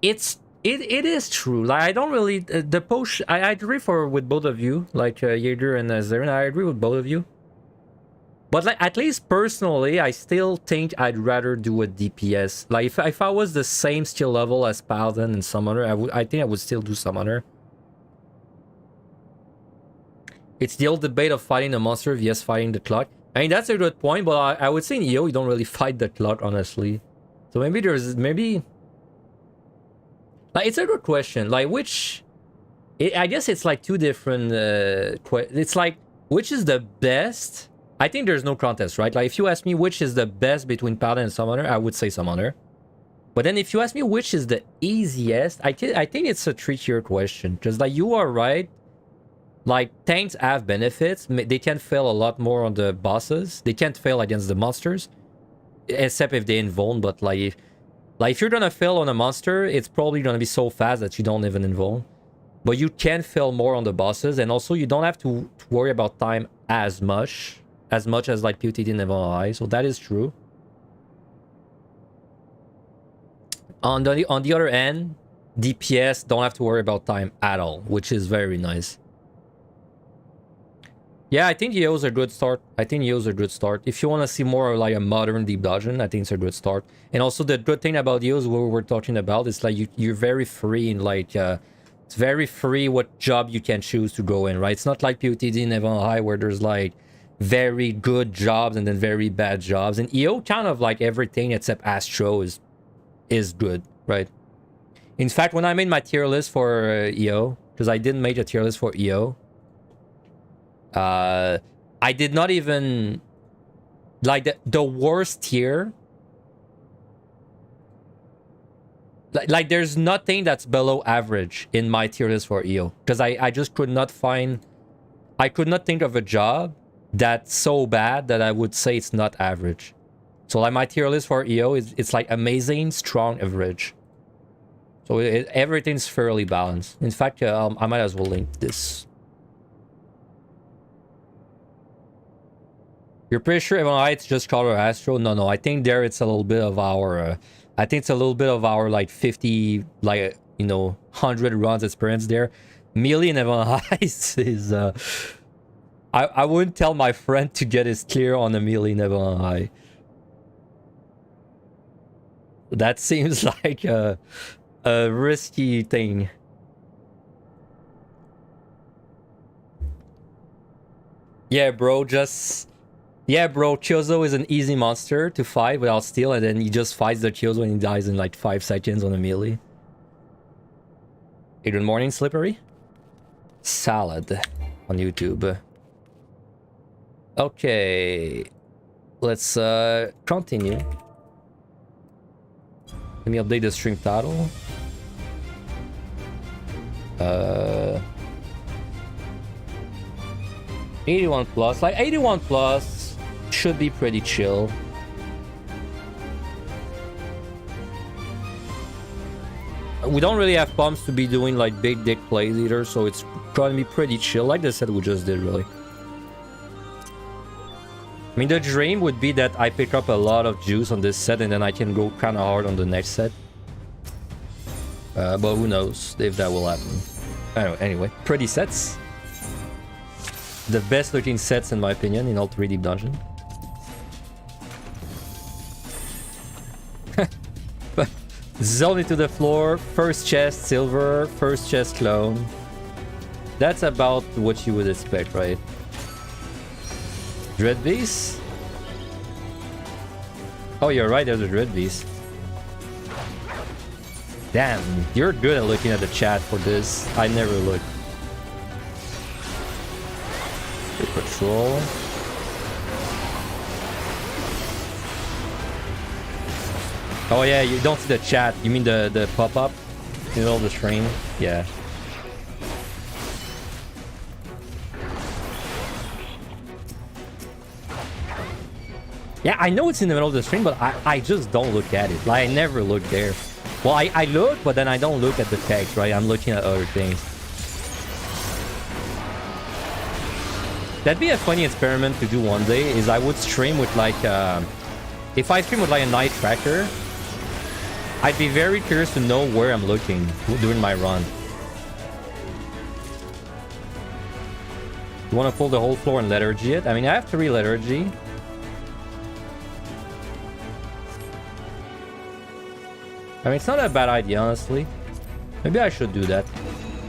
It is true. Like I don't really the push. I agree with both of you. Like Jaeger and Zeren. I agree with both of you. But like, at least personally, I still think I'd rather do a DPS. Like if I was the same skill level as Paladin and Summoner, I think I would still do Summoner. It's the old debate of fighting the monster vs fighting the clock. I mean, that's a good point, but I would say in EO, you don't really fight the clock, honestly. So maybe like, it's a good question. Like, I guess it's like 2 different... it's like, which is the best... I think there's no contest, right? Like, if you ask me which is the best between Paladin and Summoner, I would say Summoner. But then if you ask me which is the easiest, I think it's a trickier question. Because, like, you are right. Like, tanks have benefits. They can fail a lot more on the bosses. They can't fail against the monsters, except if they invuln. But like if you're gonna fail on a monster, it's probably gonna be so fast that you don't even invuln. But you can fail more on the bosses, and also you don't have to worry about time as much as like POTD and Evil. So that is true. On the other end, DPS don't have to worry about time at all, which is very nice. Yeah, I think EO's a good start. If you want to see more like a modern deep dungeon, I think it's a good start. And also the good thing about EO's, what we're talking about, is like you're very free in like it's very free what job you can choose to go in, right? It's not like POTD and Evil High where there's like very good jobs and then very bad jobs. And EO kind of like everything except Astro is good, right? In fact, when I made my tier list for EO, because I didn't make a tier list for EO, I did not even like the worst tier. Like there's nothing that's below average in my tier list for EO, because I just could not think of a job that's so bad that I would say it's not average. So like my tier list for EO it's like amazing, strong, average. So everything's fairly balanced. In fact, I might as well link this. You're pretty sure Evil Eye it's just Color Astro? No, I think there it's a little bit of our I think it's a little bit of our like 50, like, you know, 100 runs experience there. Melee and Evil Eye is I wouldn't tell my friend to get his clear on the Melee and Evil Eye. That seems like a risky thing. Yeah, bro, Chozo is an easy monster to fight without steal, and then he just fights the Chozo and he dies in like 5 seconds on a melee. Hey, good morning, Slippery. Salad on YouTube. Okay, let's continue. Let me update the stream title. 81 plus, like 81 plus should be pretty chill. We don't really have pumps to be doing like big dick plays either, so it's gonna be pretty chill, like the set we just did, really. I mean, the dream would be that I pick up a lot of juice on this set and then I can go kind of hard on the next set. But who knows if that will happen. Anyway, pretty sets. The best looking sets in my opinion in all 3 deep dungeon. Zone into the floor, first chest silver, first chest clone. That's about what you would expect, right? Dread Beast? Oh, you're right, there's a Dread Beast. Damn, you're good at looking at the chat for this. I never look. Patrol. Oh yeah, you don't see the chat. You mean the pop-up in the middle of the stream? Yeah. Yeah, I know it's in the middle of the stream, but I just don't look at it. Like, I never look there. Well, I look, but then I don't look at the text, right? I'm looking at other things. That'd be a funny experiment to do one day, is I would stream with like... if I stream with like a night tracker, I'd be very curious to know where I'm looking during my run. You want to pull the whole floor and lethargy it? I mean, I have 3 lethargy. I mean, it's not a bad idea, honestly. Maybe I should do that.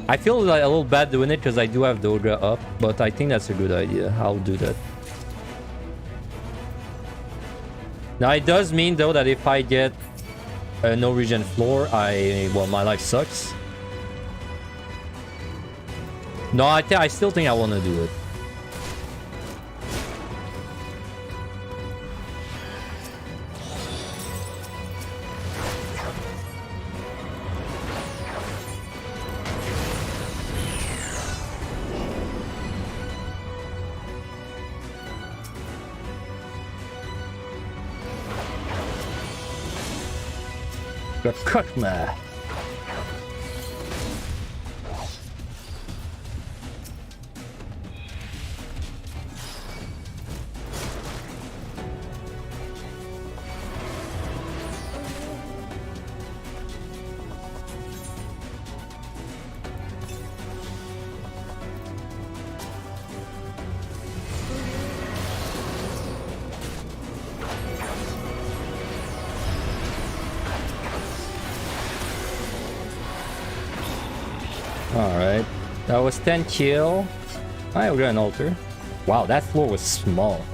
I feel like a little bad doing it because I do have Doga up, but I think that's a good idea. I'll do that. Now, it does mean, though, that if I get a no regen floor, well, my life sucks. No, I still think I want to do it. Got Kukma. Alright, that was 10 kill. I got an altar. Wow, that floor was small.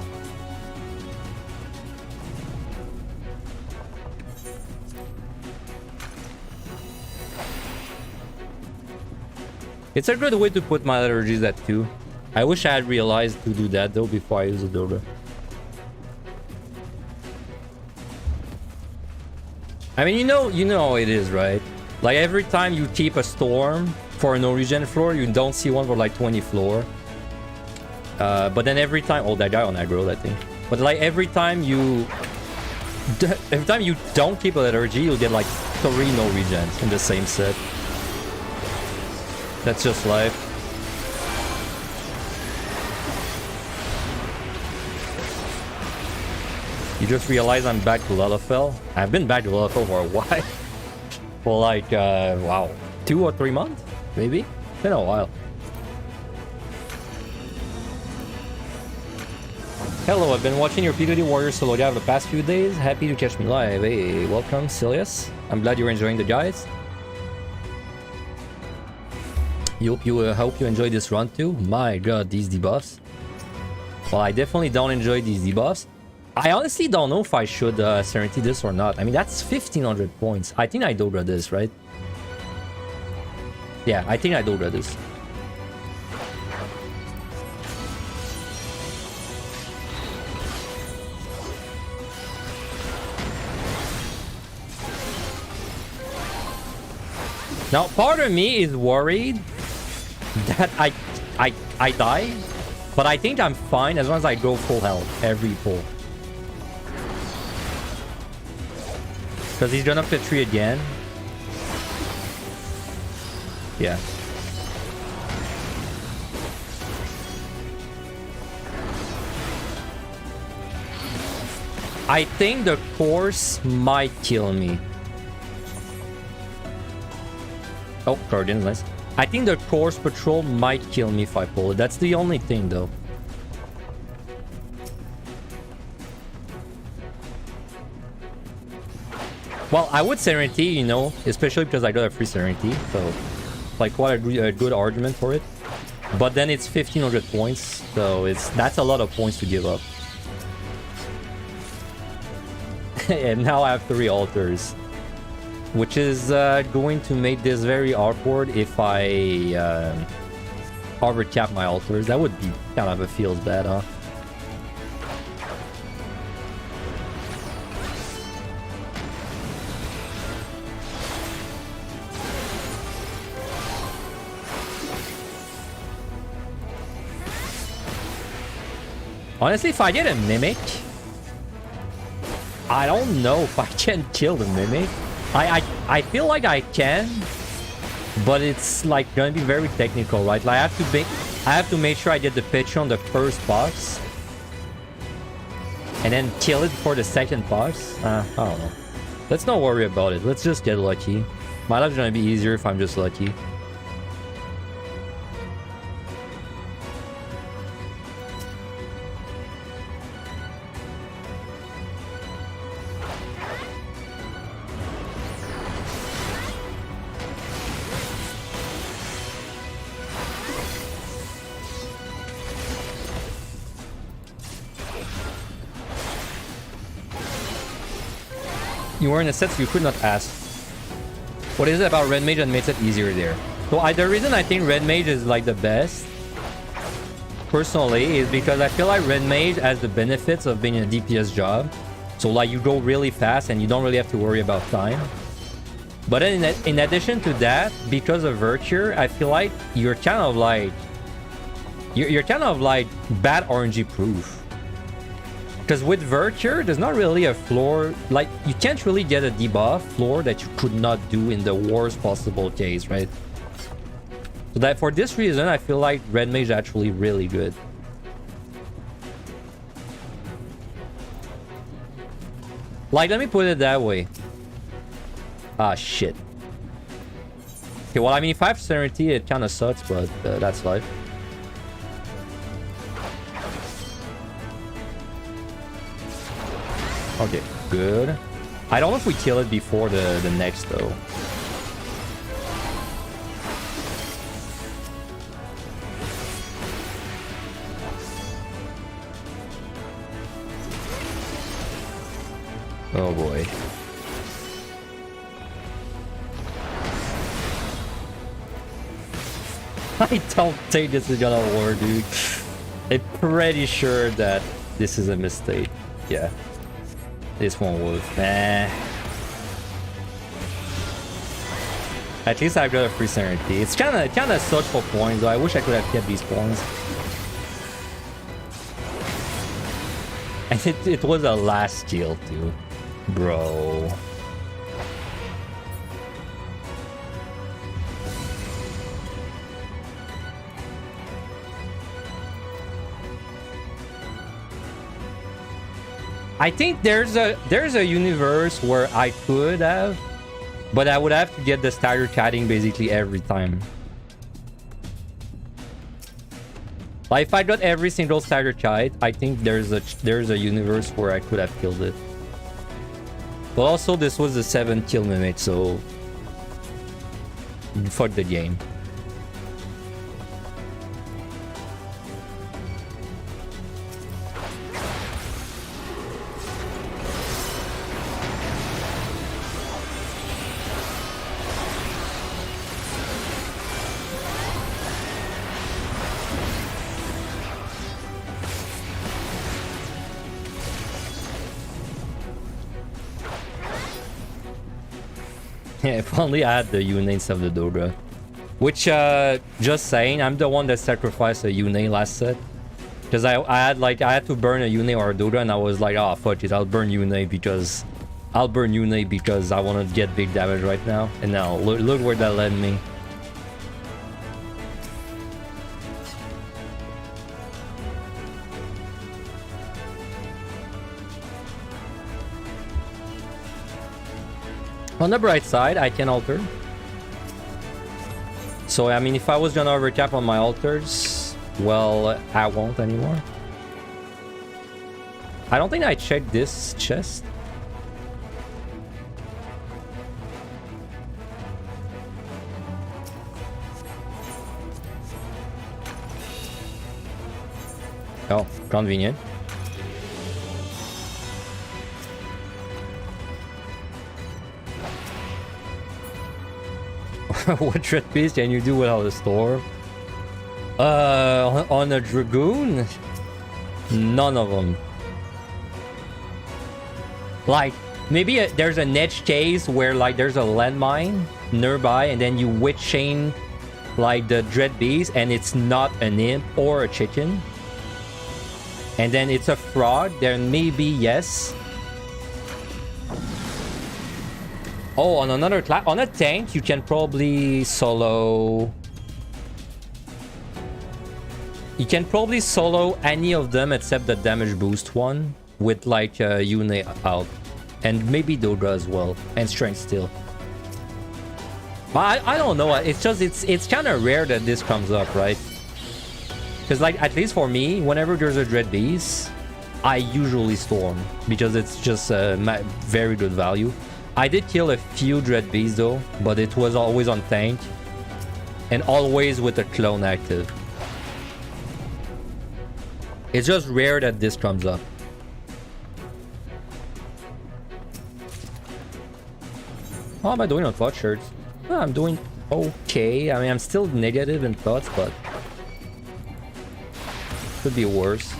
It's a good way to put my allergies at 2. I wish I had realized to do that though before I use the Dora. I mean, you know how it is, right? Like every time you keep a storm for an origin floor, you don't see one for like 20 floor. But then every time, oh, that guy on aggro, I think. But like every time you don't keep a liturgy, you'll get like 3 no regens in the same set. That's just life. You just realize I'm back to Lalafell. I've been back to Lalafell for a while. For like, wow, 2 or 3 months, maybe? It's been a while. Hello, I've been watching your P2D Warrior solo guide the past few days. Happy to catch me live. Hey, welcome, Silius. I'm glad you're enjoying the guides. Hope you enjoy this run too. My god, these debuffs. Well, I definitely don't enjoy these debuffs. I honestly don't know if I should Serenity this or not. I mean, that's 1500 points. I think I Dogra this, right? Yeah, I think I Dogra this. Now, part of me is worried that I die, but I think I'm fine as long as I go full health every pull. Because he's gonna fit 3 again. Yeah. I think the course might kill me. Oh, Guardian's nice. I think the course patrol might kill me if I pull it. That's the only thing, though. Well, I would Serenity, you know, especially because I got a free Serenity. So, like, what a good argument for it. But then it's 1500 points, so that's a lot of points to give up. And now I have 3 altars. Which is going to make this very awkward if I overcap my altars. That would be kind of a feels bad, huh? Honestly, if I get a Mimic, I don't know if I can kill the Mimic. I feel like I can, but it's like gonna be very technical, right? Like I have to make sure I get the pitch on the first boss, and then kill it for the second boss. I don't know. Let's not worry about it. Let's just get lucky. My life's gonna be easier if I'm just lucky. You were in a set, so you could not ask. What is it about Red Mage that makes it easier there? So the reason I think Red Mage is like the best, personally, is because I feel like Red Mage has the benefits of being a DPS job. So like you go really fast and you don't really have to worry about time. But then in addition to that, because of Virtue, I feel like you're kind of like... You're kind of like bad RNG proof. Because with Virtue, there's not really a floor, like, you can't really get a debuff floor that you could not do in the worst possible case, right? So that for this reason, I feel like Red Mage is actually really good. Like, let me put it that way. Ah, shit. Okay, well, I mean, if I have Serenity, it kind of sucks, but that's life. Okay, good. I don't know if we kill it before the next, though. Oh boy. I don't think this is gonna work, dude. I'm pretty sure that this is a mistake. Yeah. This won't work. Nah. At least I've got a free Serenity. It's kinda such for points, though. I wish I could have kept these points. And it was a last kill too. Bro. I think there's a universe where I could have, but I would have to get the staggered kiting basically every time. Like if I got every single staggered kite, I think there's a universe where I could have killed it. But also this was the 7th kill mimic, so fuck the game. Yeah, if only I had the Unanes of the Dodra. Which, just saying, I'm the one that sacrificed a Unane last set. Because I had to burn a Unane or a Dodra, and I was like, oh fuck it, I'll burn Unane because I want to get big damage right now. And now, look where that led me. On the bright side, I can alter. So, I mean, if I was gonna overcap on my altars, well, I won't anymore. I don't think I checked this chest. Oh, convenient. What Dread Beast can you do without a storm? On a Dragoon? None of them. Like, maybe there's an edge case where, like, there's a landmine nearby, and then you witch chain, like, the Dread Beast, and it's not an imp or a chicken. And then it's a frog, then maybe yes. Oh, on another class, on a tank, you can probably solo. You can probably solo any of them except the damage boost one with like Yune out, and maybe Dodra as well, and Strength Steel. But I don't know. It's just it's kind of rare that this comes up, right? Because like at least for me, whenever there's a Dread Beast, I usually Storm because it's just very good value. I did kill a few Dread Beasts though, but it was always on tank. And always with a clone active. It's just rare that this comes up. How am I doing on thought shirts? Oh, I'm doing okay. I mean, I'm still negative in thoughts, but could be worse.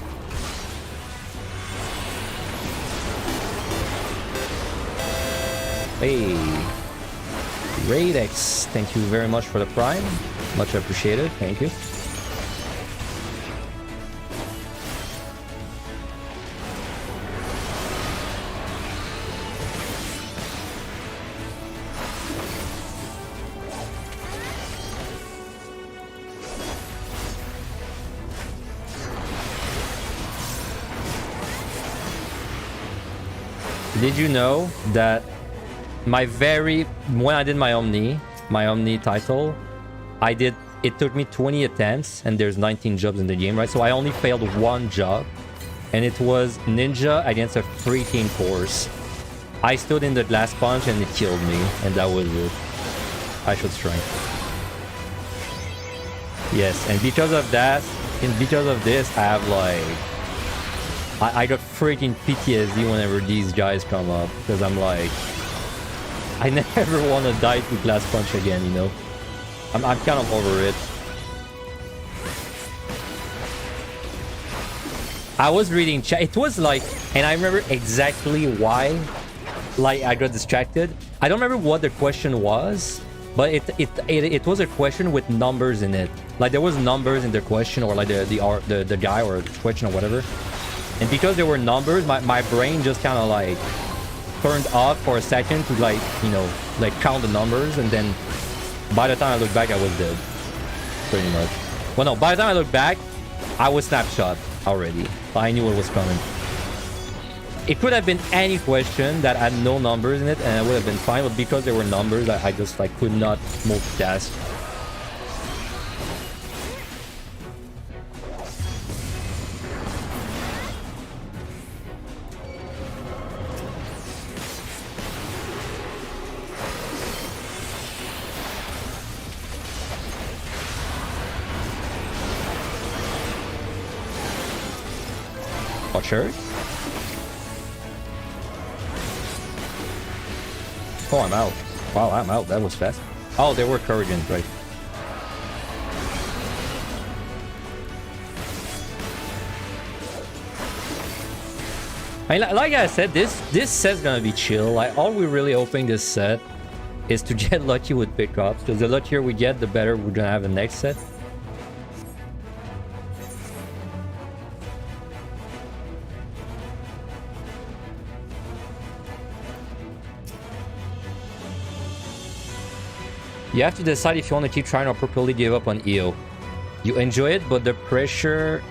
Hey, Radex, thank you very much for the prime. Much appreciated. Thank you. Did you know that when I did my Omni title, it took me 20 attempts and there's 19 jobs in the game, right? So I only failed one job and it was ninja against a freaking force. I stood in the last punch and it killed me, and that was it. I should strength. Yes, and because of that, and because of this, I have like... I got freaking PTSD whenever these guys come up, because I'm like... I never want to die to glass punch again, you know? I'm kind of over it. I was reading chat. It was like... And I remember exactly why... Like, I got distracted. I don't remember what the question was, but it was a question with numbers in it. Like, there was numbers in the question, or like the guy or the question or whatever. And because there were numbers, my brain just kind of like turned off for a second to like, you know, like count the numbers. And then by the time I looked back, I was dead. Pretty much. Well, no, by the time I looked back, I was snapshot already. I knew it was coming. It could have been any question that had no numbers in it, and it would have been fine. But because there were numbers, I just like could not multitask. Oh, sure. Oh, I'm out. Wow, I'm out. That was fast. Oh, they were Corrigan, right. I mean, like I said, this set's gonna be chill. Like, all we're really hoping this set is to get lucky with pickups, because the luckier we get, the better we're gonna have the next set. You have to decide if you want to keep trying or properly give up on EO. You enjoy it, but the pressure,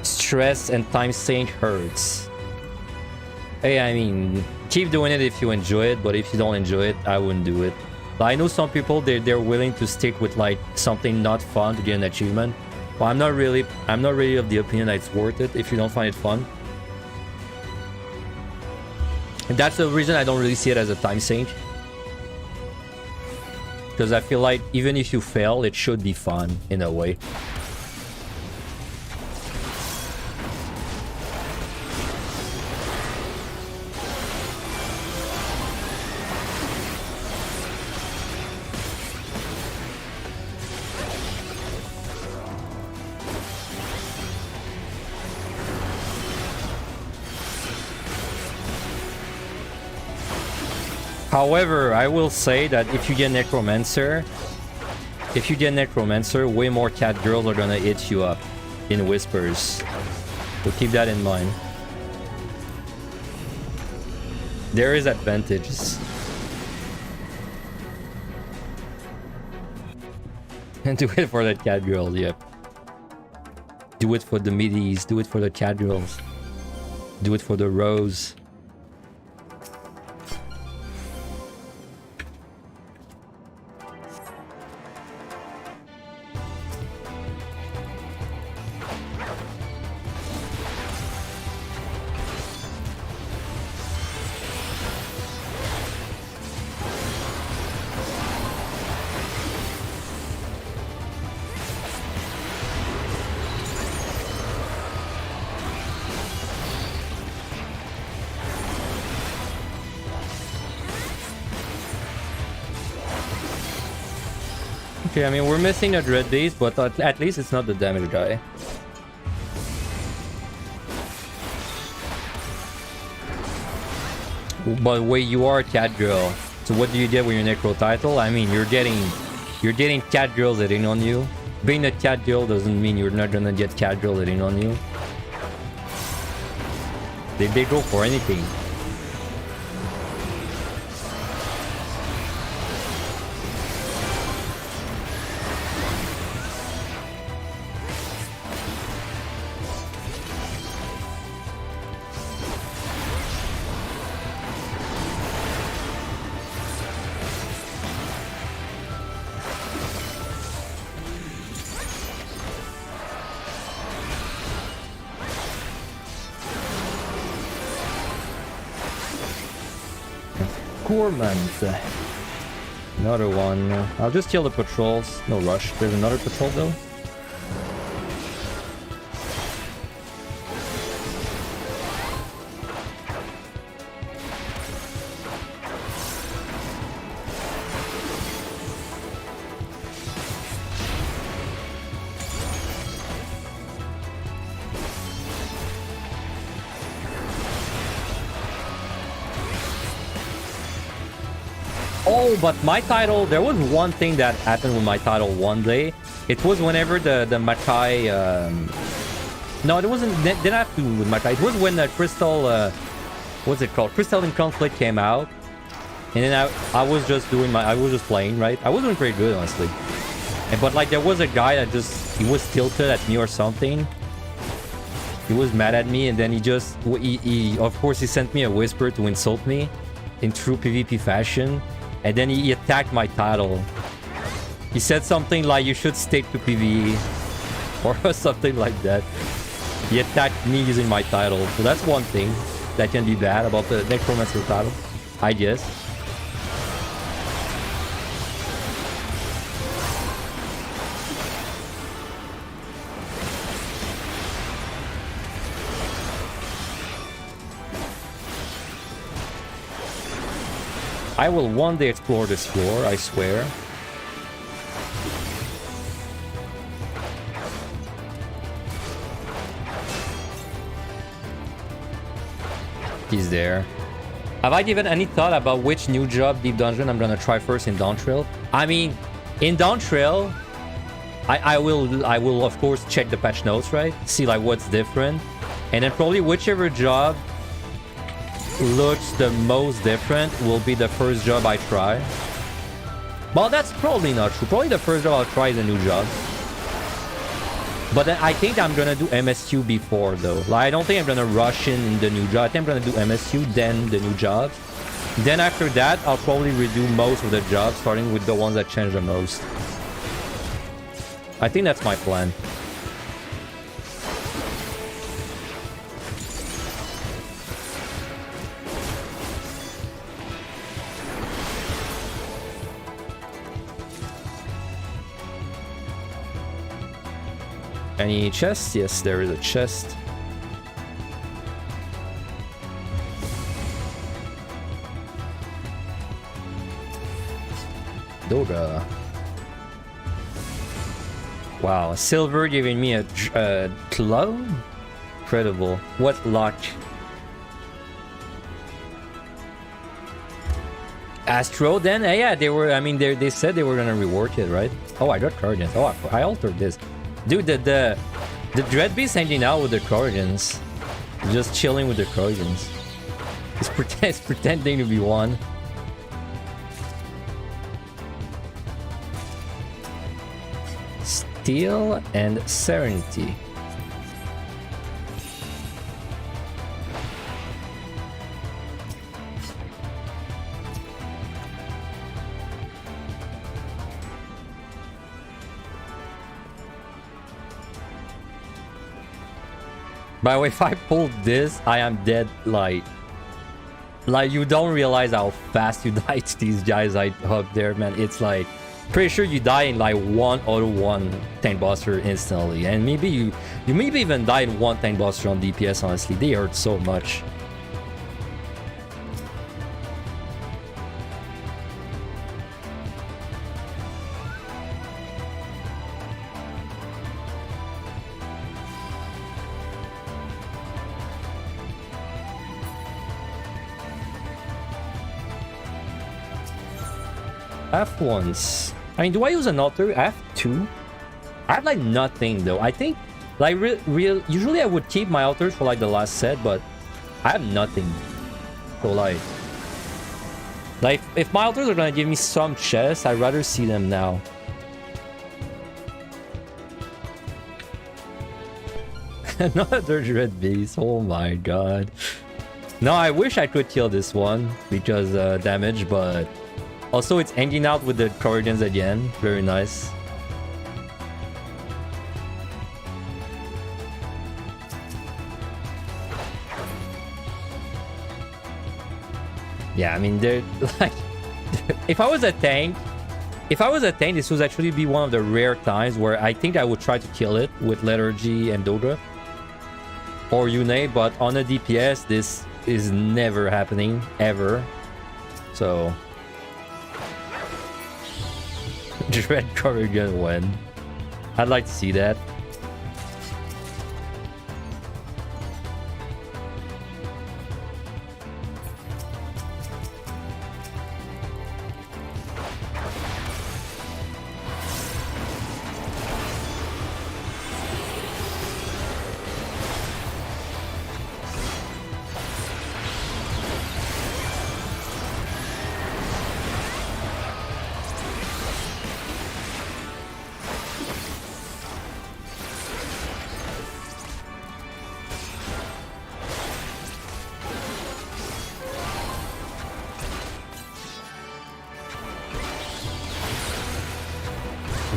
stress, and time sink hurts. Hey, I mean, keep doing it if you enjoy it, but if you don't enjoy it, I wouldn't do it. But I know some people, they're willing to stick with like something not fun to get an achievement. But I'm not really of the opinion that it's worth it if you don't find it fun. And that's the reason I don't really see it as a time sink. Because I feel like even if you fail, it should be fun in a way. However, I will say that if you get Necromancer, way more cat girls are gonna hit you up in whispers. So keep that in mind. There is advantages. And do it for that cat girl, yep. Do it for the middies, do it for the cat girls. Do it for the rose. Okay, I mean, we're missing a Dread Beast, but at least it's not the damage guy. But wait, you are a cat girl. So what do you get with your Necro title? I mean, you're getting cat girls hitting on you. Being a cat girl doesn't mean you're not gonna get cat girls hitting on you. They go for anything. Necromancer. Another one. I'll just kill the patrols. No rush. There's another patrol though. Oh, but my title, there was one thing that happened with my title one day. It was whenever the Matai... no, it wasn't... Didn't have to do with Matai. It was when the Crystal... what's it called? Crystal in Conflict came out. And then I was just doing my... I was just playing, right? I was doing pretty good, honestly. But like, there was a guy that just... He was tilted at me or something. He was mad at me, and then he just... of course, he sent me a whisper to insult me in true PvP fashion. And then he attacked my title. He said something like, you should stick to PvE. Or something like that. He attacked me using my title. So that's one thing that can be bad about the Necromancer title, I guess. I will one day explore this floor, I swear. He's there. Have I given any thought about which new job deep dungeon I'm gonna try first in Dawntrail? I mean, in Dawntrail, I will of course check the patch notes, right? See like what's different, and then probably whichever job looks the most different will be the first job I try. Well, that's probably not true. Probably the first job I'll try is a new job. But then I think I'm gonna do MSQ before though. Like, I don't think I'm gonna rush in the new job. I think I'm gonna do MSQ, then the new jobs. Then after that, I'll probably redo most of the jobs, starting with the ones that change the most. I think that's my plan. Any chest? Yes, there is a chest. Dora. Wow, a silver giving me a club? Incredible. What luck. Astro then? Yeah, they were, I mean, they said they were gonna rework it, right? Oh, I got Guardians. Oh, I altered this. Dude, the Dread Beast hanging out with the Guardians. Just chilling with the Guardians. It's pretending to be one. Steel and Serenity. By the way, if I pulled this, I am dead. Like you don't realize how fast you die to these guys I hugged there, man. It's like, pretty sure you die in like one auto one tank buster instantly, and maybe you maybe even die in one tank buster on DPS. Honestly, they hurt so much. F1s. I mean, do I use an altar? F2? I have like nothing though. I think like usually I would keep my altars for like the last set, but I have nothing. So like if my altars are gonna give me some chests, I'd rather see them now. Another Dread Beast. Oh my god. No, I wish I could kill this one because damage, but also it's hanging out with the Guardians again. Very nice. Yeah, I mean, they're like, if I was a tank, this would actually be one of the rare times where I think I would try to kill it with Liturgy and Dodra or Yune, but on a DPS, this is never happening ever. So, Dread Corrigan win. I'd like to see that.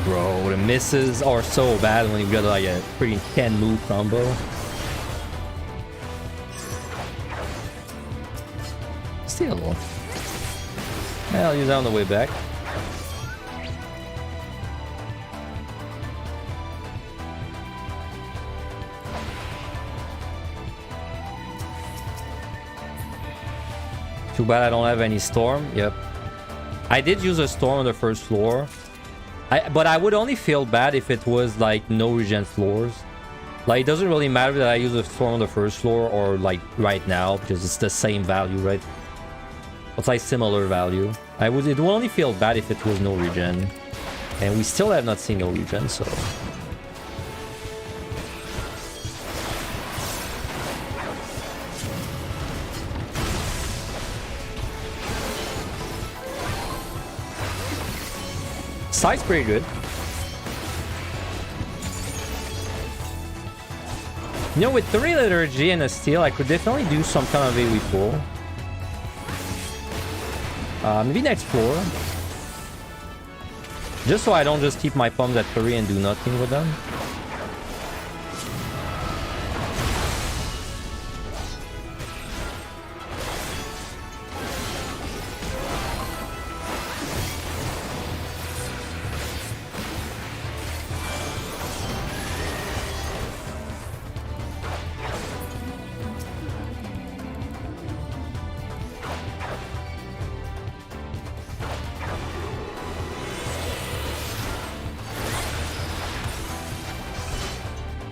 Bro, the misses are so bad when you've got like a pretty 10 move combo. Still. I'll use that on the way back. Too bad I don't have any storm. Yep. I did use a storm on the first floor. But I would only feel bad if it was like no regen floors. Like, it doesn't really matter that I use a storm on the first floor or like right now, because it's the same value, right? It's like similar value. It would only feel bad if it was no regen. And we still have not seen no regen, so... Sight's pretty good. You know, with 3 Liturgy and a Steel, I could definitely do some kind of AoE pull. Maybe next floor. Just so I don't just keep my pumps at 3 and do nothing with them.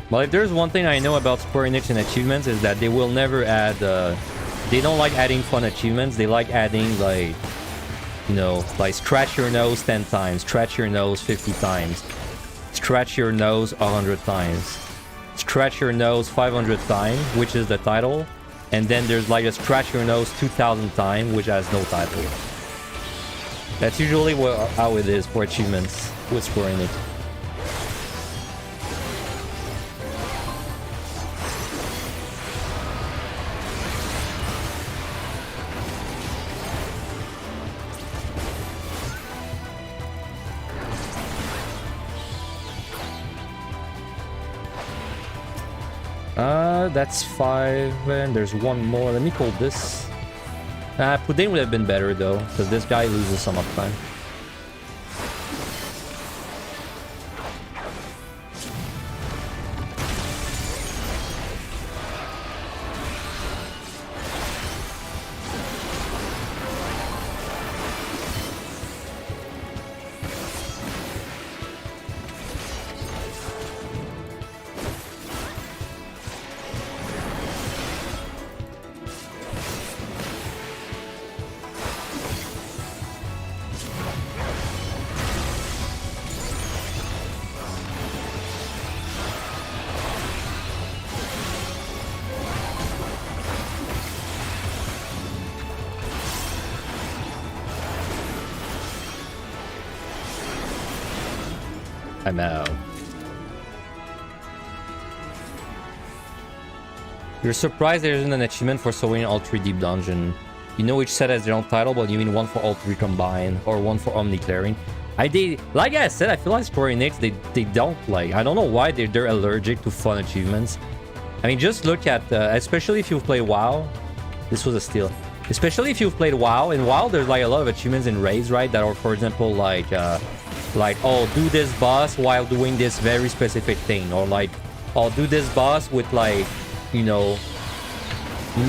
Well, if there's one thing I know about Square Enix and achievements is that they will never add, they don't like adding fun achievements, they like adding, like, you know, like scratch your nose 10 times, scratch your nose 50 times, scratch your nose 100 times, scratch your nose 500 times, which is the title, and then there's like a scratch your nose 2000 times, which has no title. That's usually how it is for achievements with Square Enix. That's 5, and there's one more. Let me call this. Pudding would have been better though, because this guy loses some uptime. I'm out. You're surprised there isn't an achievement for soloing all 3 deep dungeon. You know each set has their own title, but you mean one for all 3 combined, or one for Omni clearing. Like I said, I feel like Square Enix, they don't like, I don't know why they're allergic to fun achievements. I mean, just look at, especially if you play WoW, this was a steal. Especially if you've played WoW. In WoW, there's like a lot of achievements in raids, right? That are, for example, like oh, do this boss while doing this very specific thing, or like, oh, do this boss with like, you know,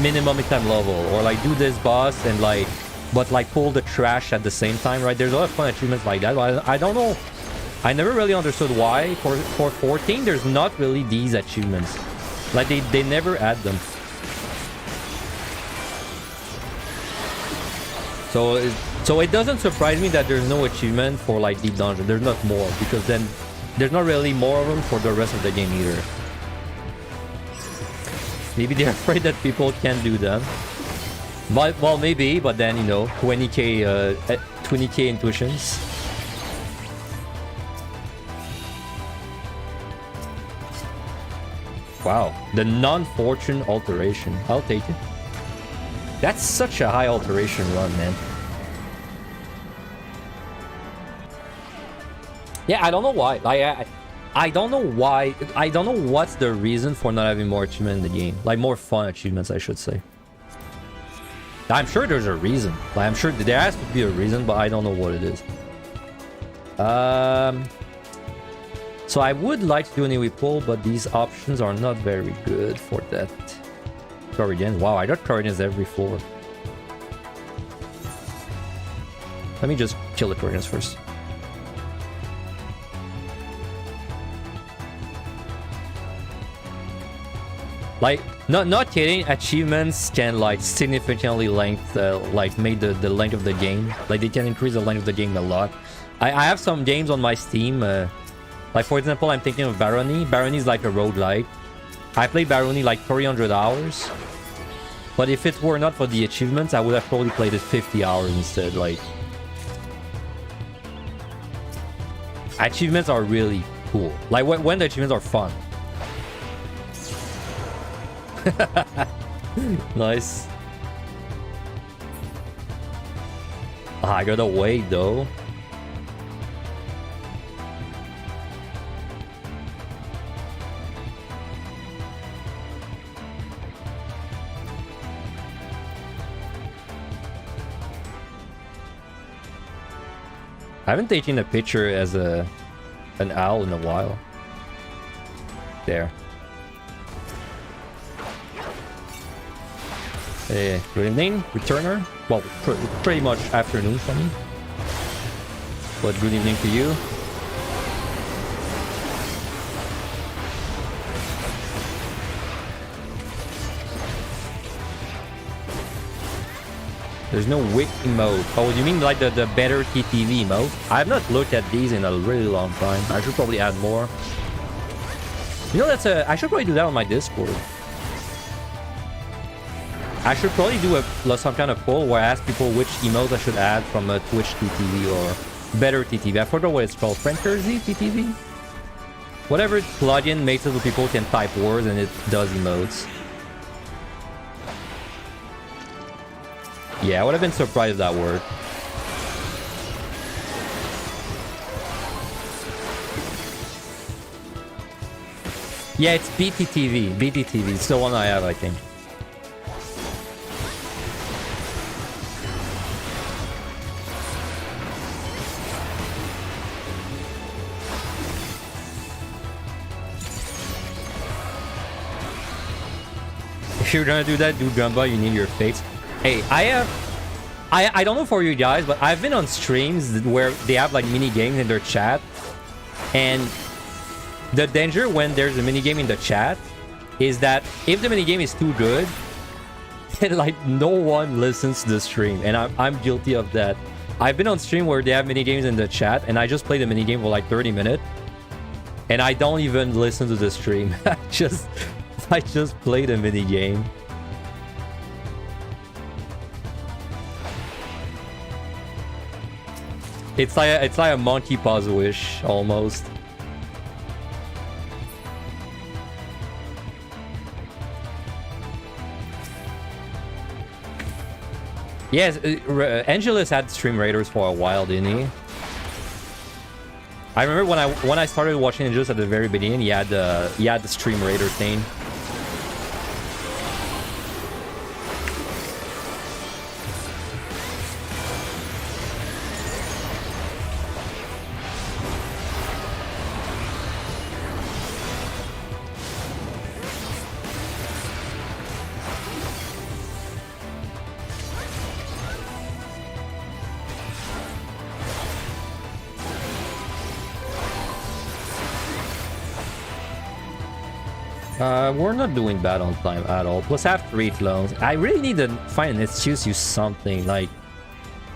minimum item level, or like do this boss and like, but like pull the trash at the same time, right? There's a lot of fun achievements like that. But I don't know. I never really understood why for 14 there's not really these achievements. Like they never add them. So it doesn't surprise me that there's no achievement for like deep dungeon. There's not more, because then there's not really more of them for the rest of the game either. Maybe they're afraid that people can't do them. But, well, maybe, but then, you know, 20k intuitions. Wow, the non-fortune alteration. I'll take it. That's such a high alteration run, man. Yeah, I don't know why. Like, I don't know why. I don't know what's the reason for not having more achievements in the game. Like, more fun achievements, I should say. I'm sure there's a reason. Like, I'm sure there has to be a reason, but I don't know what it is. So I would like to do an AoE pull, but these options are not very good for that. Guardian. Wow, I got Guardians every floor. Let me just kill the Guardians first. Like, not kidding, achievements can like significantly make the length of the game. Like, they can increase the length of the game a lot. I have some games on my Steam, like for example, I'm thinking of Barony. Barony is like a roguelike. I played Barony like 300 hours. But if it were not for the achievements, I would have probably played it 50 hours instead. Like, achievements are really cool. Like when the achievements are fun. Nice. I gotta wait though. I haven't taken a picture as an owl in a while. There. Hey, good evening, returner. Well, pretty much afternoon for me. But good evening to you. There's no wick emote. Oh, you mean like the better TTV emote? I have not looked at these in a really long time. I should probably add more. You know, I should probably do that on my Discord. I should probably do some kind of poll where I ask people which emotes I should add from a Twitch TTV or better TTV. I forgot what it's called. Frankerzy TTV? Whatever plugin makes it so people can type words and it does emotes. Yeah, I would have been surprised if that worked. Yeah, it's BTTV. BTTV. It's the one I have, I think. If you're gonna do that, do Gumba, you need your face. Hey, I don't know for you guys, but I've been on streams where they have like mini games in their chat, and the danger when there's a mini game in the chat is that if the mini game is too good, then like no one listens to the stream, and I'm guilty of that. I've been on stream where they have mini games in the chat, and I just play the mini game for like 30 minutes, and I don't even listen to the stream. I just play the mini game. It's like a monkey paws wish almost. Yes, Angelus had Stream Raiders for a while, didn't he? I remember when I started watching Angelus at the very beginning, he had the Stream Raider thing. We're not doing bad on time at all. Plus, I have 3 clones. I really need to find an excuse to use something, like...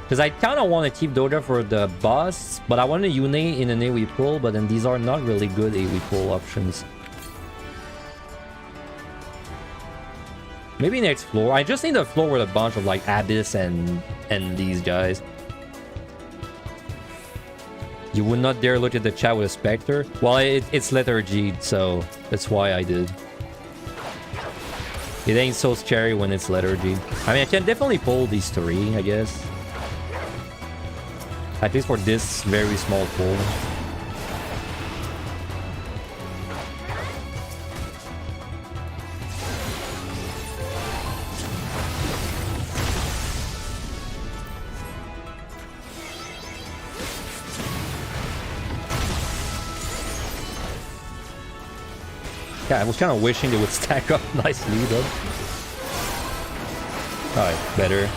Because I kind of want to keep Dota for the boss, but I want to Yune in an AoE pull, but then these are not really good AoE pull options. Maybe next floor. I just need a floor with a bunch of, like, Abyss and these guys. You would not dare look at the chat with a Spectre? Well, it's lethargied, so that's why I did. It ain't so scary when it's lethargy. I mean, I can definitely pull these 3, I guess. At least for this very small pull. Yeah, I was kind of wishing they would stack up nicely, though. Alright, better.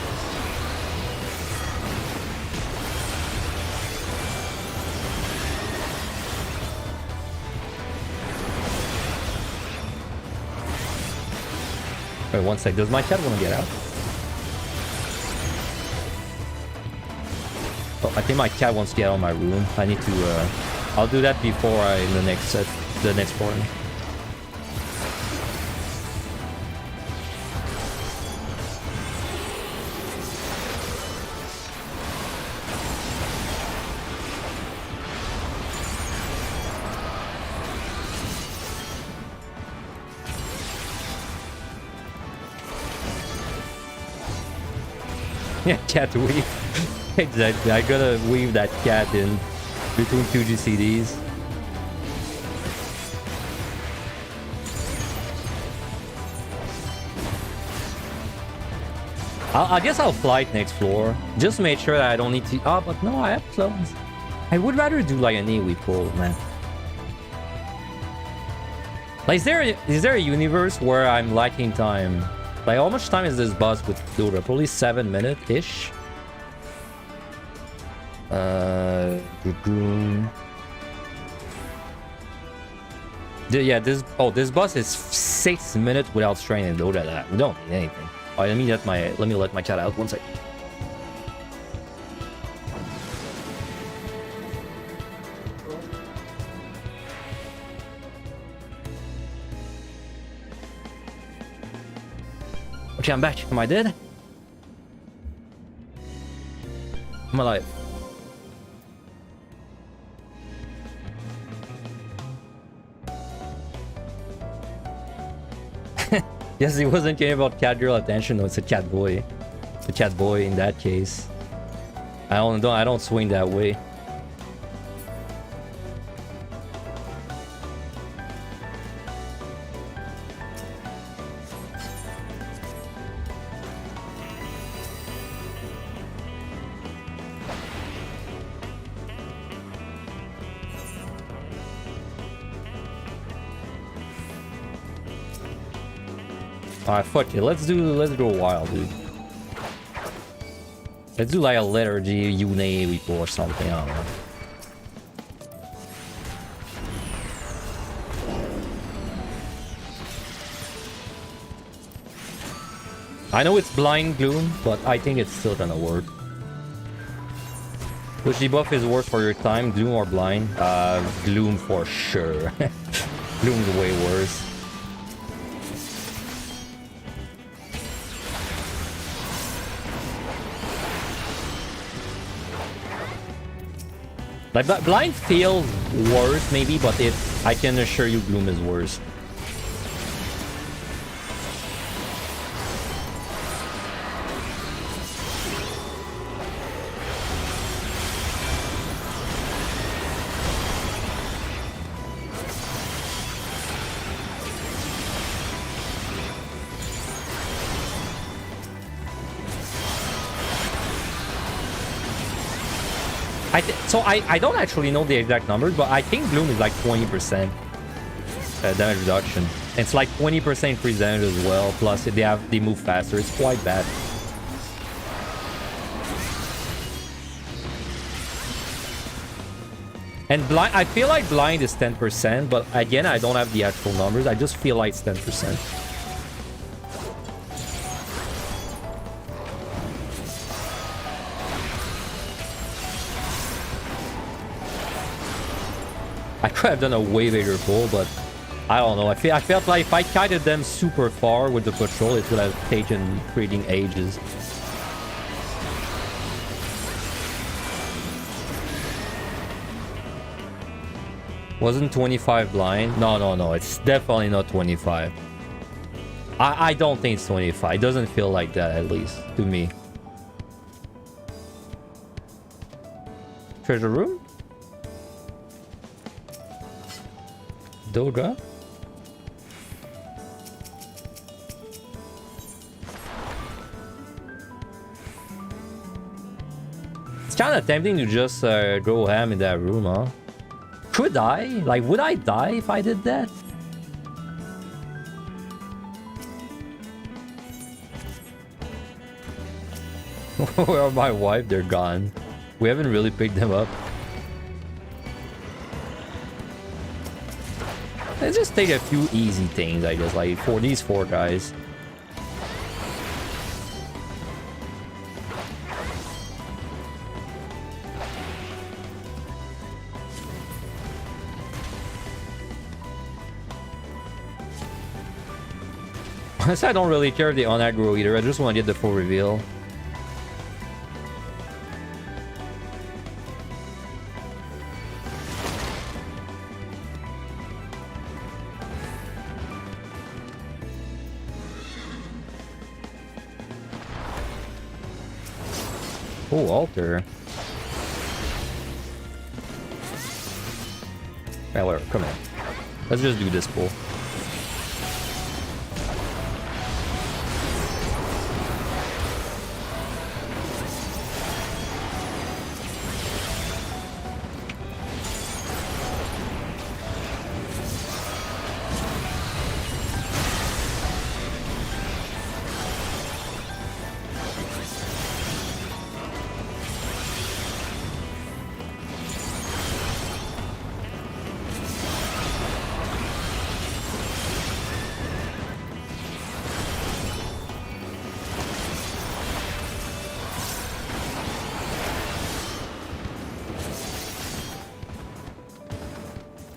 Wait, one sec. Does my cat want to get out? Oh, I think my cat wants to get out of my room. I need to, I'll do that before in the next set, the next one. Yeah, cat weave. Exactly. I gotta weave that cat in between 2 GCDs. I guess I'll flight next floor. Just make sure that I don't need to... Oh, but no, I have clones. I would rather do like an AoE pull, man. Like, is there a universe where I'm lacking time? Like, how much time is this boss with Dota? Probably 7 minutes-ish? Yeah, this boss is 6 minutes without straining Dota. That we don't need anything. Alright, let me let my chat out. 1 sec. Okay, I'm back. Am I dead? I'm alive. Yes, he wasn't caring about cat girl attention. No, it's a cat boy. It's a cat boy in that case. I don't swing that way. Alright, fuck it. Let's do a while, dude. Let's do like a lethargy, Yune or something. I don't know. I know it's blind gloom, but I think it's still gonna work. Which debuff is worse for your time, gloom or blind? Gloom for sure. Gloom's way worse. Like, blind feels worse, maybe, but I can assure you gloom is worse. I don't actually know the exact numbers, but I think Gloom is like 20% damage reduction. It's like 20% increased damage as well, plus they move faster. It's quite bad. And blind, I feel like blind is 10%, but again, I don't have the actual numbers. I just feel like it's 10%. I could have done a way bigger pull, but I don't know. I felt like if I kited them super far with the patrol, it would have taken freaking ages. Wasn't 25 blind? No. It's definitely not 25. I don't think it's 25. It doesn't feel like that, at least, to me. Treasure room? Doga? It's kind of tempting to just go ham in that room, huh? Could I? Like, would I die if I did that? Where are my wife? They're gone. We haven't really picked them up. Let's just take a few easy things, I guess, like for these 4 guys. Honestly, I don't really care if they on-aggro either. I just want to get the full reveal. Oh, altar. Yeah, whatever. Come on. Let's just do this pull.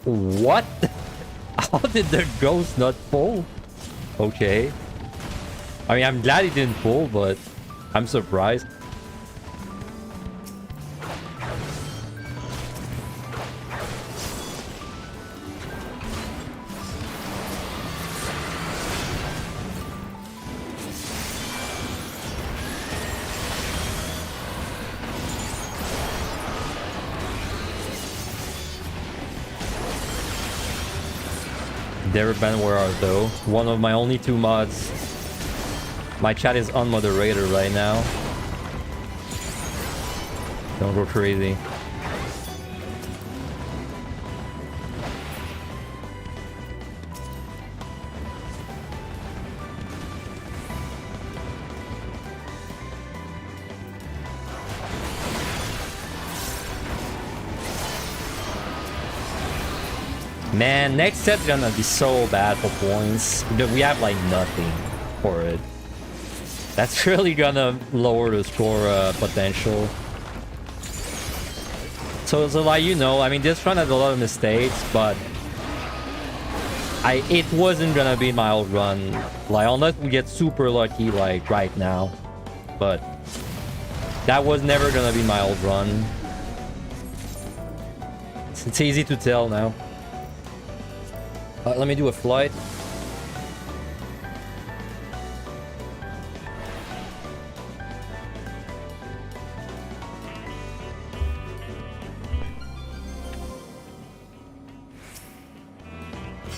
What? How did the ghost not pull? Okay. I mean, I'm glad he didn't pull, but I'm surprised. Where are though? One of my only 2 mods. My chat is unmoderated right now. Don't go crazy. Man, next set's gonna be so bad for points. We have like nothing for it. That's really gonna lower the score potential. So like, you know, I mean, this run has a lot of mistakes, but it wasn't gonna be my old run. Like, unless we get super lucky like right now. But that was never gonna be my old run. It's easy to tell now. Let me do a flight.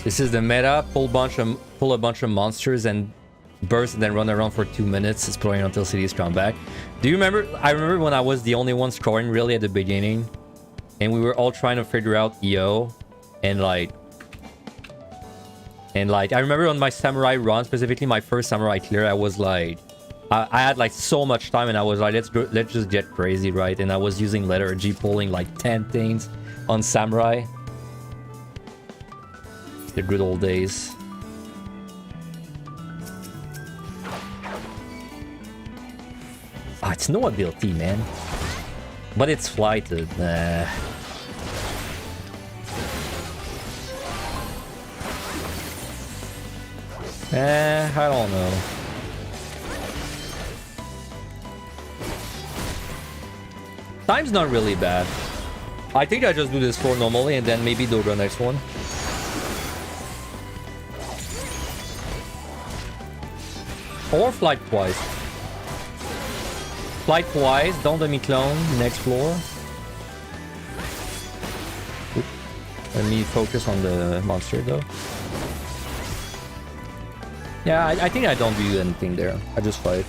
This is the meta. Pull a bunch of monsters and burst and then run around for 2 minutes exploring until cities come back. Do you remember? I remember when I was the only one scoring really at the beginning, and we were all trying to figure out EO, and like I remember on my samurai run, specifically my first samurai clear, I was like, I had like so much time, and I was like, let's just get crazy, right? And I was using letter G, pulling like 10 things on Samurai. The good old days. Ah, it's no ability, man. But it's flighted. Nah. I don't know. Time's not really bad. I think I just do this floor normally and then maybe do the next one. Or flight twice. Flight twice, don't let me clone, next floor. Oop. Let me focus on the monster though. Yeah, I think I don't do anything there. I just fight.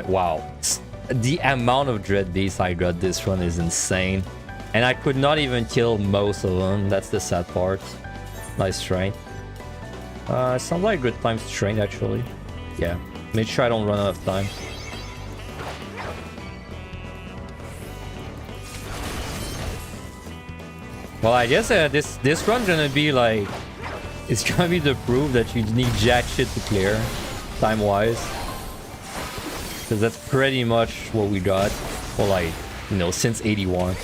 Wow. The amount of dread beasts I got this run is insane. And I could not even kill most of them. That's the sad part. Nice train. Sounds like a good time to train actually. Yeah. Make sure I don't run out of time. Well, I guess this run gonna be like... It's gonna be the proof that you need jack shit to clear. Time-wise. Because that's pretty much what we got. Well, like, you know, since 81.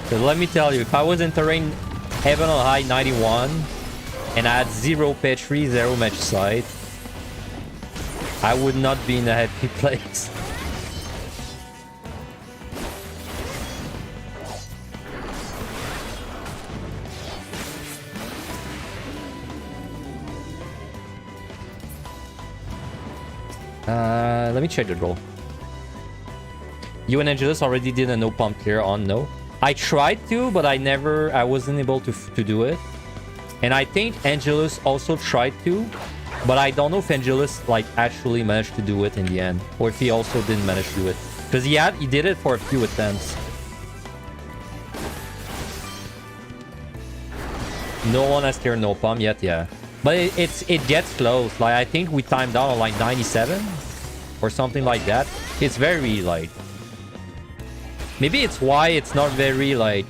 Because let me tell you, if I was in terrain Heaven on High 91 and I had 0 Petri, 0 match sight, I would not be in a happy place. Let me check the roll. You and Angelus already did a no pump clear on no. I tried to, but I wasn't able to do it. And I think Angelus also tried to, but I don't know if Angelus like actually managed to do it in the end, or if he also didn't manage to do it. Because he did it for a few attempts. No one has cleared no pump yet, yeah. But it gets close. Like I think we timed out on like 97 or something like that. It's very like, maybe it's why it's not very like,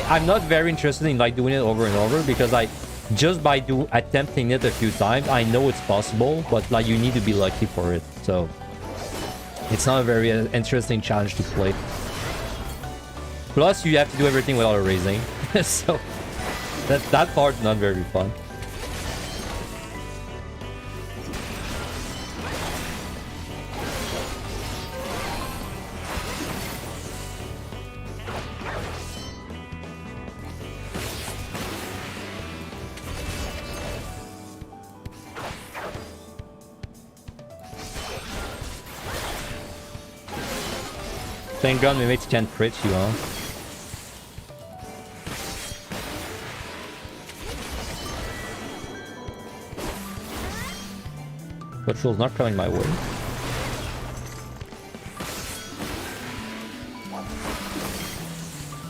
I'm not very interested in like doing it over and over, because like just by attempting it a few times, I know it's possible, but like you need to be lucky for it. So it's not a very interesting challenge to play. Plus you have to do everything without erasing. So that part's not very fun. Thank God my mates can't crit you, huh? Patrol's not coming my way.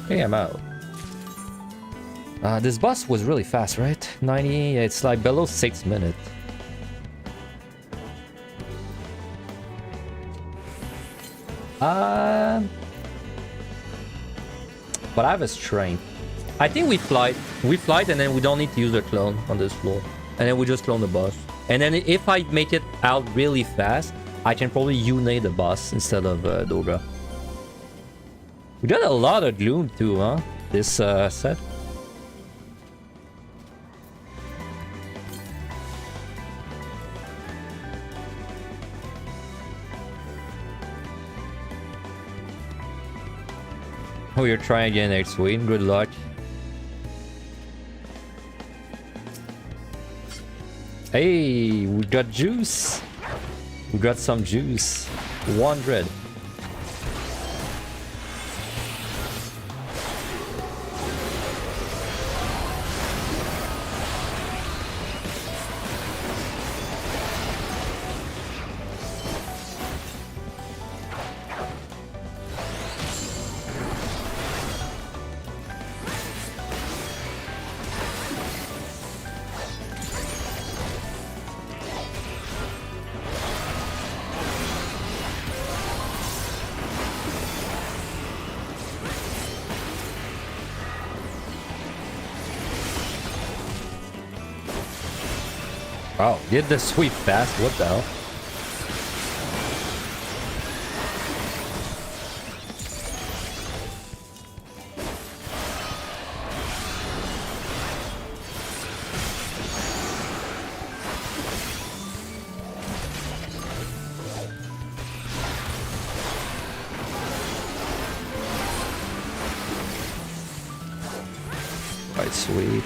Okay, I'm out. This boss was really fast, right? 90, it's like below 6 minutes. But I have a strength. I think we flight and then we don't need to use a clone on this floor. And then we just clone the boss. And then if I make it out really fast, I can probably unite the boss instead of Doga. We got a lot of gloom too, huh? This set. Oh, you're trying again next week. Good luck. Hey, we got juice. We got some juice. 100. Wow, did the sweep fast? What the hell? Quite sweet.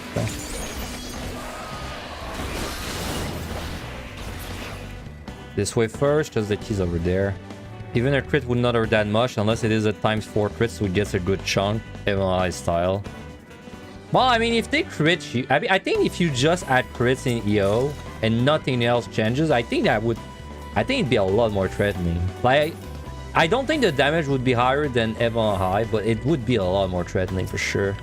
This way first, just the keys over there. Even a crit would not hurt that much unless it is a ×4 crit, so it gets a good chunk, MLI style. Well, I mean, if they crit you, I think if you just add crits in EO and nothing else changes, I think it'd be a lot more threatening. Like, I don't think the damage would be higher than Evan High, but it would be a lot more threatening for sure.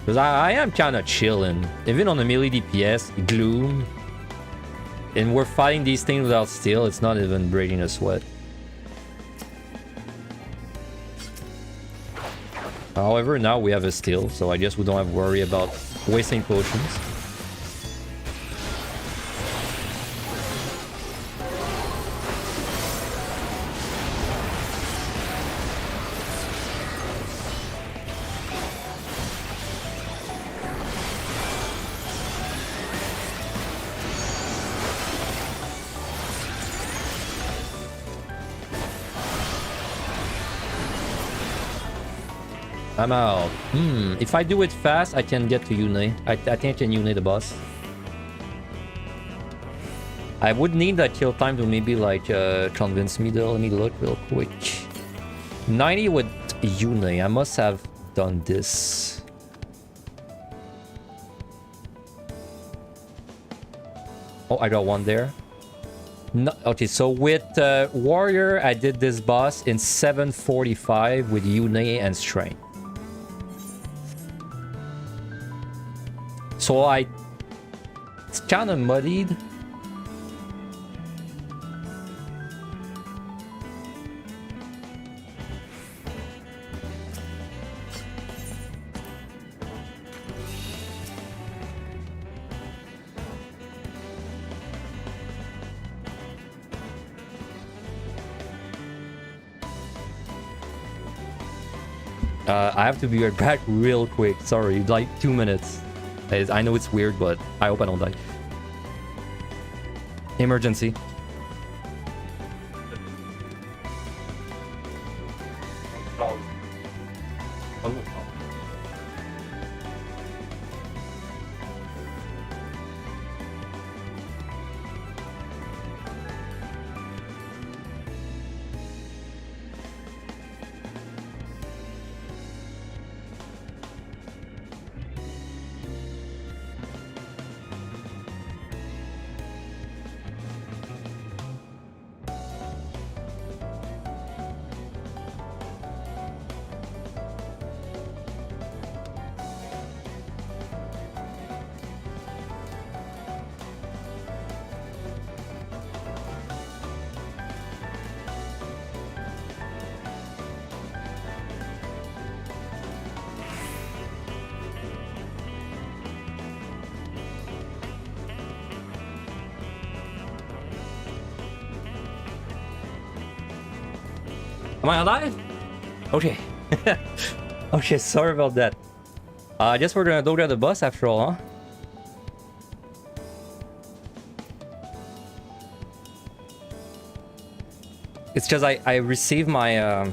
Because I am kind of chilling. Even on the melee DPS, Gloom, and we're fighting these things without steel, it's not even breaking a sweat. However, now we have a steel, so I guess we don't have to worry about wasting potions. I'm out. If I do it fast, I can get to Yune. I think I can Yune the boss. I would need that kill time to maybe like convince me though. Let me look real quick. 90 with Yune. I must have done this. Oh, I got one there. No, okay, so with Warrior, I did this boss in 7:45 with Yune and Strength. So it's kind of muddied. I have to be right back real quick. Sorry, like 2 minutes. I know it's weird, but I hope I don't die. Emergency. Am I alive? Okay. Okay, sorry about that. I guess we're gonna go to the bus after all, huh? It's because I received my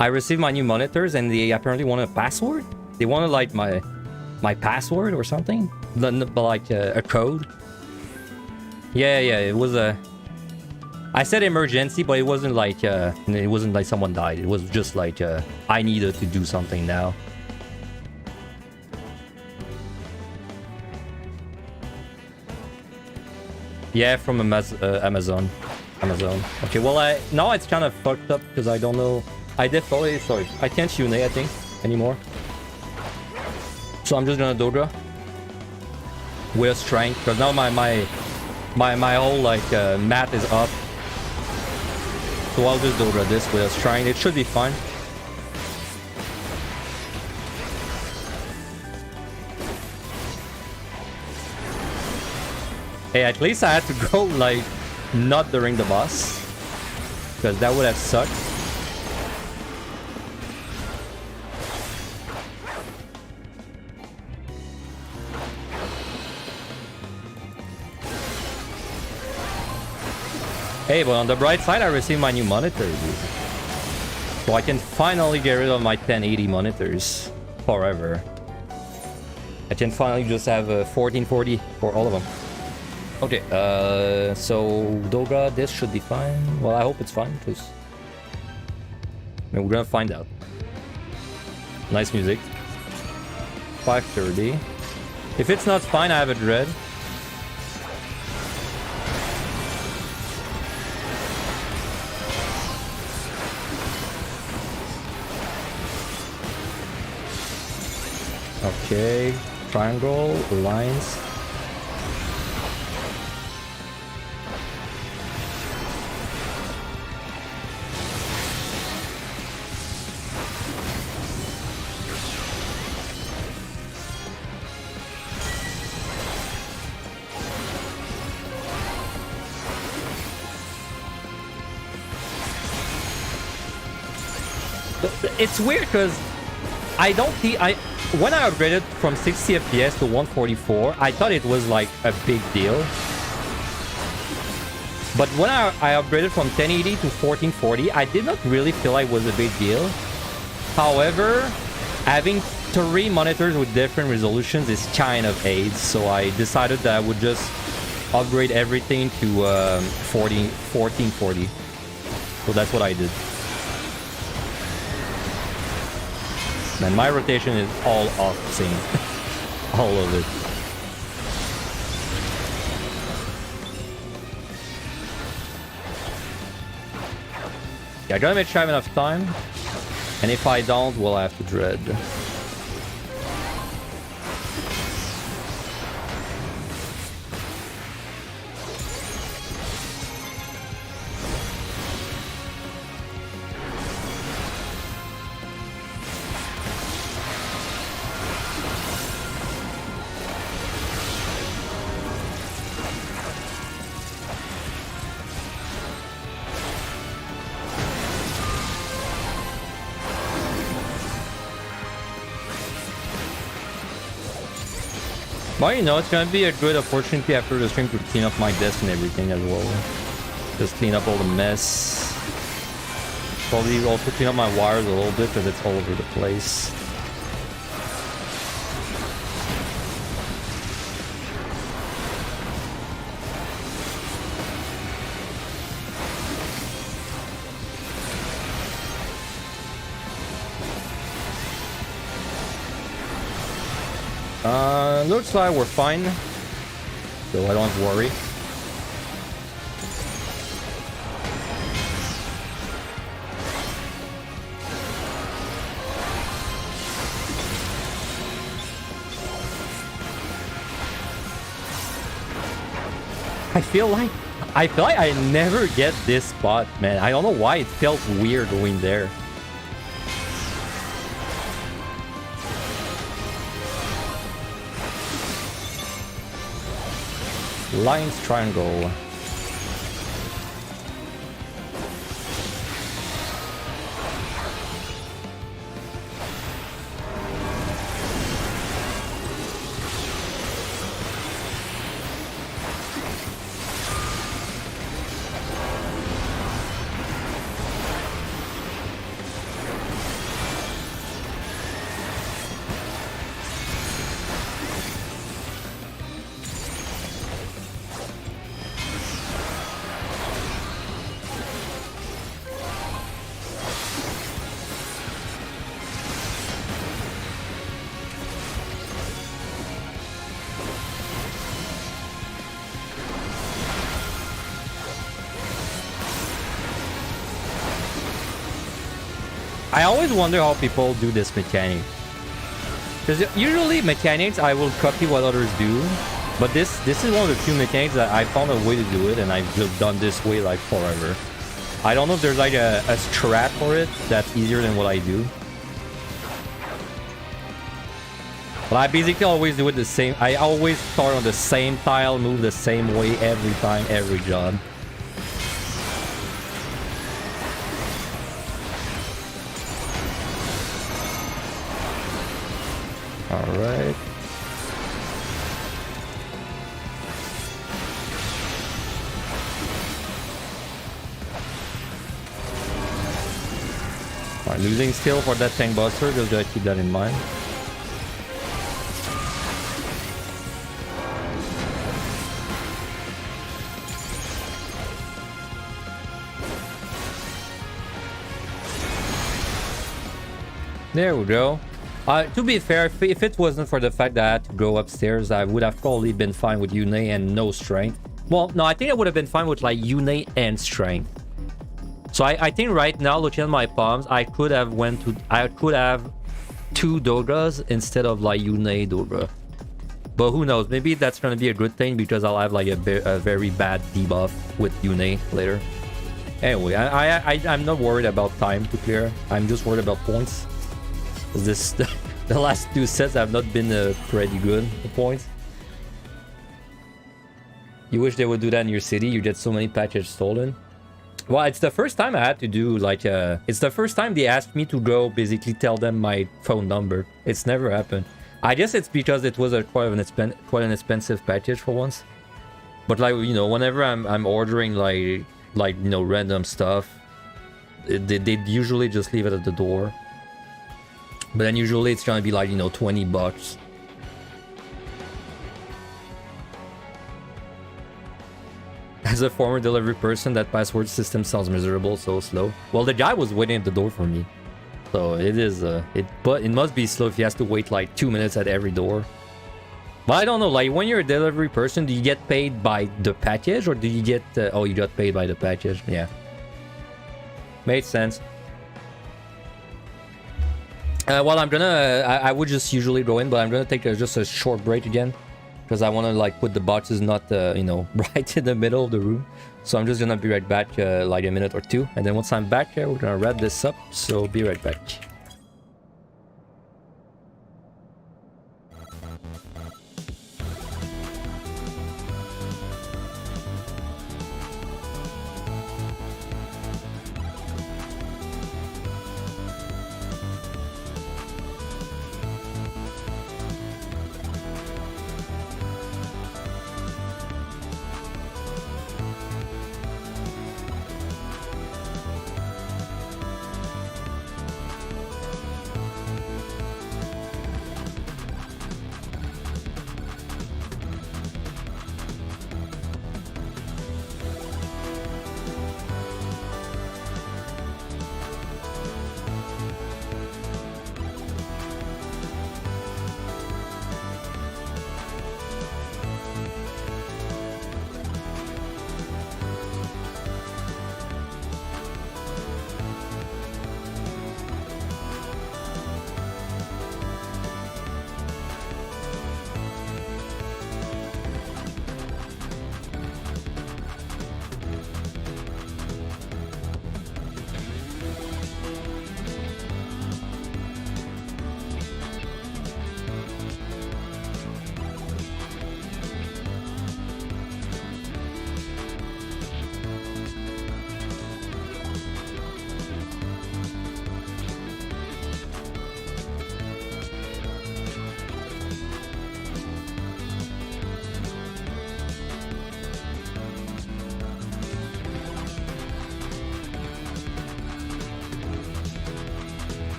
I received my new monitors and they apparently want a password. They wanted like my password or something, like a code. Yeah, it was a. I said emergency, but it wasn't like someone died. It was just like I needed to do something now. Yeah, from Amazon. Okay, well, now it's kind of fucked up because I don't know. I definitely, sorry, I can't Yune, I think, anymore. So I'm just gonna Dogra with strength because now my whole like mat is up. So I'll just Dogra this with strength. It should be fine. Hey, at least I had to go like not during the boss because that would have sucked. Hey, but on the bright side, I received my new monitor, dude. So I can finally get rid of my 1080 monitors forever. I can finally just have a 1440 for all of them. Okay, so Doga, this should be fine. Well, I hope it's fine, because we're gonna find out. Nice music. 5:30. If it's not fine, I have a dread. Okay, triangle, lines. It's weird because I don't see when I upgraded from 60 FPS to 144, I thought it was like a big deal. But when I upgraded from 1080 to 1440, I did not really feel like it was a big deal. However, having 3 monitors with different resolutions is kind of aids, so I decided that I would just upgrade everything to 1440. So that's what I did. Man, my rotation is all off sync. All of it. Yeah, I gotta make sure I have enough time. And if I don't, well, I have to dread. Well, you know, it's gonna be a good opportunity after the stream to clean up my desk and everything as well. Just clean up all the mess. Probably also clean up my wires a little bit because it's all over the place. Looks like we're fine, so I don't have to worry. I feel like I never get this spot, man. I don't know why it felt weird going there. Lines triangle. I always wonder how people do this mechanic. Because usually mechanics, I will copy what others do. But this is one of the few mechanics that I found a way to do it, and I've just done this way like forever. I don't know if there's like a strat for it that's easier than what I do. But I basically always do it the same. I always start on the same tile, move the same way every time, every job. Alright. Alright, losing skill for that tank buster, just gotta keep that in mind. There we go. To be fair, if it wasn't for the fact that I had to go upstairs, I would have probably been fine with Yune and no strength. Well, no, I think I would have been fine with like Yune and strength. So I think right now, looking at my palms, I could have two Dogas instead of like Yune Doga. But who knows? Maybe that's gonna be a good thing because I'll have like a very bad debuff with Yune later. Anyway, I'm not worried about time to clear. I'm just worried about points. The last two sets have not been pretty good, the points. You wish they would do that in your city? You get so many patches stolen. Well, it's the first time I had to do like it's the first time they asked me to go basically tell them my phone number. It's never happened. I guess it's because it was quite an expensive package for once. But like, you know, whenever I'm ordering like you know, random stuff, they usually just leave it at the door. But then usually it's gonna be like, you know, 20 bucks. As a former delivery person, that password system sounds miserable, so slow. Well, the guy was waiting at the door for me. So it is, but it must be slow if he has to wait like 2 minutes at every door. But I don't know, like when you're a delivery person, do you get paid by the package or do you get, oh, you got paid by the package? Yeah. Made sense. Well, I'm gonna, I would just usually go in, but I'm gonna take just a short break again. Because I want to like put the boxes not, you know, right in the middle of the room. So I'm just gonna be right back like a minute or two. And then once I'm back here, we're gonna wrap this up. So be right back.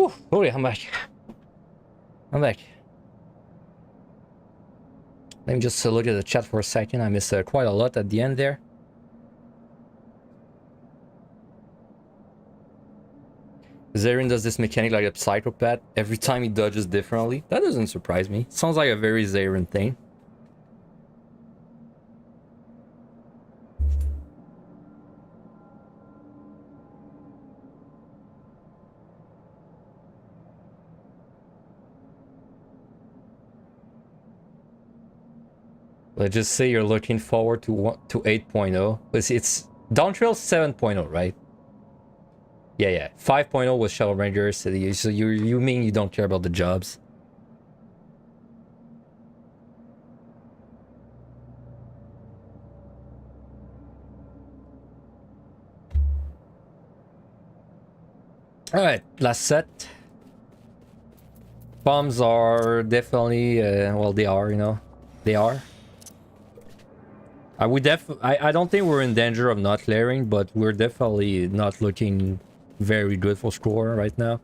Whew, okay, I'm back. I'm back. Let me just look at the chat for a second. I missed quite a lot at the end there. Zarin does this mechanic like a psychopath. Every time he dodges differently. That doesn't surprise me. Sounds like a very Zarin thing. Let's just say you're looking forward to 8.0. It's Dawntrail 7.0, right? Yeah. 5.0 was Shadow Rangers. So you mean you don't care about the jobs? All right, last set. Bombs are definitely well, they are, you know, they are. I don't think we're in danger of not clearing, but we're definitely not looking very good for score right now.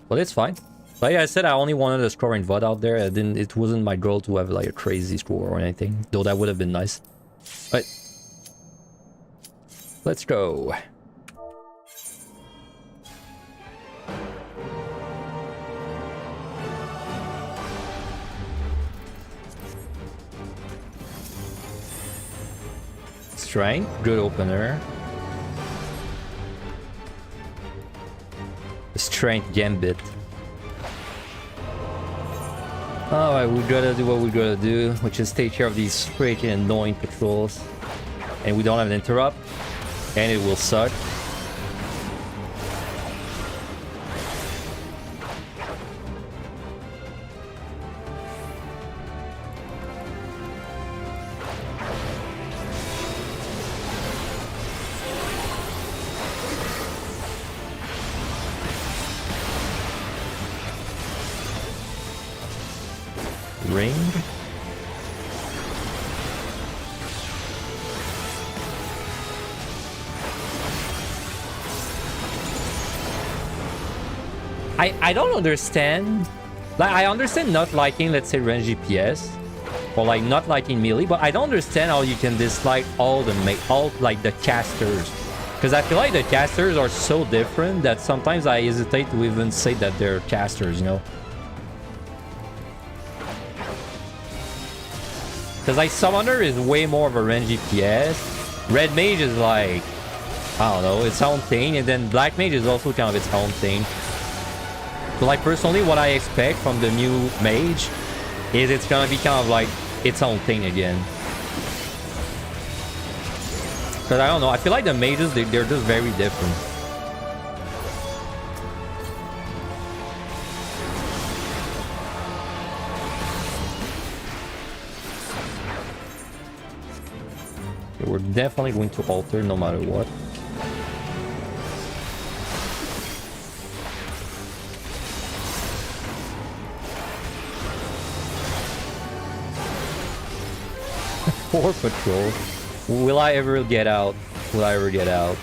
But it's fine. Like I said, I only wanted a scoring VOD out there. It wasn't my goal to have like a crazy score or anything, though that would have been nice. But let's go. Strength, good opener. Strength Gambit. Alright, we gotta do what we gotta do, which is take care of these freaking annoying patrols. And we don't have an interrupt, and it will suck. Ring. I don't understand. Like, I understand not liking, let's say, range GPS, or like not liking melee, but I don't understand how you can dislike all like the casters, because I feel like the casters are so different that sometimes I hesitate to even say that they're casters, you know. Because like Summoner is way more of a range DPS. Red Mage is like, I don't know, its own thing. And then Black Mage is also kind of its own thing. So like personally, what I expect from the new Mage is it's gonna be kind of like its own thing again. Because I don't know, I feel like the Mages, they're just very different. We're definitely going to alter no matter what. Four patrol. Will I ever get out? Will I ever get out?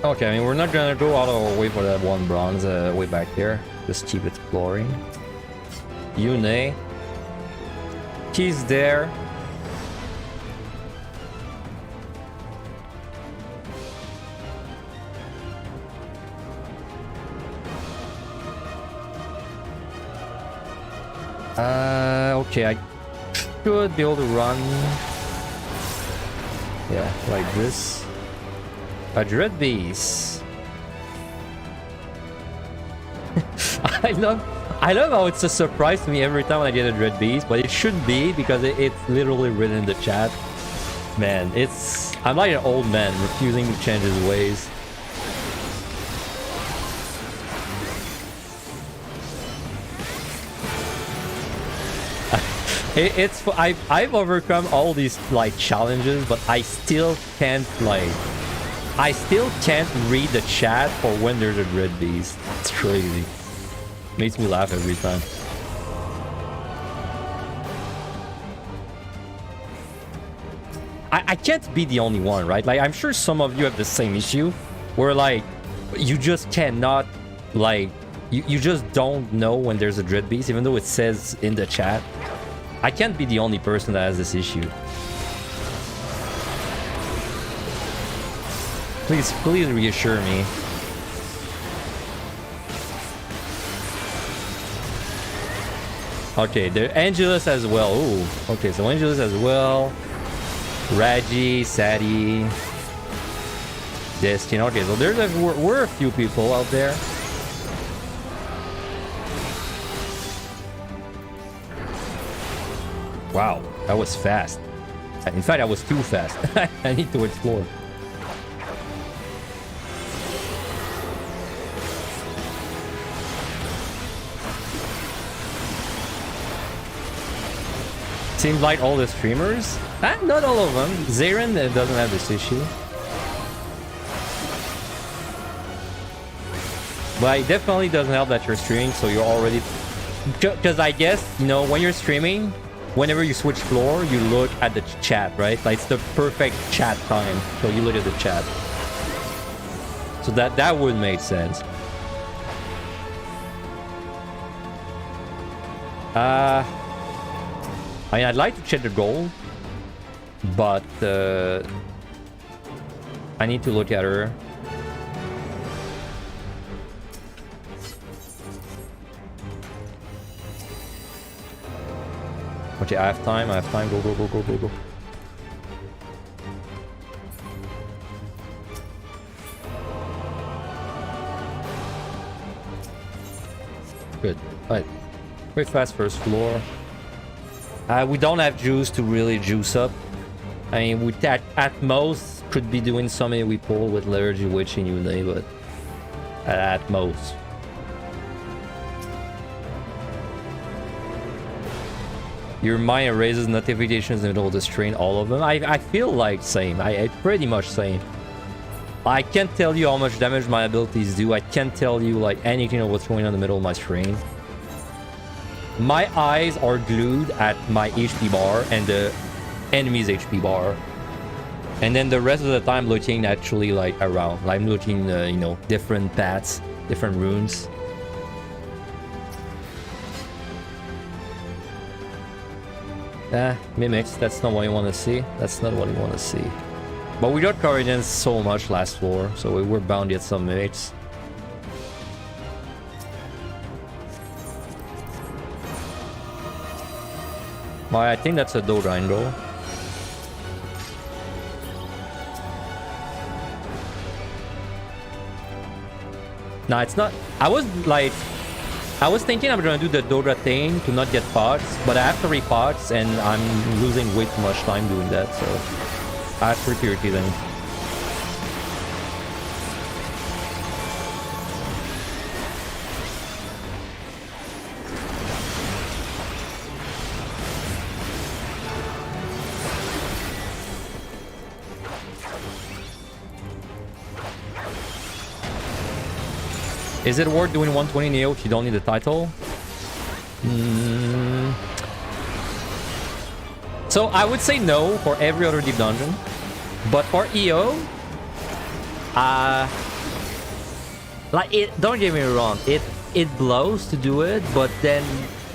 Okay, I mean, we're not gonna go out of our way for that one bronze way back there. Just keep exploring. Yune. He's there. Okay, I should be able to run. Yeah, like this. A Dread Beast. I love how it's a surprise to me every time I get a Dread Beast, but it shouldn't be because it's literally written in the chat. Man, I'm like an old man refusing to change his ways. I've overcome all these like challenges, but I still can't read the chat for when there's a Dread Beast. It's crazy. Makes me laugh every time. I can't be the only one, right? Like, I'm sure some of you have the same issue where like you just cannot like you just don't know when there's a Dread Beast, even though it says in the chat. I can't be the only person that has this issue. Please reassure me. Okay, there Angelus as well. Ooh, okay, so Angelus as well. Raji, Sadi, Destin. Okay, so we're a few people out there. Wow, that was fast. In fact, that was too fast. I need to explore. Seems like all the streamers, not all of them. Zaren doesn't have this issue. But it definitely doesn't help that you're streaming, so you're already... Because I guess, you know, when you're streaming, whenever you switch floor, you look at the chat, right? Like, it's the perfect chat time, so you look at the chat. So that would make sense. I mean, I'd like to check the gold, but I need to look at her. Okay, I have time. Go, go, go, go, go, go. Good. Alright. Very fast first floor. We don't have juice to really juice up. I mean, we at most could be doing something we pull with Liturgy, Witch, and Ule, but at most. Your mind erases notifications in the middle of the stream, all of them. I feel like same. I pretty much same. I can't tell you how much damage my abilities do. I can't tell you like anything of what's going on in the middle of my screen. My eyes are glued at my HP bar and the enemy's HP bar. And then the rest of the time looking actually like around. Like I'm looking, you know, different paths, different runes. Mimics, that's not what you want to see. That's not what you want to see. But we got covered in so much last floor, so we were bound to get some mimics. Well, I think that's a Dodringo. Nah, it's not. I was thinking I'm gonna do the Dodra thing to not get pots, but I have 3 pots and I'm losing way too much time doing that, so I have 3 purity then. Is it worth doing 120 Neo if you don't need the title? So I would say no for every other deep dungeon. But for EO, like it, don't get me wrong, it blows to do it, but then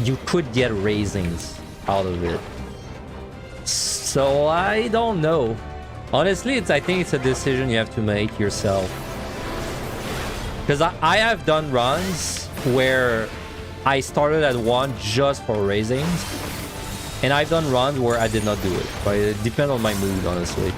you could get raisings out of it. So I don't know. Honestly, I think it's a decision you have to make yourself. Because I have done runs where I started at 1 just for raisings. And I've done runs where I did not do it. But it depends on my mood, honestly.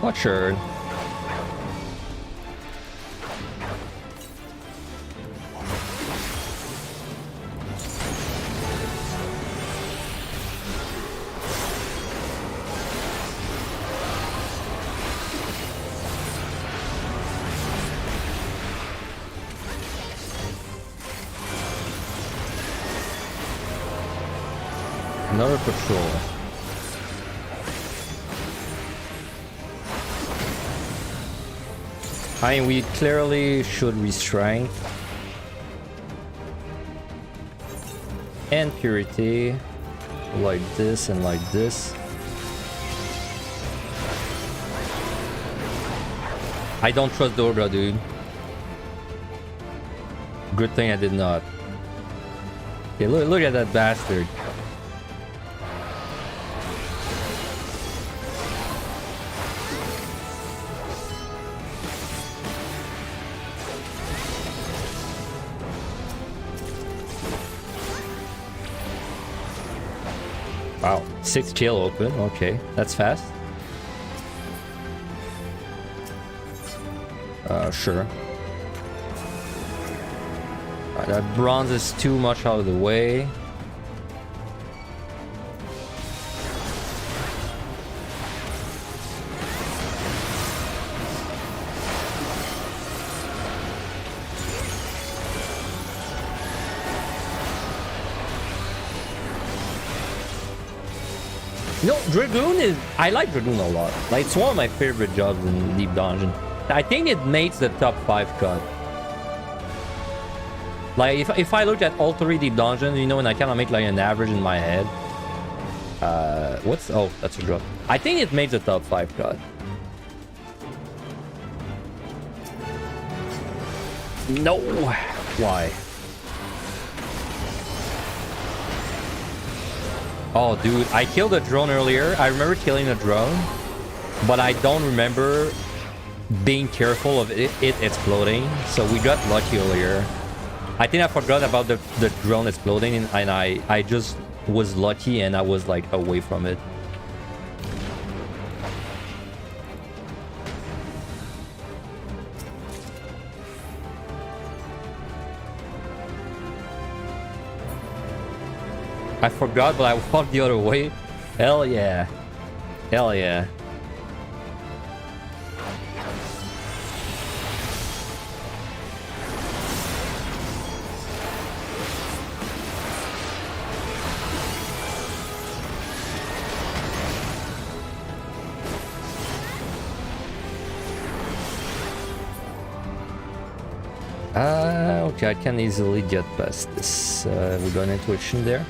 Not sure. Another patrol. I mean, we clearly should restrain. And purity. Like this and like this. I don't trust Doga, dude. Good thing I did not. Okay, look at that bastard. Wow, 6 kill open. Okay, that's fast. Sure. That bronze is too much out of the way. No, Dragoon is... I like Dragoon a lot. Like, it's one of my favorite jobs in Deep Dungeon. I think it makes the top 5 cut. Like, if I look at all 3 Deep Dungeons, you know, and I kind of make like an average in my head. What's... Oh, that's a drop. I think it makes the top 5 cut. No! Why? Oh, dude, I killed a drone earlier. I remember killing a drone, but I don't remember being careful of it exploding. So we got lucky earlier. I think I forgot about the drone exploding, and I just was lucky and I was like away from it. I forgot, but I walked the other way. Hell yeah. Hell yeah. Okay, I can easily get past this. We got an intuition there.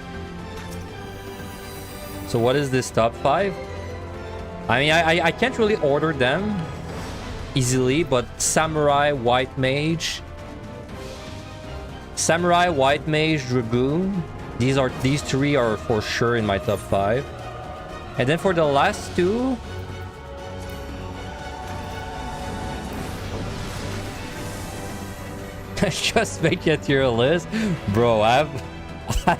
So what is this top 5? I mean, I can't really order them easily, but Samurai, White Mage, Dragoon. These 3 are for sure in my top 5. And then for the last 2, just make a tier list, bro. I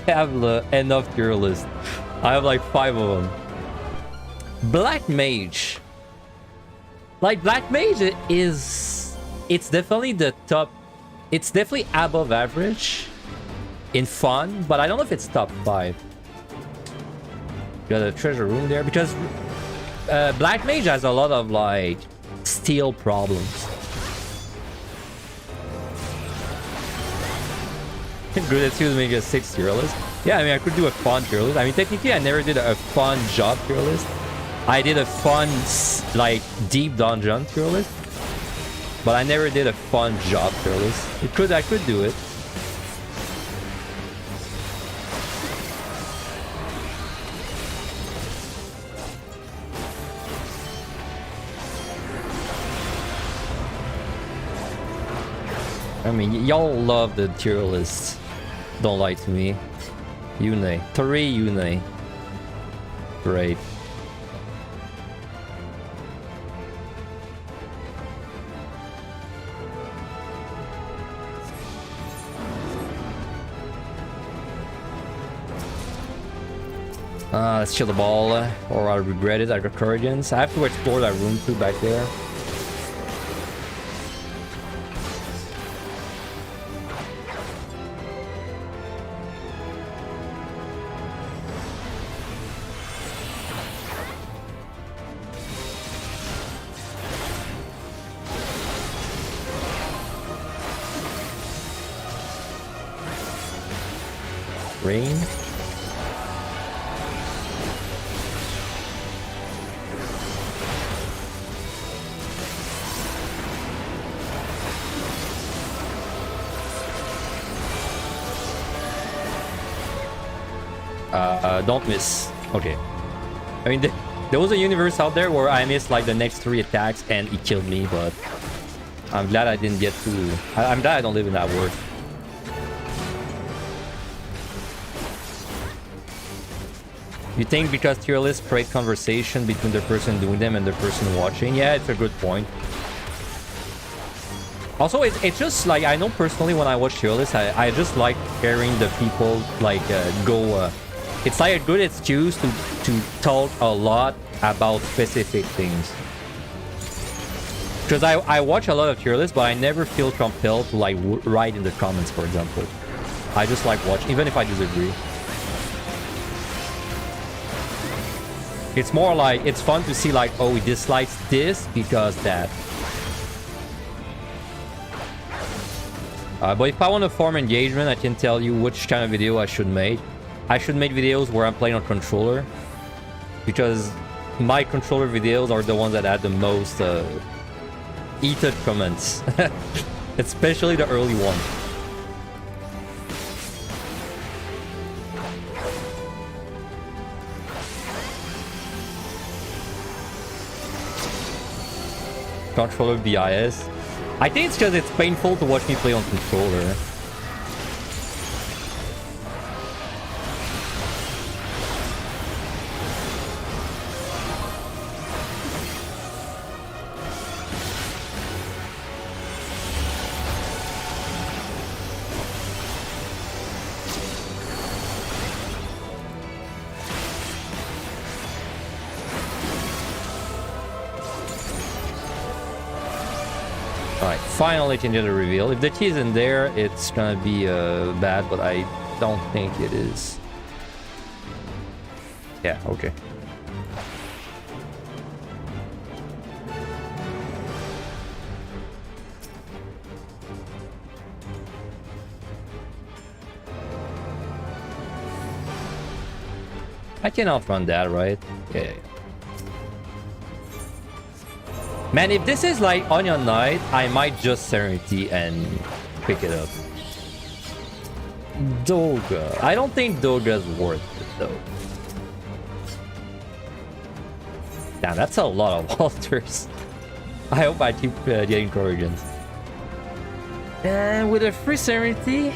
have enough tier list. I have like 5 of them. Black Mage. Like, Black Mage is... It's definitely the top... It's definitely above average in fun, but I don't know if it's top 5. Got a treasure room there, because Black Mage has a lot of, like, steal problems. Good at to make a 6 tier list. Yeah, I mean, I could do a fun tier list. I mean, technically, I never did a fun job tier list. I did a fun, like, deep dungeon tier list. But I never did a fun job tier list. I could do it. I mean, y'all love the tier lists. Don't lie to me. Yune. 3 Yune. Great. Let's chill the ball, or I'll regret it. I got Corrigians. I have to explore that room too back there. Rain. Don't miss. Okay. I mean, there was a universe out there where I missed like the next 3 attacks and it killed me, but I'm glad I didn't get to... I'm glad I don't live in that world. You think because tier lists create conversation between the person doing them and the person watching? Yeah, it's a good point. Also, it's just like, I know personally when I watch tier lists, I just like hearing the people like go... it's like a good excuse to talk a lot about specific things. Because I watch a lot of tier lists, but I never feel compelled to like write in the comments, for example. I just like watch, even if I disagree. It's more like, it's fun to see like, oh, he dislikes this because that. But if I want to form engagement, I can tell you which kind of video I should make. I should make videos where I'm playing on controller, because my controller videos are the ones that had the most heated comments, especially the early ones. Controller BIS. I think it's because it's painful to watch me play on controller. Finally can get a reveal. If the key isn't there, it's gonna be bad, but I don't think it is. Yeah, okay. I can outrun that, right? Yeah. Man, if this is like Onion Knight, I might just Serenity and pick it up. Doga. I don't think Doga's worth it, though. Damn, that's a lot of Walters. I hope I keep getting Corrigians. And with a free Serenity?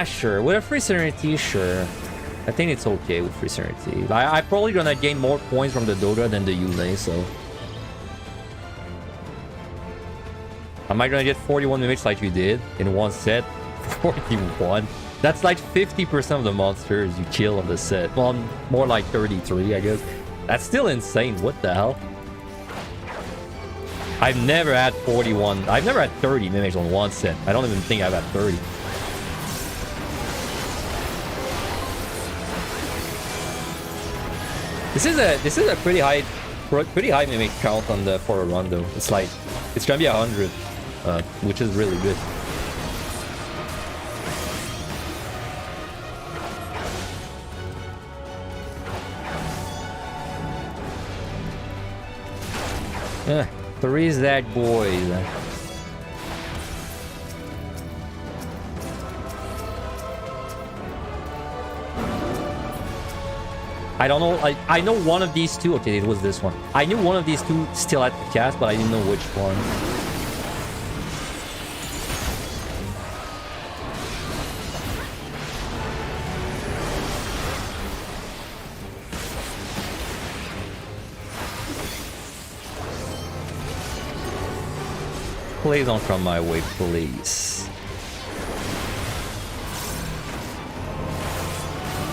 Sure. With a free Serenity, sure. I think it's okay with free Serenity. I'm probably gonna gain more points from the Doga than the Yule, so... Am I gonna get 41 mimics like you did in one set? 41? That's like 50% of the monsters you kill on the set. Well, more like 33, I guess. That's still insane. What the hell? I've never had 41. I've never had 30 mimics on one set. I don't even think I've had 30. This is a pretty high mimic count on the for a run though. It's like it's gonna be 100, which is really good. Three's that boys. I don't know, I know one of these two. Okay, it was this one. I knew one of these two still had to cast, but I didn't know which one. Please don't come my way, please.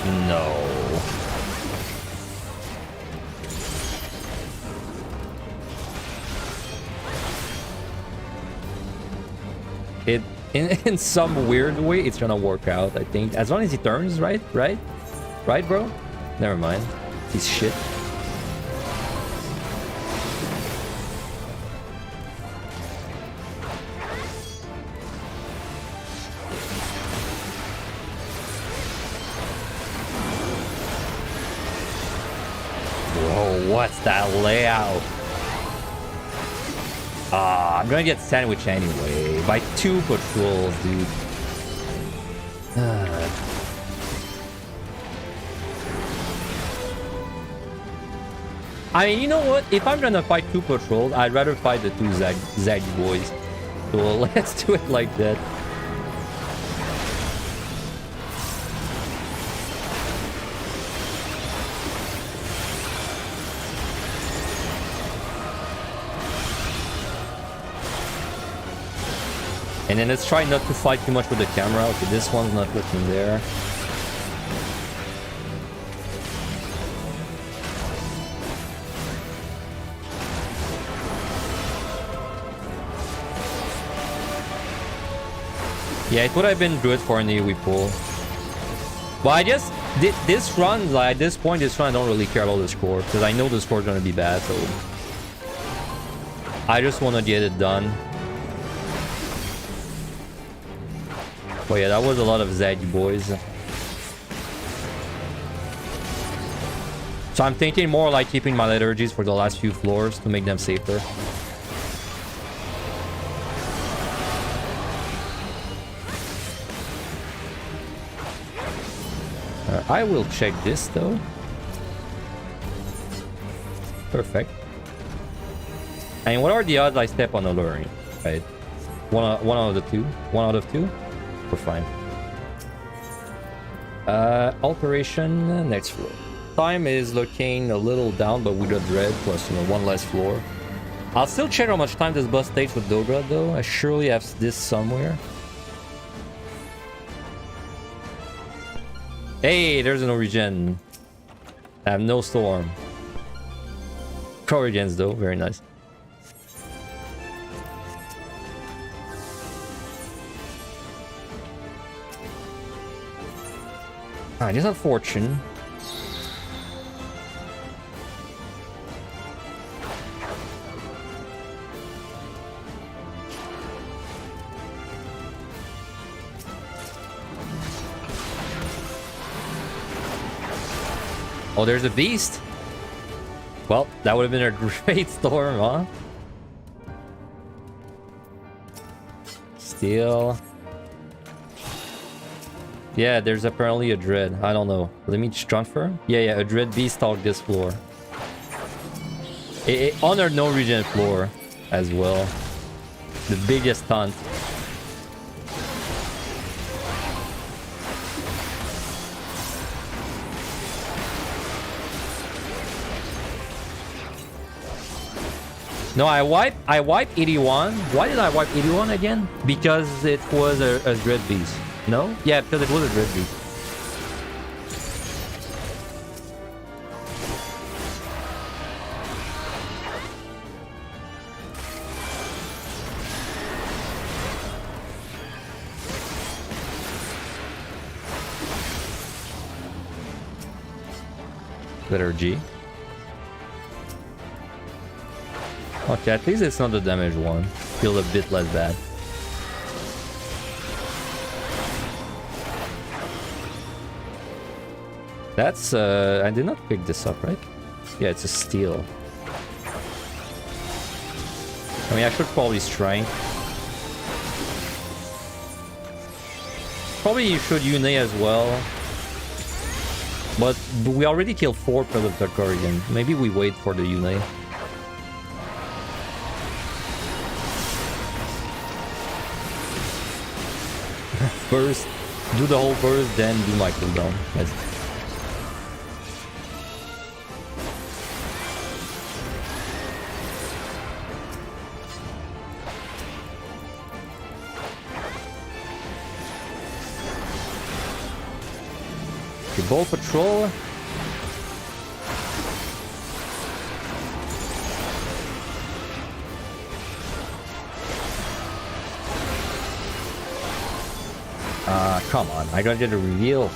No. It in some weird way it's gonna work out, I think. As long as he turns, right? Right, bro? Never mind. He's shit. Whoa, what's that layout? Ah, I'm gonna get sandwiched anyway by 2 patrols, dude. I mean, you know what? If I'm gonna fight 2 patrols, I'd rather fight the 2 Zaggy boys. So let's do it like that. And then let's try not to fight too much with the camera. Okay, this one's not looking there. Yeah, it would have been good for an AoE pull. But I just this run, like at this point, this run I don't really care about the score because I know the score is gonna be bad. So I just want to get it done. Oh yeah, that was a lot of Zaggy boys. So I'm thinking more like keeping my liturgies for the last few floors to make them safer. I will check this though. Perfect. And what are the odds I step on a luring? Right. One out of the two. 1 out of 2. We're fine. Alteration, next floor. Time is looking a little down, but with a dread plus, 1 less floor. I'll still check how much time this boss takes with Dogra, though. I surely have this somewhere. Hey, there's an origin. I have no storm. Origins, though, very nice. I just have fortune. Oh, there's a beast. Well, that would have been a great storm, huh? Still. Yeah, there's apparently a dread. I don't know. Let me transfer. Yeah, a dread beast stalked this floor. It honored no regen floor as well. The biggest hunt. No, I wiped 81. Why did I wipe 81 again? Because it was a dread beast. No? Yeah, because it was a dread beast. Letter G. Okay, at least it's not the damage one. Feels a bit less bad. That's I did not pick this up, right? Yeah, it's a steal. I mean, I should probably strike. Probably you should Une as well. But we already killed 4 Predator of the Corrigan. Maybe we wait for the Une. First, do the whole burst, then do my cooldown. Yes. Ball Patrol. Come on, I gotta get a reveal.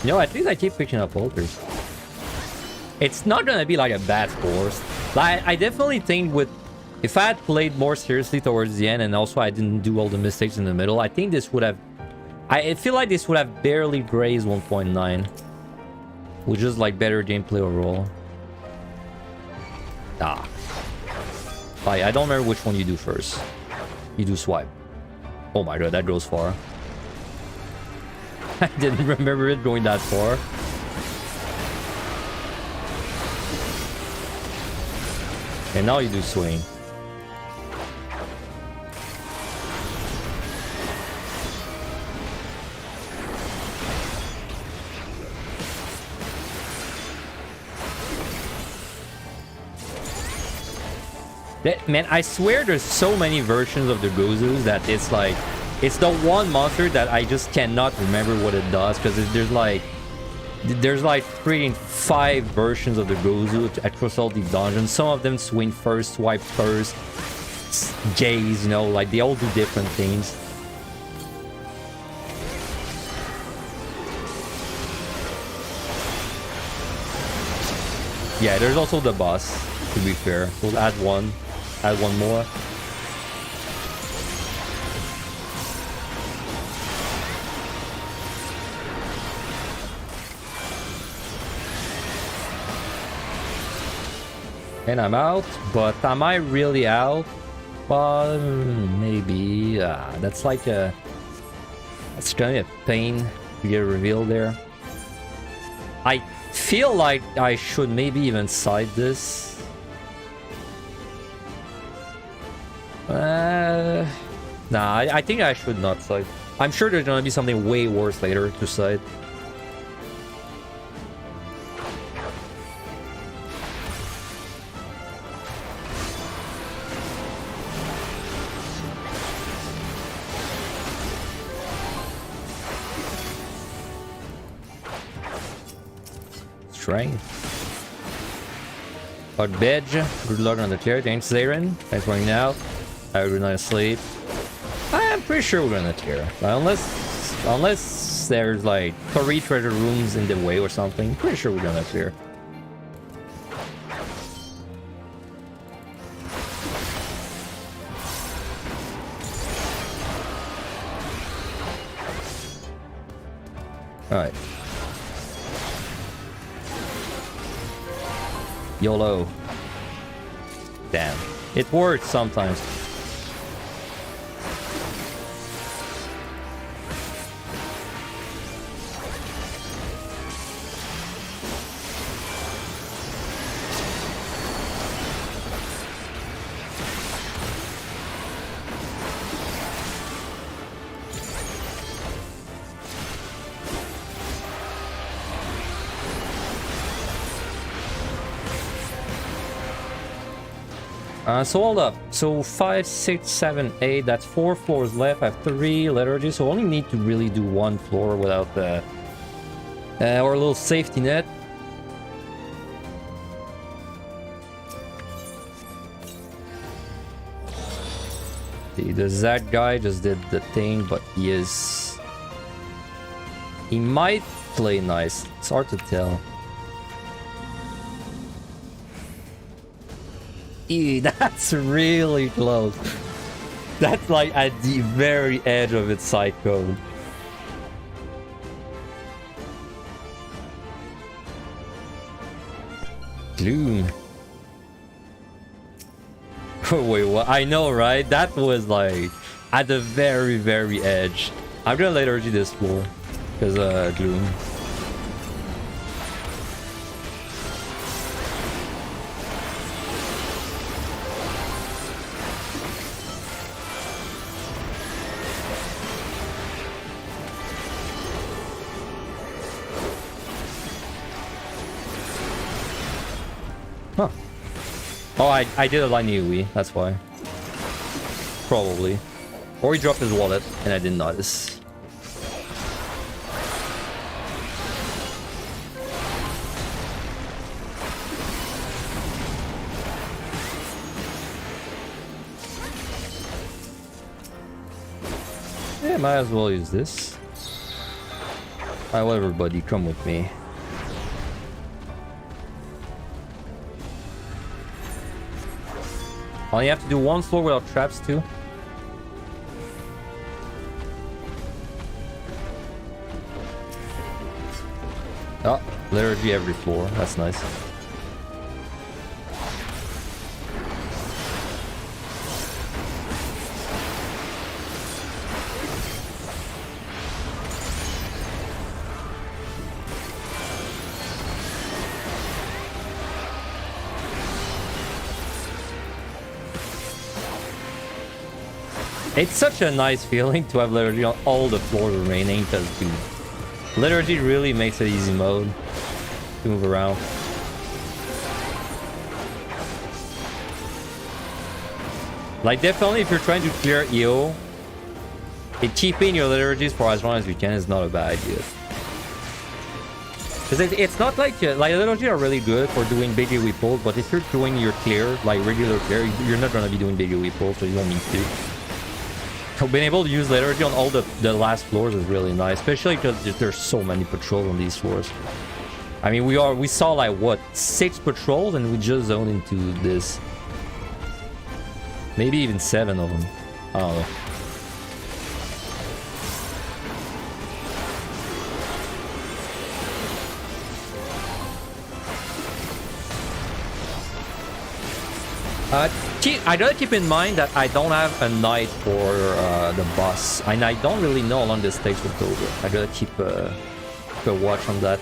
No, at least I keep picking up boulders. It's not gonna be like a bad force. Like, I definitely think with... If I had played more seriously towards the end and also I didn't do all the mistakes in the middle, I think this would have... I feel like this would have barely grazed 1.9. With just like better gameplay overall. Ah. I don't remember which one you do first. You do swipe. Oh my god, that goes far. I didn't remember it going that far. And now you do swing. Man, I swear there's so many versions of the Gozus that it's like... It's the one monster that I just cannot remember what it does, because there's like freaking 5 versions of the Gozu across all the dungeons. Some of them swing first, swipe first, gaze, you know, like they all do different things. Yeah, there's also the boss, to be fair. We'll add one more. And I'm out, but am I really out? Well, maybe. That's like a... That's kind of a pain to get a reveal there. I feel like I should maybe even side this. Nah, I think I should not side. I'm sure there's gonna be something way worse later to side. Strength. Hard Bedge. Good luck on the chair. Thanks, Zaren. Thanks for hanging out. Have a good night's sleep. I'm pretty sure we're gonna tear. Unless there's like 3 treasure rooms in the way or something. Pretty sure we're gonna tear. Alright. YOLO. Damn. It works sometimes. So hold up. So 5, 6, 7, 8. That's 4 floors left. I have 3 liturgy, so I only need to really do 1 floor without the or a little safety net. The Zach guy just did the thing, but he might play nice. It's hard to tell. Ew, that's really close. That's like at the very edge of its side code. Gloom. Oh, wait, what? I know, right? That was like at the very, very edge. I'm gonna let RG this floor because Gloom. Oh, I did a line AoE, that's why. Probably. Or he dropped his wallet and I didn't notice. Yeah, might as well use this. Alright, whatever, buddy, come with me. Oh, you have to do one floor without traps too. Oh, liturgy every floor. That's nice. It's such a nice feeling to have liturgy on all the floors remaining, because dude, liturgy really makes it easy mode to move around. Like, definitely if you're trying to clear EO, keeping your liturgies for as long as you can is not a bad idea. Because it's not like liturgy are really good for doing big AoE pulls, but if you're doing your clear, like regular clear, you're not going to be doing big AoE pulls, so you don't need to. So being able to use liturgy on all the last floors is really nice, especially because there's so many patrols on these floors. I mean, we saw like what, 6 patrols, and we just zoned into this. Maybe even 7 of them. I don't know. I gotta keep in mind that I don't have a knight for the boss, and I don't really know how long this takes with Doga. I gotta keep a watch on that.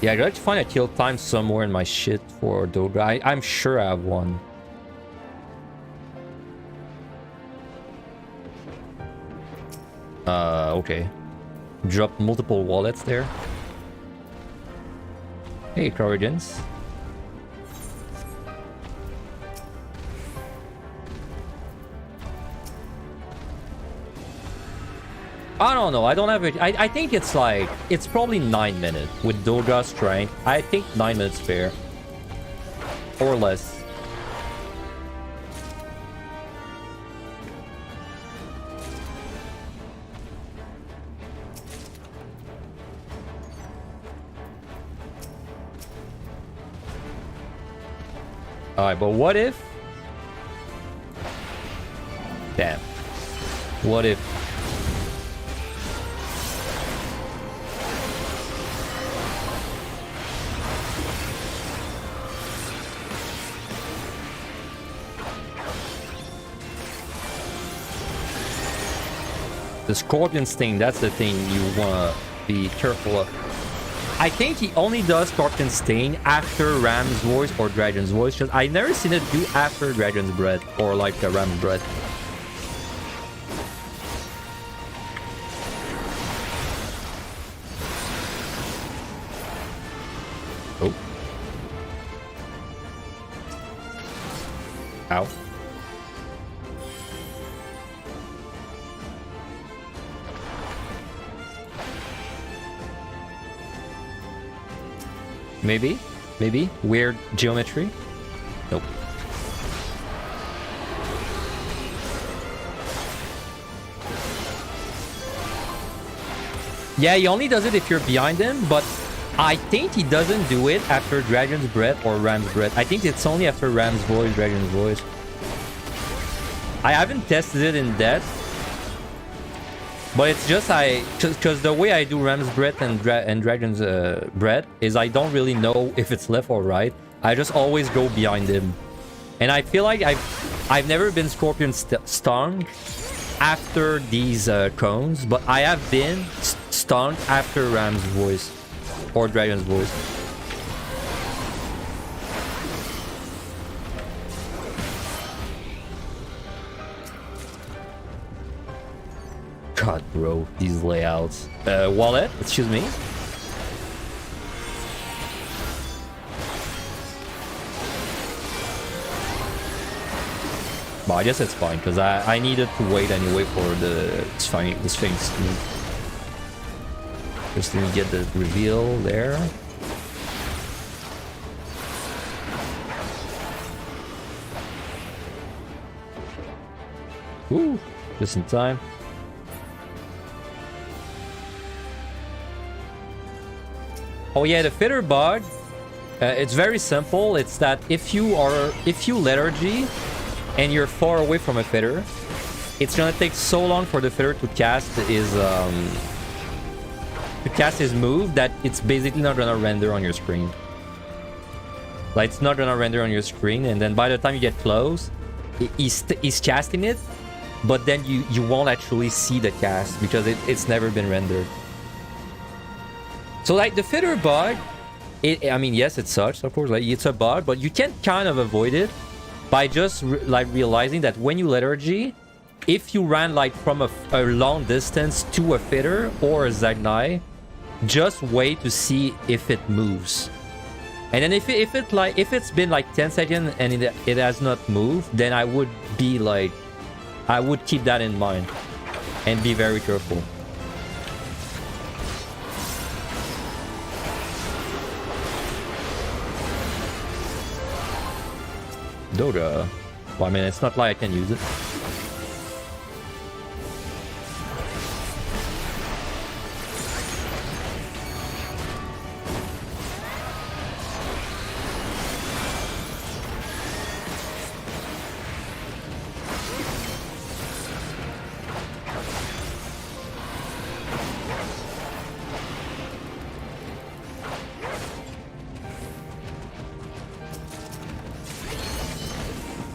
Yeah, I gotta find a kill time somewhere in my shit for Doga. I'm sure I have one. Okay. Dropped multiple wallets there. Hey, Corrigens. I don't know. I don't have it. I think it's like, it's probably 9 minutes with Doga strength. I think 9 minutes fair. Or less. Alright, but what if... Damn. What if... The Scorpion Sting, that's the thing you want to be careful of. I think he only does Scorpion Sting after Ram's Voice or Dragon's Voice, because I've never seen it do after Dragon's Breath or like Ram's Breath. Oh. Ow. Maybe? Maybe? Weird geometry? Nope. Yeah, he only does it if you're behind him, but I think he doesn't do it after Dragon's Breath or Ram's Breath. I think it's only after Ram's Voice, Dragon's Voice. I haven't tested it in depth, but it's just because the way I do Ram's Breath and Dragon's Breath is I don't really know if it's left or right. I just always go behind him. And I feel like I've never been Scorpion stung after these cones, but I have been stung after Ram's Voice or Dragon's Voice. God, bro, these layouts. Wallet, excuse me. But I guess it's fine, because I needed to wait anyway for the Sphinx to move. Just let me get the reveal there. Ooh, just in time. Oh yeah, the fitter bug. It's very simple. It's that if you liturgy and you're far away from a fitter, it's gonna take so long for the fitter to cast his move that it's basically not gonna render on your screen. Like, it's not gonna render on your screen, and then by the time you get close, he's casting it, but then you won't actually see the cast because it's never been rendered. So like the fitter bug, I mean, yes, it sucks, of course, like it's a bug, but you can kind of avoid it by just realizing that when you liturgy, if you ran like from a long distance to a fitter or a Zagnai, just wait to see if it moves. And then if it's been like 10 seconds and it has not moved, then I would keep that in mind and be very careful. Dota. Well, I mean, it's not like I can use it.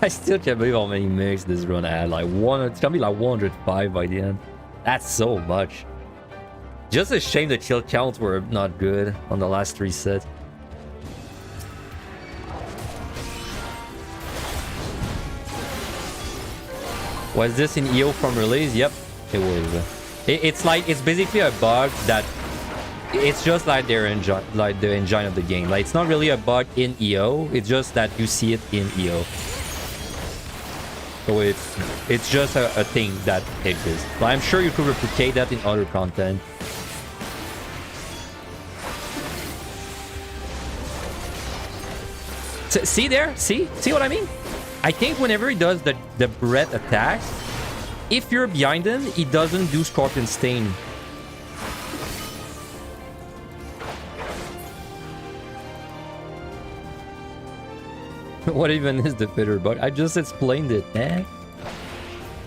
I still can't believe how many mix this run had. Like it's gonna be like 105 by the end. That's so much. Just a shame the kill counts were not good on the last 3 sets. Was this in EO from release? Yep, it was. It's basically a bug that it's just like the engine of the game. Like, it's not really a bug in EO. It's just that you see it in EO. So it's just a thing that exists. But I'm sure you could replicate that in other content. So, see there? See what I mean? I think whenever he does the breath attacks, if you're behind him, he doesn't do Scorpion Stain. What even is the fitter bug? I just explained it, man.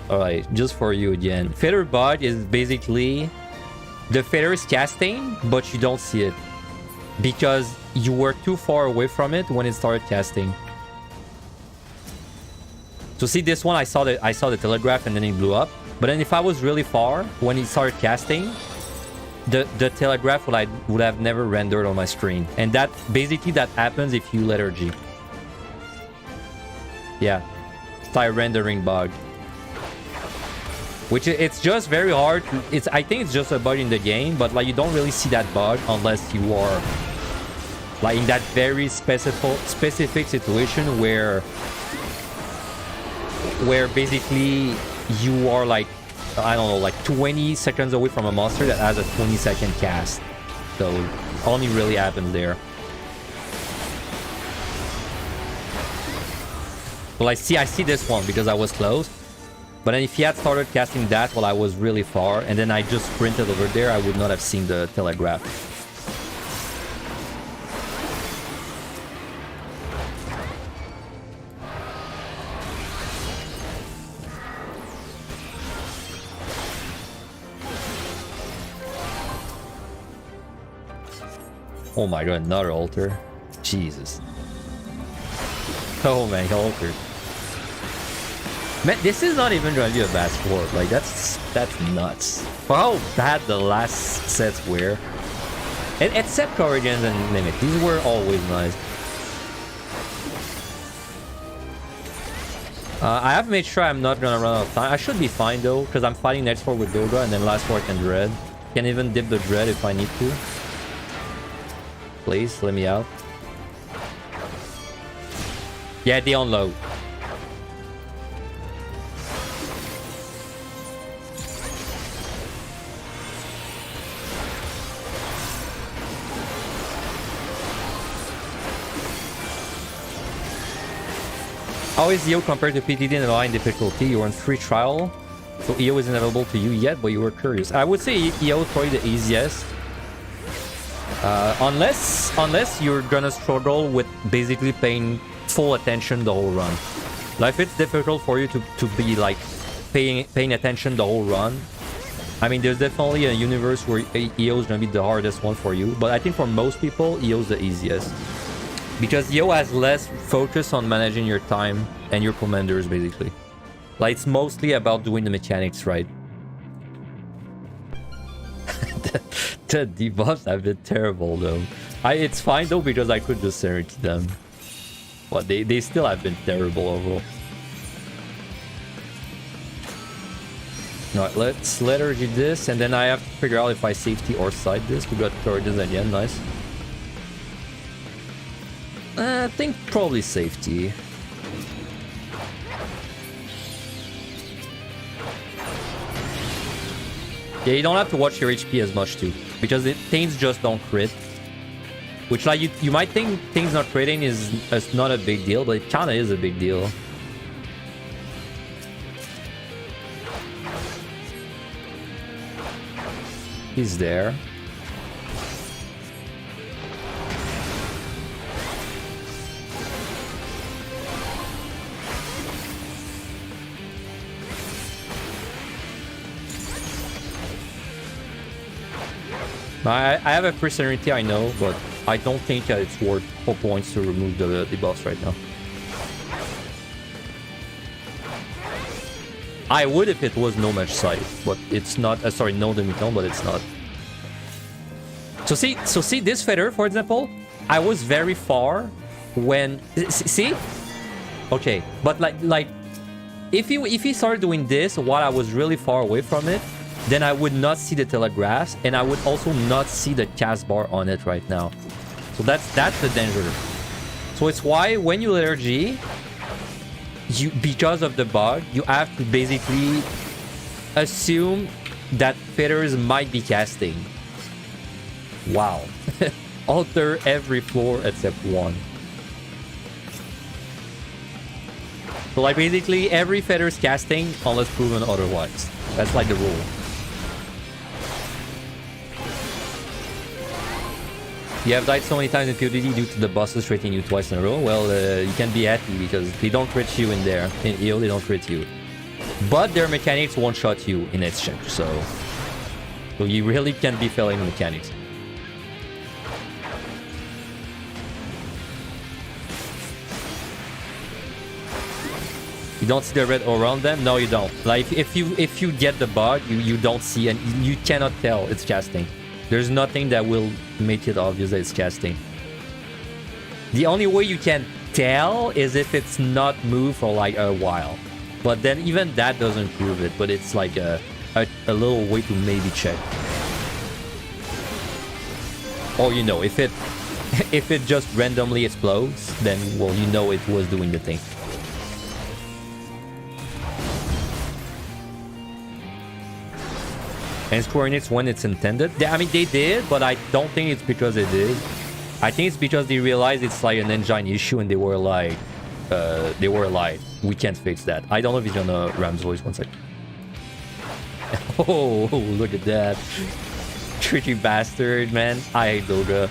Alright, just for you again. Fitter bug is basically the fitter is casting, but you don't see it because you were too far away from it when it started casting. So see this one, I saw the telegraph and then it blew up. But then if I was really far when it started casting, the telegraph would have never rendered on my screen. And that basically that happens if you liturgy. Yeah, style rendering bug. Which it's just very hard to, I think it's just a bug in the game, but like you don't really see that bug unless you are like in that very specific situation where basically you are like, I don't know, like 20 seconds away from a monster that has a 20-second cast. So only really happens there. Well, I see this one because I was close. But then if he had started casting that while I was really far, and then I just sprinted over there, I would not have seen the telegraph. Oh my god, another altar. Jesus. Oh my altar. Man, this is not even going to be a bad sport. Like, that's nuts. For how bad the last sets were. And except Corrigan and Limit. These were always nice. I have made sure I'm not gonna run out of time. I should be fine though, because I'm fighting next 4 with Doga, and then last 4 I can Dread. Can even dip the Dread if I need to. Please, let me out. Yeah, they unload. How is EO compared to PTD and line difficulty? You are in free trial, so EO isn't available to you yet, but you were curious. I would say EO is probably the easiest. Unless you're gonna struggle with basically paying full attention the whole run. Like if it's difficult for you to be like paying attention the whole run, I mean there's definitely a universe where EO is gonna be the hardest one for you, but I think for most people EO is the easiest. Because EO has less focus on managing your time and your commanders, basically. Like, it's mostly about doing the mechanics right. the debuffs have been terrible, though. It's fine, though, because I could just send it to them. But they still have been terrible overall. Alright, let's lethargy this, and then I have to figure out if I safety or side this. We got charges again, nice. I think probably safety. Yeah, you don't have to watch your HP as much too, because things just don't crit. Which, like, you might think things not critting is not a big deal, but it kinda is a big deal. He's there. I have a free serenity, I know, but I don't think it's worth 4 points to remove the debuffs right now. I would if it was no match sight, but it's not. Sorry, no demi-tone, but it's not. So see this feather, for example, I was very far when see. Okay, but like if he started doing this while I was really far away from it, then I would not see the telegraphs, and I would also not see the cast bar on it right now. So that's the danger. So it's why when you lethargy, because of the bug, you have to basically assume that feathers might be casting. Wow. Alter every floor except one. So like basically every feather's casting unless proven otherwise. That's like the rule. You have died so many times in PODD due to the bosses rating you twice in a row. Well, you can be happy because they don't crit you in there. In EO, they don't crit you. But their mechanics one-shot you in exchange, so you really can be failing the mechanics. You don't see the red around them? No, you don't. Like if you get the bug, you don't see, and you cannot tell it's casting. There's nothing that will make it obvious that it's casting. The only way you can tell is if it's not moved for like a while. But then even that doesn't prove it, but it's like a little way to maybe check. Or you know, if it just randomly explodes, then well, you know it was doing the thing. And coordinates when it's intended. I mean, they did, but I don't think it's because they did. I think it's because they realized it's like an engine issue, and they were like, we can't fix that. I don't know if he's gonna Ram's voice. 1 sec. Oh, look at that. Tricky bastard, man. I hate Doga.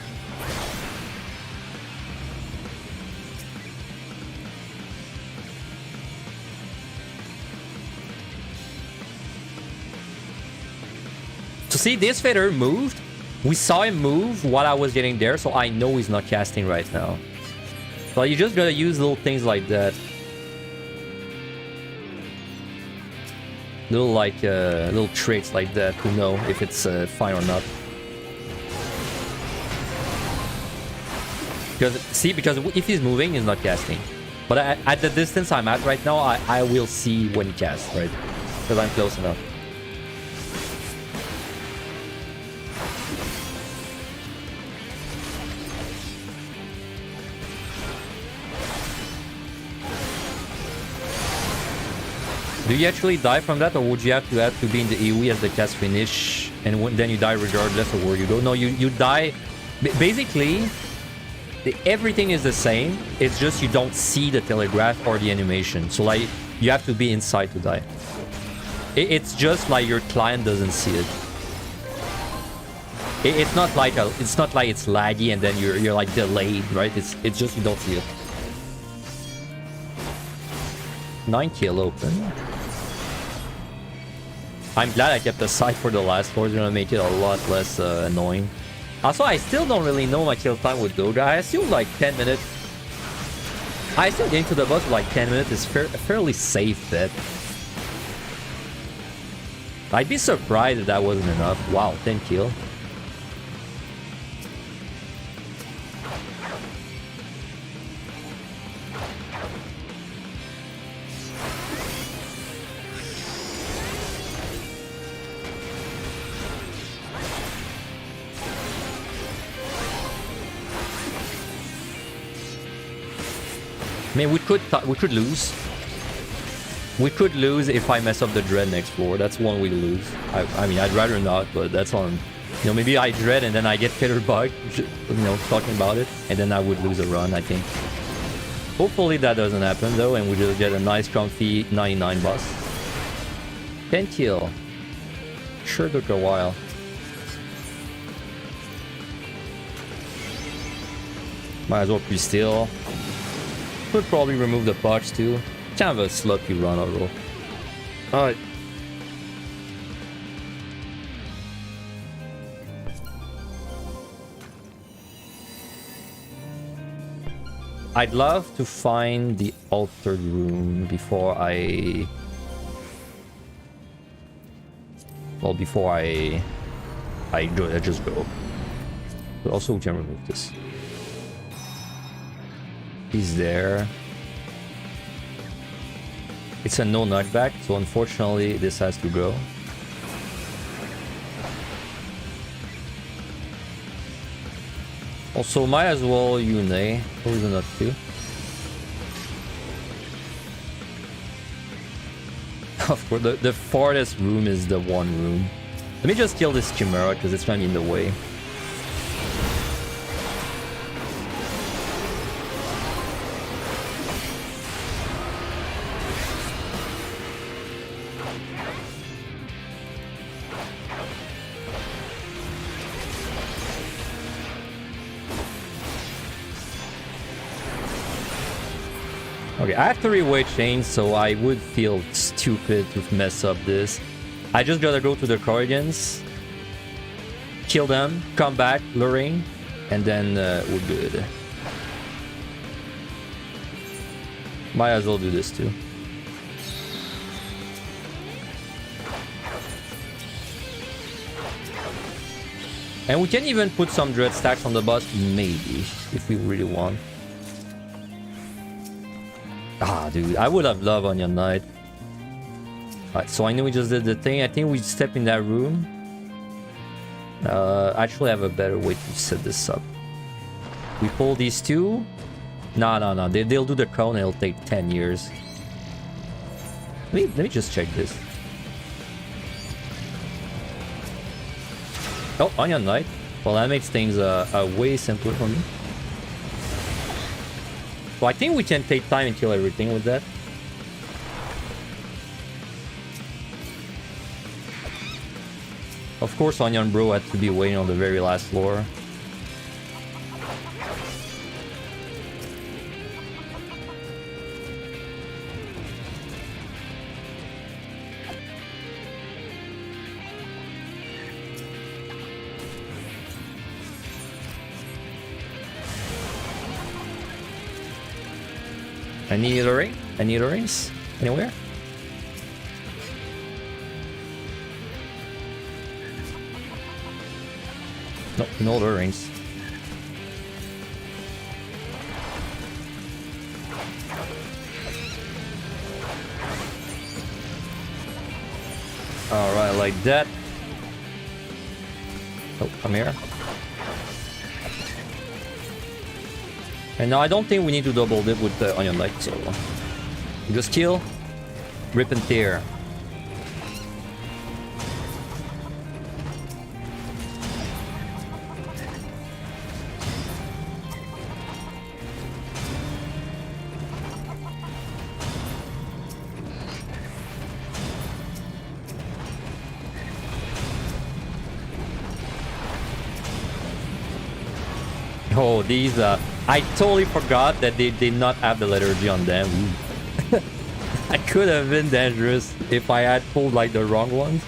So see, this feather moved. We saw him move while I was getting there, so I know he's not casting right now. But you just gotta use little things like that. Little tricks like that to know if it's fine or not. Because if he's moving, he's not casting. But at the distance I'm at right now, I will see when he casts, right? Because I'm close enough. Do you actually die from that, or would you have to be in the AoE as the cast finish, and then you die regardless of where you go? No, you die. Basically, everything is the same. It's just you don't see the telegraph or the animation. So like, you have to be inside to die. It's just like your client doesn't see it. It's not like it's laggy and then you're like delayed, right? It's just you don't see it. 9 kill open. I'm glad I kept the sight for the last floor. It's gonna make it a lot less annoying. Also, I still don't really know my kill time with Doga. I assume like 10 minutes. I assume getting to the boss with like 10 minutes is a fairly safe bet. I'd be surprised if that wasn't enough. Wow, 10 kill. I mean, we could lose. We could lose if I mess up the dread next floor. That's one way to lose. I mean, I'd rather not, but that's on. You know, maybe I dread and then I get killer bug. You know, talking about it, and then I would lose a run. I think. Hopefully that doesn't happen though, and we just get a nice, comfy 99 boss. 10 kill. Sure took a while. Might as well be still. Could probably remove the box too. Kind of a sloppy run overall. Alright. I'd love to find the altered room before I... Well, before I just go. But also we can remove this. He's there. It's a no knockback, so unfortunately this has to go. Also, might as well Yune. Who's not to? Of course, the farthest room is the one room. Let me just kill this Chimera because it's gonna be in the way. Okay, I have 3-way chains, so I would feel stupid to mess up this. I just gotta go to the Corrigan, kill them, come back, luring, and then we're good. Might as well do this too. And we can even put some dread stacks on the boss, maybe, if we really want. Ah, dude, I would have loved Onion Knight. Alright, so I know we just did the thing. I think we step in that room. Actually, I have a better way to set this up. We pull these two. No. They'll do the crown and it'll take 10 years. Let me just check this. Oh, Onion Knight. Well, that makes things way simpler for me. So I think we can take time and kill everything with that. Of course, Onion Bro had to be waiting on the very last floor. Any luring? Any lurings? Anywhere? No, no lurings. Alright, like that. Oh, come here. And now I don't think we need to double dip with the Onion Light, so... just kill, rip and tear. Oh, these, I totally forgot that they did not have the letter G on them. I could have been dangerous if I had pulled, like, the wrong ones.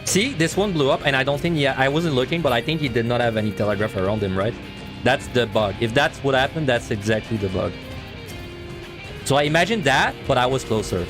See, this one blew up, and I don't think, yeah, I wasn't looking, but I think he did not have any telegraph around him, right? That's the bug. If that's what happened, that's exactly the bug. So I imagined that, but I was closer.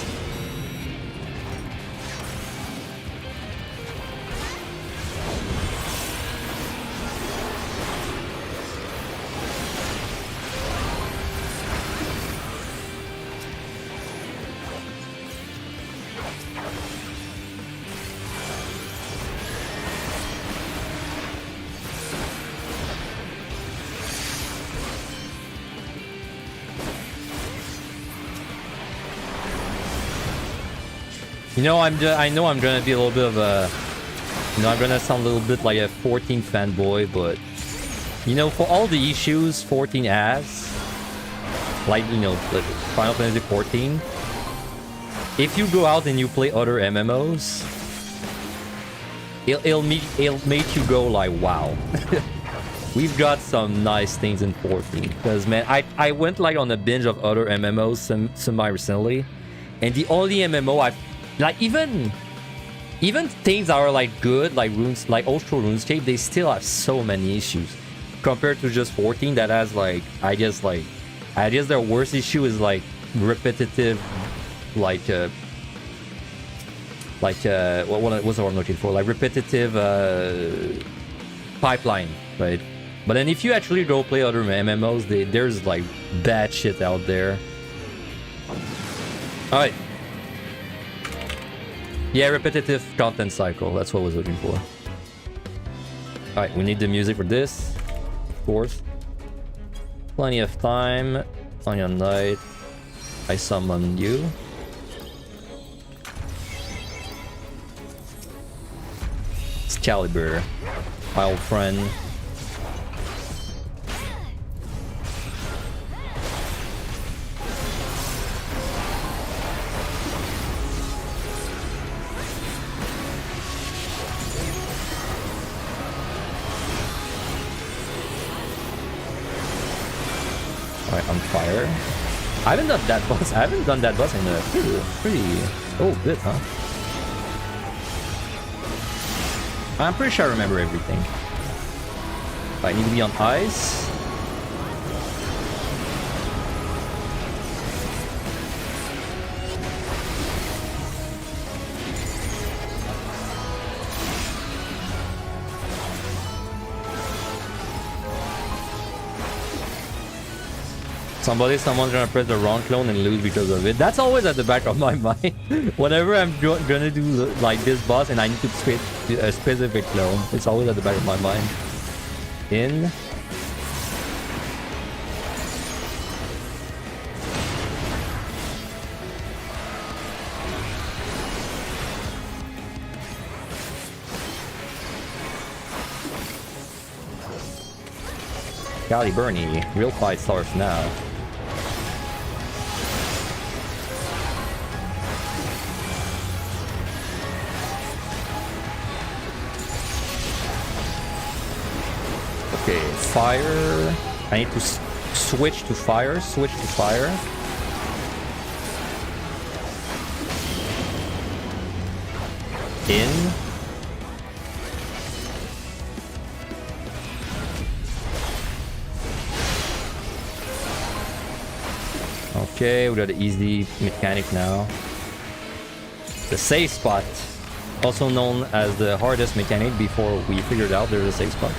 You know, I know I'm gonna be a little bit of a... You know, I'm gonna sound a little bit like a 14 fanboy, but... You know, for all the issues 14 has... Like, you know, like Final Fantasy 14... If you go out and you play other MMOs... It'll make you go like, wow. We've got some nice things in 14. Because, man, I went like on a binge of other MMOs semi-recently. And the only MMO I've... Like, even things that are like good, like runes, like Old School RuneScape, they still have so many issues compared to just 14 that has like, I guess their worst issue is like repetitive, what's the word I'm looking for? Like repetitive pipeline, right? But then if you actually go play other MMOs, there's like bad shit out there. All right. Yeah, repetitive content cycle. That's what I was looking for. Alright, we need the music for this. Of course. Plenty of time. On your night. I summon you. Excalibur. My old friend. Alright, on fire. I haven't done that boss. I haven't done that boss in a pretty oh bit, huh? I'm pretty sure I remember everything. I need to be on ice. Someone's gonna press the wrong clone and lose because of it. That's always at the back of my mind. Whenever I'm gonna do like this boss and I need to create a specific clone, it's always at the back of my mind. In. Golly Bernie, real fight starts now. Okay, fire. I need to switch to fire. Switch to fire. In. Okay, we got the easy mechanic now. The safe spot, also known as the hardest mechanic before we figured out there's a safe spot.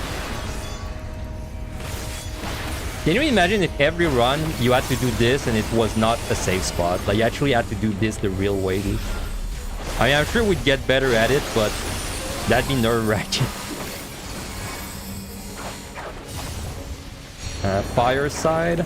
Can you imagine if every run you had to do this and it was not a safe spot? Like, you actually had to do this the real way, dude. I mean, I'm sure we'd get better at it, but that'd be nerve-wracking. Fire side.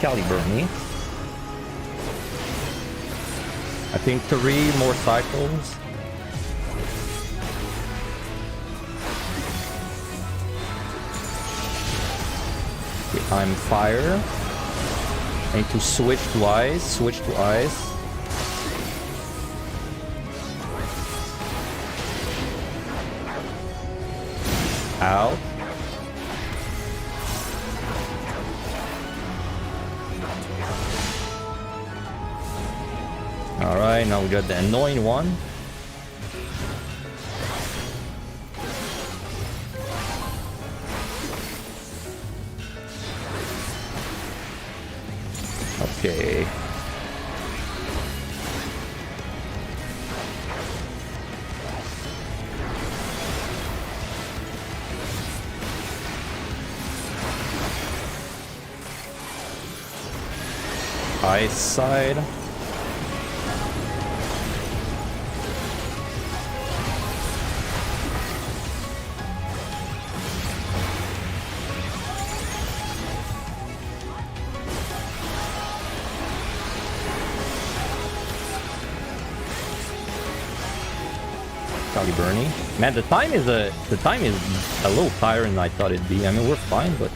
Caliber me. I think 3 more cycles. Okay, I'm fire. I need to switch to ice. Switch to ice. Out. Alright, now we got the annoying one. Okay. Ice side. Bernie. Man, the time is a little higher than I thought it'd be. I mean, we're fine, but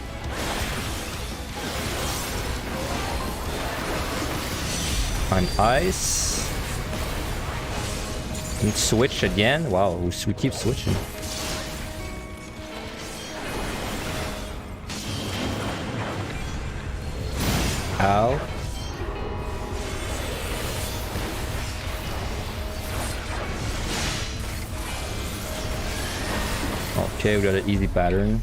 I'm ice. And switch again. Wow, we keep switching. Ow. Okay, we got an easy pattern.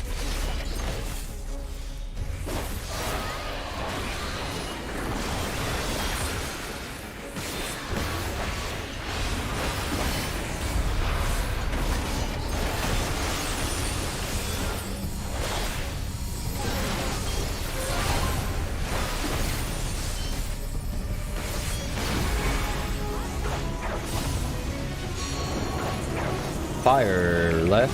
Fire left.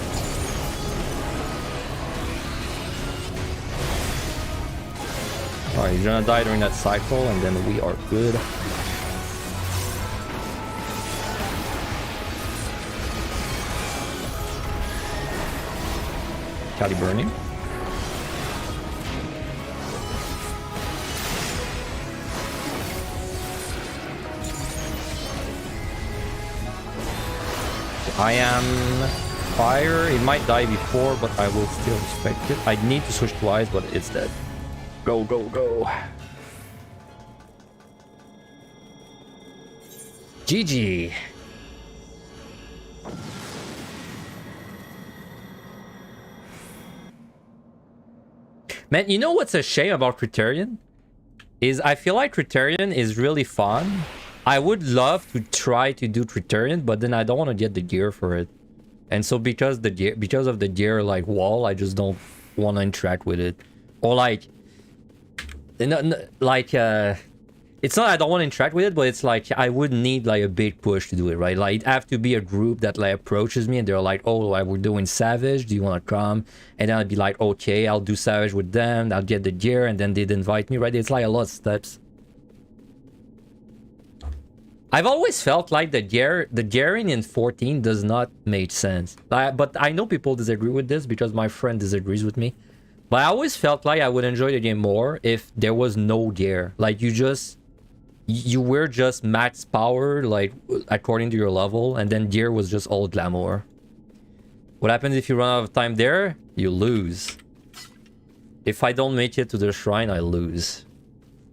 Alright, he's gonna die during that cycle, and then we are good. Cali burning. I am fire. It might die before, but I will still respect it. I need to switch to ice, but it's dead. Go, go, go. GG. Man, you know what's a shame about Criterion? Is I feel like Criterion is really fun. I would love to try to do Criterion, but then I don't want to get the gear for it. And so because of the gear like wall, I just don't want to interact with it. Or like it's not I don't want to interact with it, but it's like I would need like a big push to do it, right? Like it'd have to be a group that like approaches me and they're like, oh, like, we're doing Savage, do you want to come? And then I'd be like, okay, I'll do Savage with them, I'll get the gear, and then they'd invite me, right? It's like a lot of steps. I've always felt like the gearing in 14 does not make sense. But I know people disagree with this because my friend disagrees with me. But I always felt like I would enjoy the game more if there was no gear. Like you were just max power, like according to your level, and then gear was just all glamour. What happens if you run out of time there? You lose. If I don't make it to the shrine, I lose.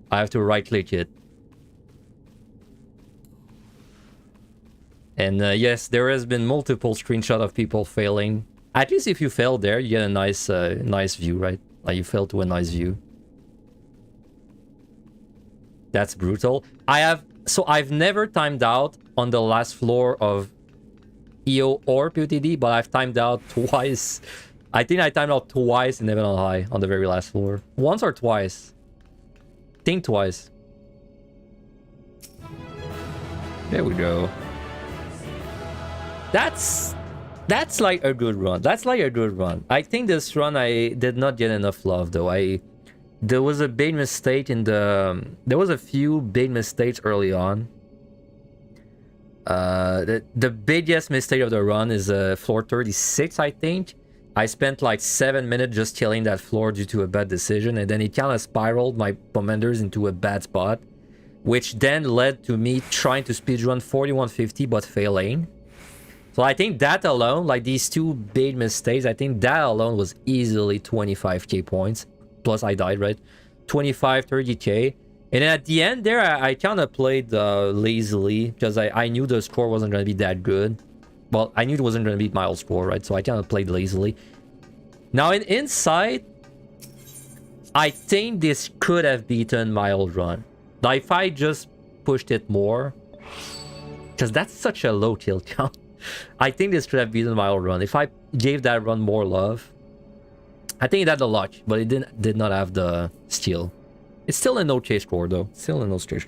I have to right click it. And yes, there has been multiple screenshots of people failing At least if you fail there, you get a nice nice view, right? Like you fell to a nice view. That's brutal. I've never timed out on the last floor of EO or POTD, but I've timed out twice. I think I timed out twice in Heaven on High on the very last floor. Once or twice. I think twice. There we go. That's like a good run. That's like a good run. I think this run I did not get enough love though. There was a big mistake in the... There was a few big mistakes early on. The biggest mistake of the run is floor 36, I think. I spent like 7 minutes just killing that floor due to a bad decision, and then it kind of spiraled my commanders into a bad spot, which then led to me trying to speedrun 4150 but failing. So I think that alone, like these two big mistakes, I think that alone was easily 25k points. Plus I died, right? 25, 30k. And then at the end there, I kind of played lazily because I knew the score wasn't going to be that good. Well, I knew it wasn't going to beat my old score, right? So I kind of played lazily. Now in Inside, I think this could have beaten my old run. Like if I just pushed it more, because that's such a low kill count. I think this could have beaten my old run. If I gave that run more love, I think it had the luck, but it did not have the steal. It's still a no chase score though. Still a no chase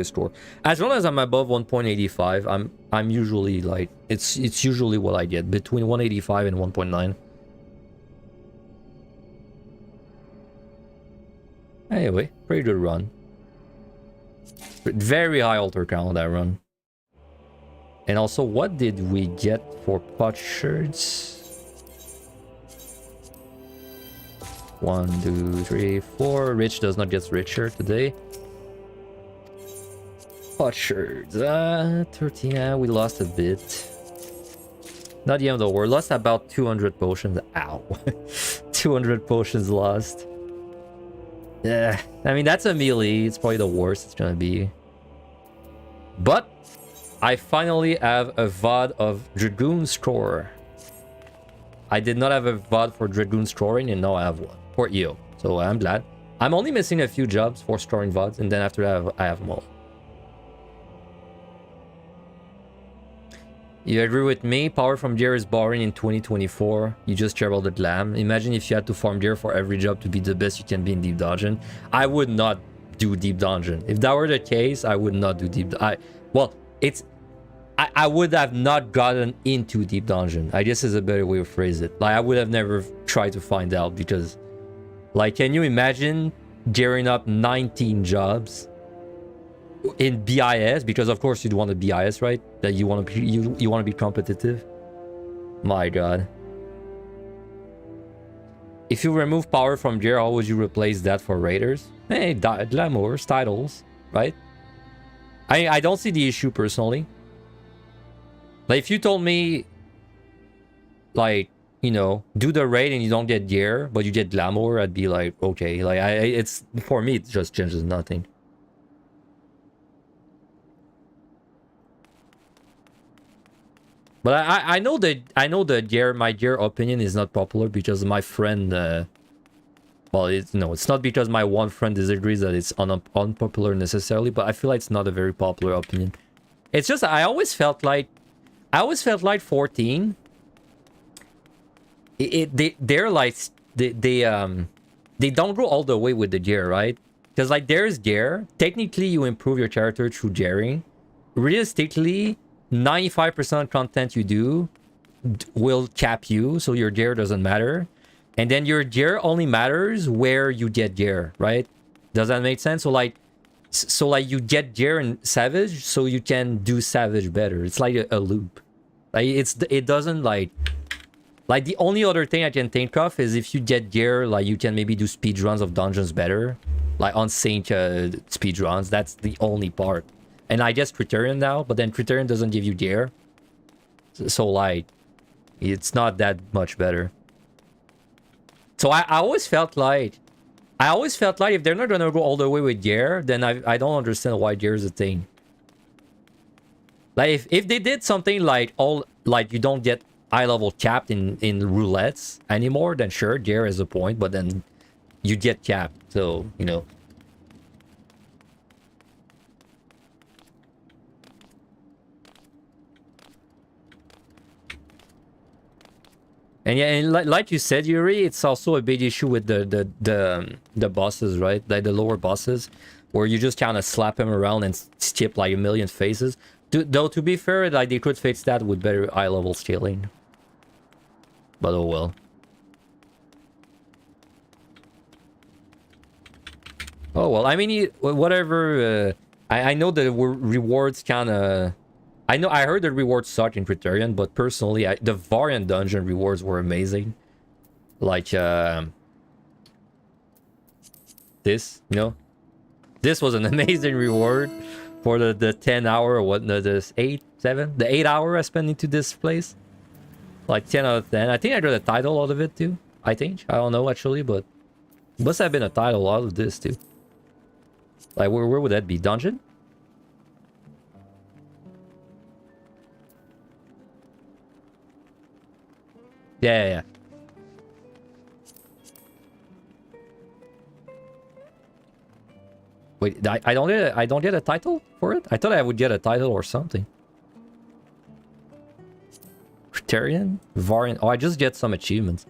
score. As long as I'm above 1.85, I'm usually like it's usually what I get between 185 and 1.9. Anyway, pretty good run. Very high altar count on that run. And also, what did we get for potsherds? 1, 2, 3, 4. Rich does not get richer today. Potsherds. 13. We lost a bit. Not the end of the world. Lost about 200 potions. Ow. 200 potions lost. Yeah. I mean, that's a melee. It's probably the worst it's gonna be. But I finally have a VOD of Dragoon score. I did not have a VOD for Dragoon scoring, and now I have one for EO. So I'm glad. I'm only missing a few jobs for scoring VODs, and then after that I have them all. You agree with me? Power from gear is boring in 2024. You just care about the glam. Imagine if you had to farm gear for every job to be the best you can be in Deep Dungeon. I would not do Deep Dungeon. If that were the case, I would not do Deep Dungeon. Well, it's... I would have not gotten into Deep Dungeon. I guess is a better way to phrase it. Like, I would have never tried to find out because... Like, can you imagine gearing up 19 jobs in BIS? Because of course you'd want to BIS, right? That you want to be, you want to be competitive. My god. If you remove power from gear, how would you replace that for raiders? Hey, glamours, titles, right? I don't see the issue personally. Like, if you told me, like, you know, do the raid and you don't get gear, but you get glamour, I'd be like, okay. Like, it's, for me, it just changes nothing. But I know that gear, my gear opinion is not popular because my friend, well, it's not because my one friend disagrees that it's unpopular necessarily, but I feel like it's not a very popular opinion. It's just, I always felt like 14, they're like, they don't go all the way with the gear, right? Because like there's gear, technically you improve your character through gearing. Realistically, 95% content you do will cap you, so your gear doesn't matter. And then your gear only matters where you get gear, right? Does that make sense? So like you get gear in Savage, so you can do Savage better. It's like a loop. Like it doesn't like the only other thing I can think of is if you get gear, like you can maybe do speedruns of dungeons better, like on sync speedruns. That's the only part. And I guess Criterion now, but then Criterion doesn't give you gear. So like, it's not that much better. So I always felt like if they're not gonna go all the way with gear, then I don't understand why gear is a thing. Like if they did something like you don't get high level capped in roulettes anymore, then sure, there is a point, but then you get capped, so you know. And yeah, and like you said, Yuri, it's also a big issue with the bosses, right? Like the lower bosses, where you just kind of slap them around and skip like a million phases. Though to be fair, like they could fix that with better high level scaling. But oh well. Oh well, I mean, whatever. I know the rewards kind of. I heard the rewards suck in Criterion, but personally, the variant dungeon rewards were amazing. Like this, you know, this was an amazing reward for the 10 hour or what? No, this 8 hour I spent into this place. Like 10 out of 10. I think I got a title out of it too. I don't know actually, but it must have been a title out of this too. Like where would that be? Dungeon? Yeah. Wait, I don't get a title for it? I thought I would get a title or something. Criterion? Variant? Oh, I just get some achievements.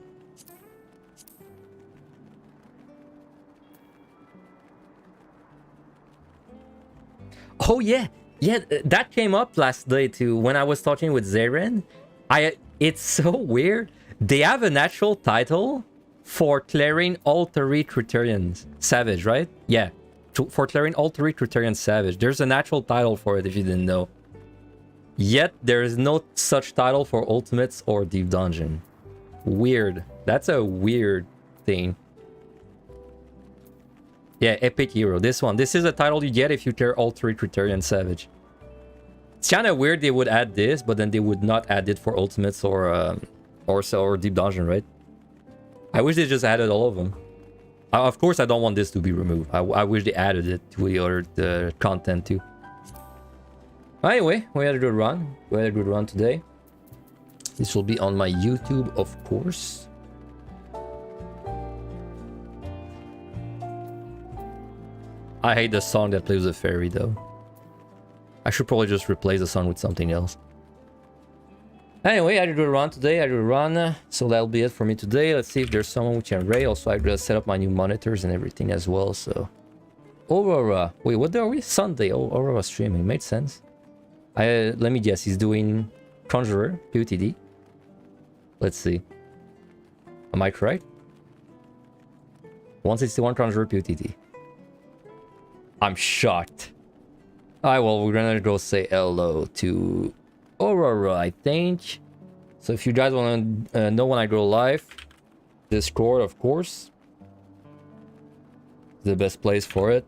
Oh yeah, that came up last day too when I was talking with Zaren. It's so weird. They have an actual title for clearing all 3 Criterions Savage, right? Yeah, for clearing all 3 Criterion Savage. There's an actual title for it if you didn't know. Yet there is no such title for Ultimates or Deep Dungeon. Weird. That's a weird thing. Yeah, Epic Hero. This one. This is a title you get if you clear all 3 Criterion Savage. It's kind of weird they would add this, but then they would not add it for Ultimates or Deep Dungeon, right? I wish they just added all of them. Of course, I don't want this to be removed. I wish they added it to the other content too. Anyway, we had a good run. We had a good run today. This will be on my YouTube, of course. I hate the song that plays the fairy though. I should probably just replace the song with something else. Anyway, I did a run today. So that'll be it for me today. Let's see if there's someone we can raid. Also, I just set up my new monitors and everything as well. So, Aurora. Wait, what are we? Sunday. Oh, Aurora streaming. Made sense. Let me guess. He's doing Conjurer PUTD. Let's see. Am I correct? 161 Conjurer PUTD. I'm shocked. Alright, well, we're gonna go say hello to Aurora, I think. So if you guys want to know when I go live, Discord, of course, the best place for it,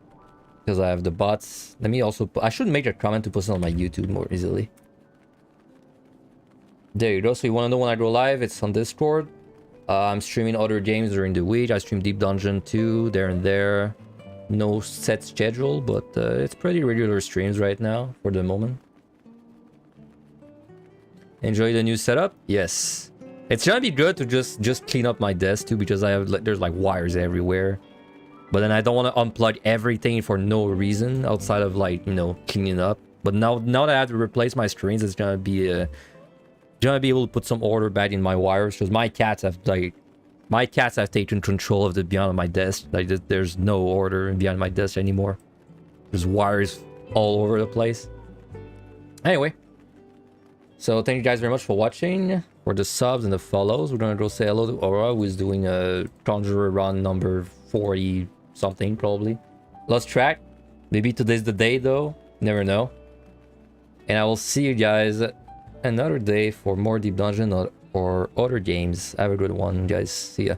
because I have the bots. Let me also I should make a comment to post it on my YouTube more easily. There you go. So you want to know when I go live, it's on Discord. I'm streaming other games during the week. I stream Deep Dungeon 2 there and there. No set schedule, but it's pretty regular streams right now for the moment. Enjoy the new setup? Yes. It's gonna be good to just clean up my desk too, because there's like wires everywhere. But then I don't want to unplug everything for no reason outside of like, you know, cleaning up. But now that I have to replace my screens, it's gonna be able to put some order back in my wires, because my cats have taken control of the beyond my desk. Like there's no order behind my desk anymore. There's wires all over the place. Anyway, so thank you guys very much for watching. For the subs and the follows, we're gonna go say hello to Aura, who is doing a Conjurer run number 40 something probably. Lost track. Maybe today's the day though. Never know. And I will see you guys another day for more Deep Dungeon or other games. Have a good one, guys. See ya.